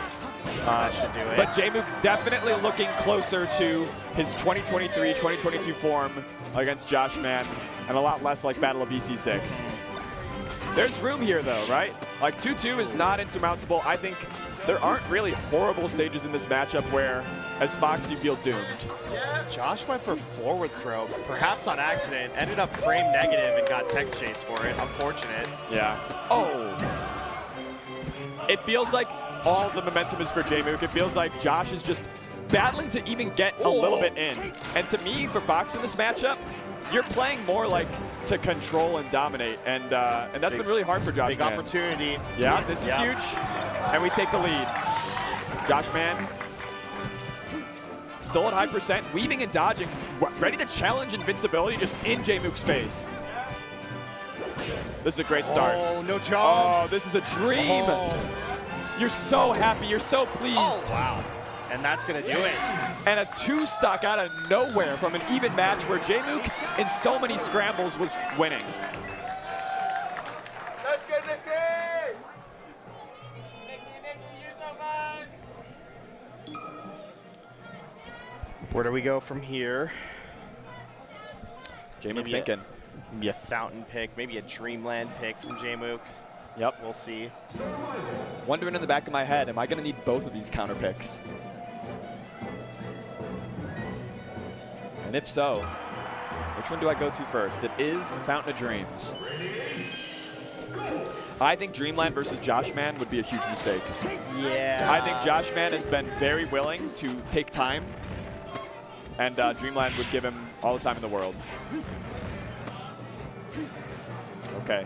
That should do it. But Jmook definitely looking closer to his 2023, 2022 form against Josh Man, and a lot less like Battle of BC6. There's room here, though, right? Like 2-2 is not insurmountable. I think there aren't really horrible stages in this matchup where, as Fox, you feel doomed. Josh went for forward throw, perhaps on accident, ended up frame negative and got tech chase for it. Unfortunate. Yeah. Oh. It feels like all the momentum is for Jmook. It feels like Josh is just battling to even get a little bit in. And to me, for Fox in this matchup, you're playing more like to control and dominate, and that's been really hard for Josh Big Man. opportunity. Yeah, this is huge, and we take the lead. Josh Man still at high percent, weaving and dodging, ready to challenge invincibility just in Jmook's face. This is a great start. Oh, no jump. Oh, this is a dream. Oh. You're so happy, you're so pleased. Oh, wow. And that's going to do it. And a 2-stock out of nowhere from an even match where Jmook in so many scrambles was winning. Let's get Nikki! Where do we go from here? Jmook thinking. Maybe a fountain pick, maybe a dreamland pick from Jmook. Yep. We'll see. Wondering in the back of my head, am I going to need both of these counter picks? And if so, which one do I go to first? It is Fountain of Dreams. I think Dreamland versus Josh Man would be a huge mistake. Yeah. I think Josh Man has been very willing to take time, and Dreamland would give him all the time in the world. Okay.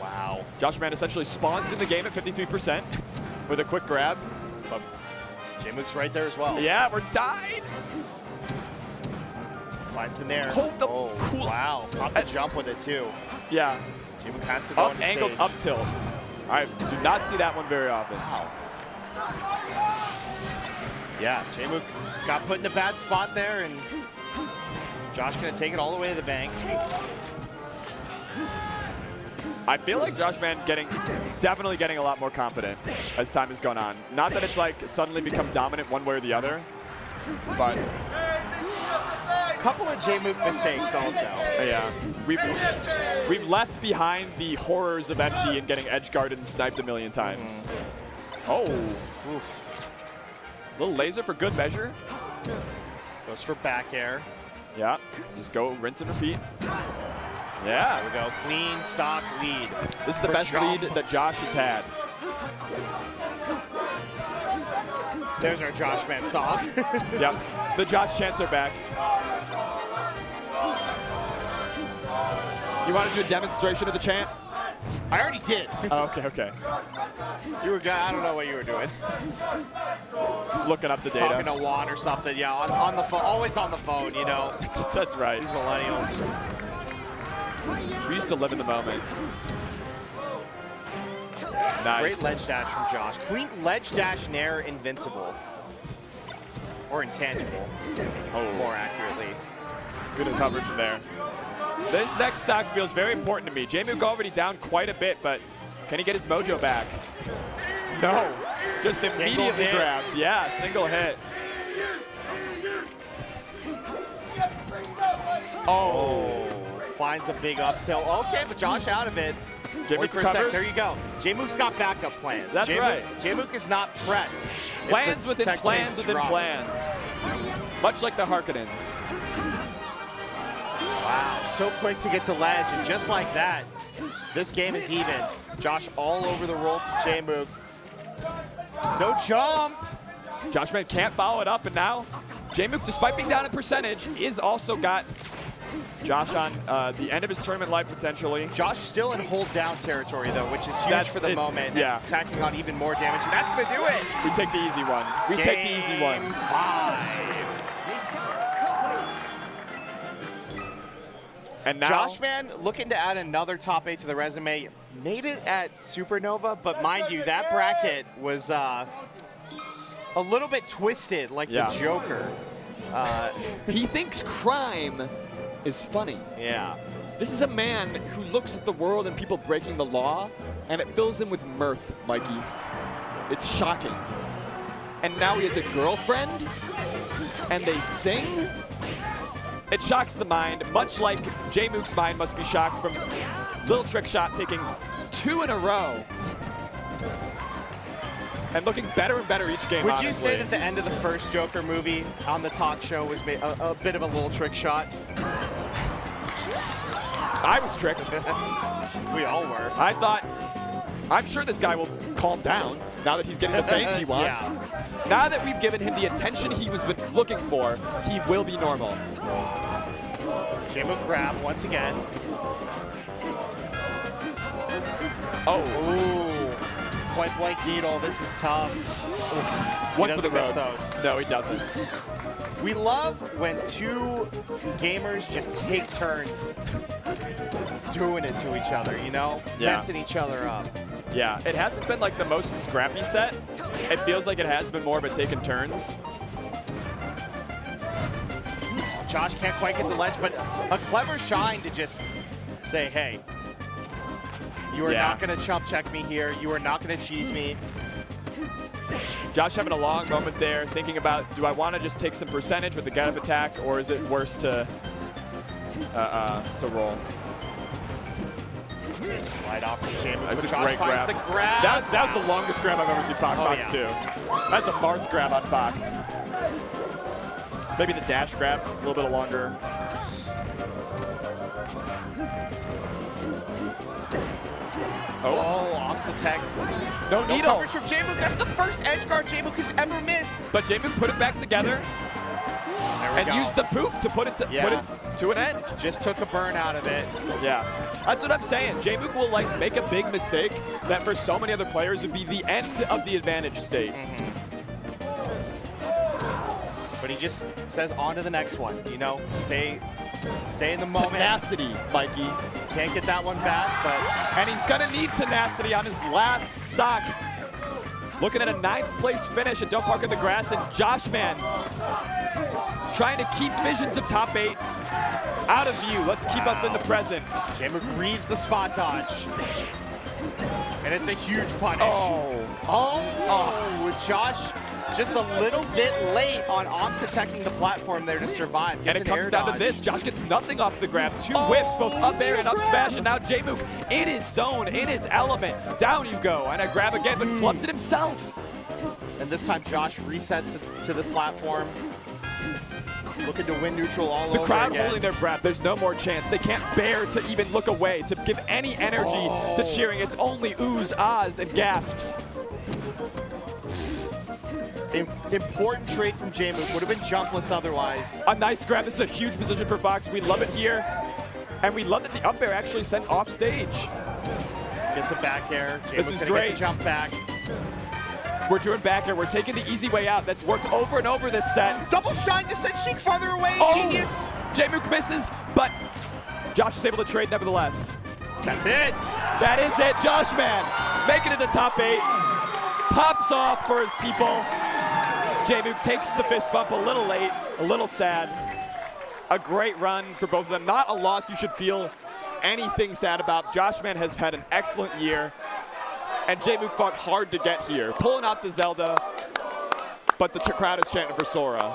Wow. Josh Man essentially spawns in the game at 53% with a quick grab. But Jmook's right there as well. Yeah, we're tied. Finds the nair. Hold the cool. Wow. Caught the jump with it too. Yeah. Jmook has to go Up into angled stage. up tilt. I do not see that one very often. Wow. Yeah, Jmook got put in a bad spot there, and Josh gonna take it all the way to the bank. I feel like Josh Man definitely getting a lot more confident as time has gone on. Not that it's like suddenly become dominant one way or the other, but A couple of Jmook mistakes also. yeah, we've left behind the horrors of FD and getting edge guarded and sniped a million times. Oh, Oof. little laser for good measure. Goes for back air. Yeah, just go rinse and repeat. Yeah, There we go. Clean stock lead. this is the for best Jump. lead that Josh has had. There's our Josh Man song. Yep, the Josh chants are back. You want to do a demonstration of the chant? I already did. Oh, okay. You were, I don't know what you were doing. Looking up the Talking data. to Juan or something. Yeah, on the phone. Always on the phone, you know. That's right. These millennials. We used to live in the moment. Nice. Great ledge dash from Josh. Clean ledge dash nair invincible. Or intangible. More accurately. Good coverage from there. This next stock feels very important to me. Jmook already down quite a bit, but can he get his mojo back? No. Just immediately hit. grabbed. Yeah, single hit. Oh. Finds a big up tilt. Okay, but Josh out of it. Jmook Wait for a sec. recovers. There you go. Jmook's got backup plans. That's right. Jmook is not pressed. if Plans the within tech plans chase within drops. plans. Much like the Harkonnens. Wow, so quick to get to ledge, and just like that, this game is even. Josh all over the roll from Jmook. No jump. Josh Man can't follow it up, and now Jmook, despite being down in percentage, is also got Josh on the end of his tournament life potentially. Josh still in hold down territory though, which is huge That's for the it, moment. yeah. Tacking on even more damage, and that's gonna do it. We take the easy one. We take the easy one. Game 5. And now, Josh Man looking to add another top 8 to the resume. Made it at Supernova, but mind you, that bracket was a little bit twisted, like Yeah. the Joker. he thinks crime is funny. Yeah. This is a man who looks at the world and people breaking the law, and it fills him with mirth, Mikey. It's shocking. And now he has a girlfriend, and they sing? It shocks the mind, much like Jmook's mind must be shocked from Little Trick Shot taking 2 in a row And looking better and better each game, Would honestly. you say that the end of the first Joker movie on the talk show was a bit of a little trick shot? I was tricked. We all were. I thought, I'm sure this guy will calm down now that he's getting the fame he wants. Yeah. Now that we've given him the attention he was looking for, he will be normal. Jmook grab once again. Oh. Ooh. Point blank needle. This is tough. One he for the doesn't road. miss those. No, he doesn't. We love when two gamers just take turns doing it to each other, you know? Yeah. Messing each other up. Yeah, it hasn't been like the most scrappy set. It feels like it has been more of a taking turns. Josh can't quite get the ledge, but a clever shine to just say, hey, you are not going to chump check me here. You are not going to cheese me. Josh having a long moment there, thinking about, do I want to just take some percentage with the get-up attack, or is it worse to roll? Slide off from Jmook. That's a Josh great finds grab. the grab. That was the longest grab I've ever seen Fox do. That's a Marth grab on Fox. Maybe the dash grab, a little bit longer. Oh, Amsa tech. No No needle. coverage from Jmook. That's the first edge guard Jmook has ever missed. But Jmook put it back together There we and go. used the poof to put it to an end. Just took a burn out of it. Yeah, that's what I'm saying. Jmook will like make a big mistake that for so many other players would be the end of the advantage state. But he just says on to the next one. You know, stay in the moment. Tenacity, Mikey. Can't get that one back, but And he's gonna need tenacity on his last stock. Looking at a 9th place finish at Don't Park in the Grass, and Joshman trying to keep visions of top 8 out of view. Let's keep us in the present. Jmook reads the spot dodge. And it's a huge punish. With Josh just a little bit late on Amsa attacking the platform there to survive. And it comes down to this. Josh gets nothing off the grab. 2 whips, both up air and up smash. And now Jmook in his zone, in his element. Down you go. And a grab again, but flubs it himself. And this time Josh resets to the platform. Looking to win neutral all over The crowd again. holding their breath. There's no more chance. They can't bear to even look away, to give any energy to cheering. It's only oohs, ahs, and gasps. Important trade from Jmook. Would have been jumpless otherwise. A nice grab. This is a huge position for Fox. We love it here. And we love that the up air actually sent off stage. Gets a back air. This is gonna great. Get the jump back. We're doing back air. We're taking the easy way out. That's worked over and over this set. Double shine to send Sheik farther away. Genius. Jmook misses, but Josh is able to trade nevertheless. That's it. That is it. Joshman making it to top 8. Pops off for his people. Jmook takes the fist bump a little late, a little sad. A great run for both of them. Not a loss you should feel anything sad about. Joshman has had an excellent year, and Jmook fought hard to get here. Pulling out the Zelda, but the crowd is chanting for Sora.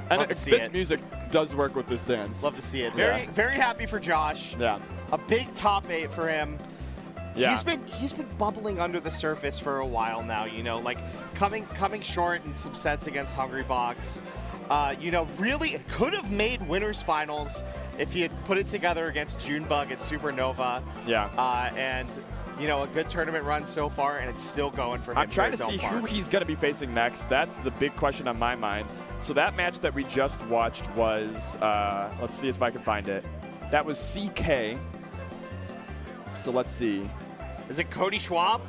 And this music does work with this dance. Love to see it. Yeah. Very happy for Josh. Yeah. A big top 8 for him. Yeah. He's been bubbling under the surface for a while now, you know, like coming short in some sets against Hungrybox. You know, really could have made winners finals if he had put it together against Junebug at Supernova. Yeah. And you know, a good tournament run so far, and it's still going for him. I'm trying to see who he's going to be facing next. That's the big question on my mind. So that match that we just watched was, let's see if I can find it. That was CK. So let's see. Is it Cody Schwab?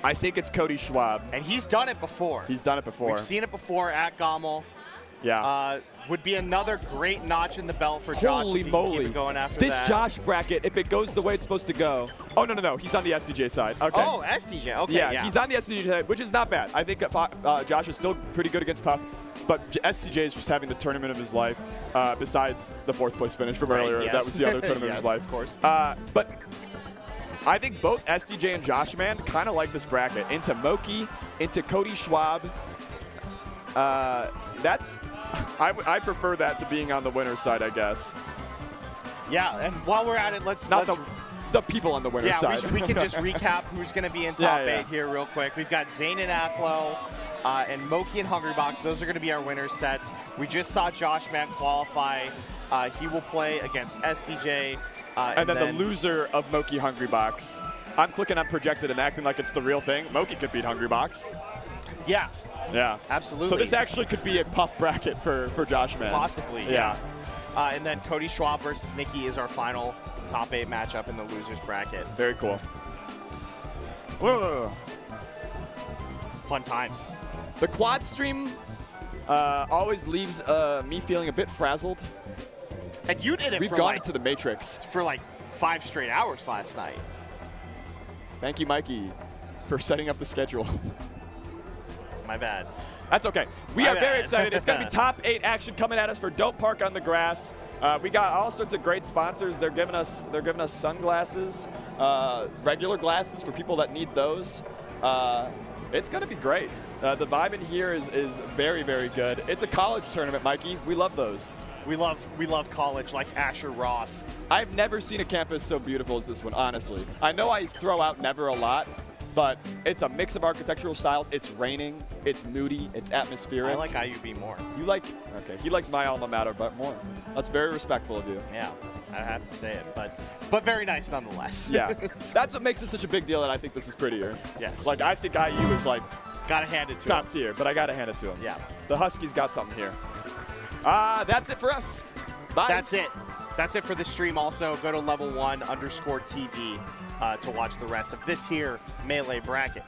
I think it's Cody Schwab. And he's done it before. He's done it before. We've seen it before at Gommel. Yeah. Would be another great notch in the belt for Josh. Holy if he moly. Can keep it going after this that. Josh bracket, if it goes the way it's supposed to go. Oh, no. He's on the SDJ side. Okay. Oh, SDJ. Okay, yeah, he's on the SDJ side, which is not bad. I think Josh is still pretty good against Puff, but SDJ is just having the tournament of his life, besides the 4th place finish from earlier. Yes. That was the other tournament of his life. Of course. But I think both SDJ and Joshman kind of like this bracket. Into Moki, into Cody Schwab. That's I prefer that to being on the winner's side, I guess. Yeah, and while we're at it, let's the people on the winner's side. We can just recap who's going to be in top 8 here real quick. We've got Zayn and Aklo, and Moki and Hungrybox. Those are going to be our winner's sets. We just saw Josh Man qualify. He will play against SDJ. And then the loser of Moki Hungrybox. I'm clicking on projected and acting like it's the real thing. Moki could beat Hungrybox. Yeah. Yeah. Absolutely. So this actually could be a puff bracket for Josh Man. Possibly, yeah. And then Cody Schwab versus Nikki is our final top 8 matchup in the losers bracket. Very cool. Whoa. Fun times. The quad stream always leaves me feeling a bit frazzled. And you did it We've gone into the Matrix. For like 5 straight hours last night. Thank you, Mikey, for setting up the schedule. My bad. That's okay. We are very excited. It's going to be top 8 action coming at us for Don't Park on the Grass. We got all sorts of great sponsors. They're giving us sunglasses, regular glasses for people that need those. It's going to be great. The vibe in here is very, very good. It's a college tournament, Mikey. We love those. We love college like Asher Roth. I've never seen a campus so beautiful as this one, honestly. I know I throw out never a lot, but it's a mix of architectural styles. It's raining, it's moody, it's atmospheric. I like IUB more. You like, okay, he likes my alma mater, but more. That's very respectful of you. Yeah, I have to say it, but very nice nonetheless. Yeah, that's what makes it such a big deal that I think this is prettier. Yes. Like, I think IU is like gotta hand it to top him. tier, but I gotta hand it to him. Yeah. The Huskies got something here. That's it for us. Bye. That's it. That's it for the stream. Also, go to level1_TV to watch the rest of this here Melee bracket.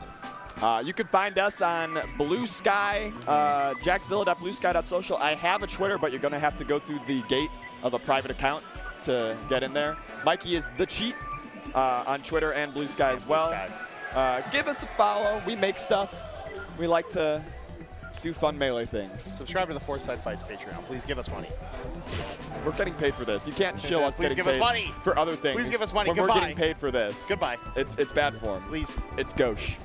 You can find us on Blue Sky, jackzilla.bluesky.social. I have a Twitter, but you're going to have to go through the gate of a private account to get in there. Mikey is The Cheat on Twitter and Blue Sky as well. Give us a follow. We make stuff. We like to do fun Melee things. Subscribe to the Fourth Side Fights Patreon. Please give us money. We're getting paid for this. You can't shill us Please getting give us paid money. for other things. Please give us money. When Goodbye. we're getting paid for this. Goodbye. It's bad form. Please. It's gauche.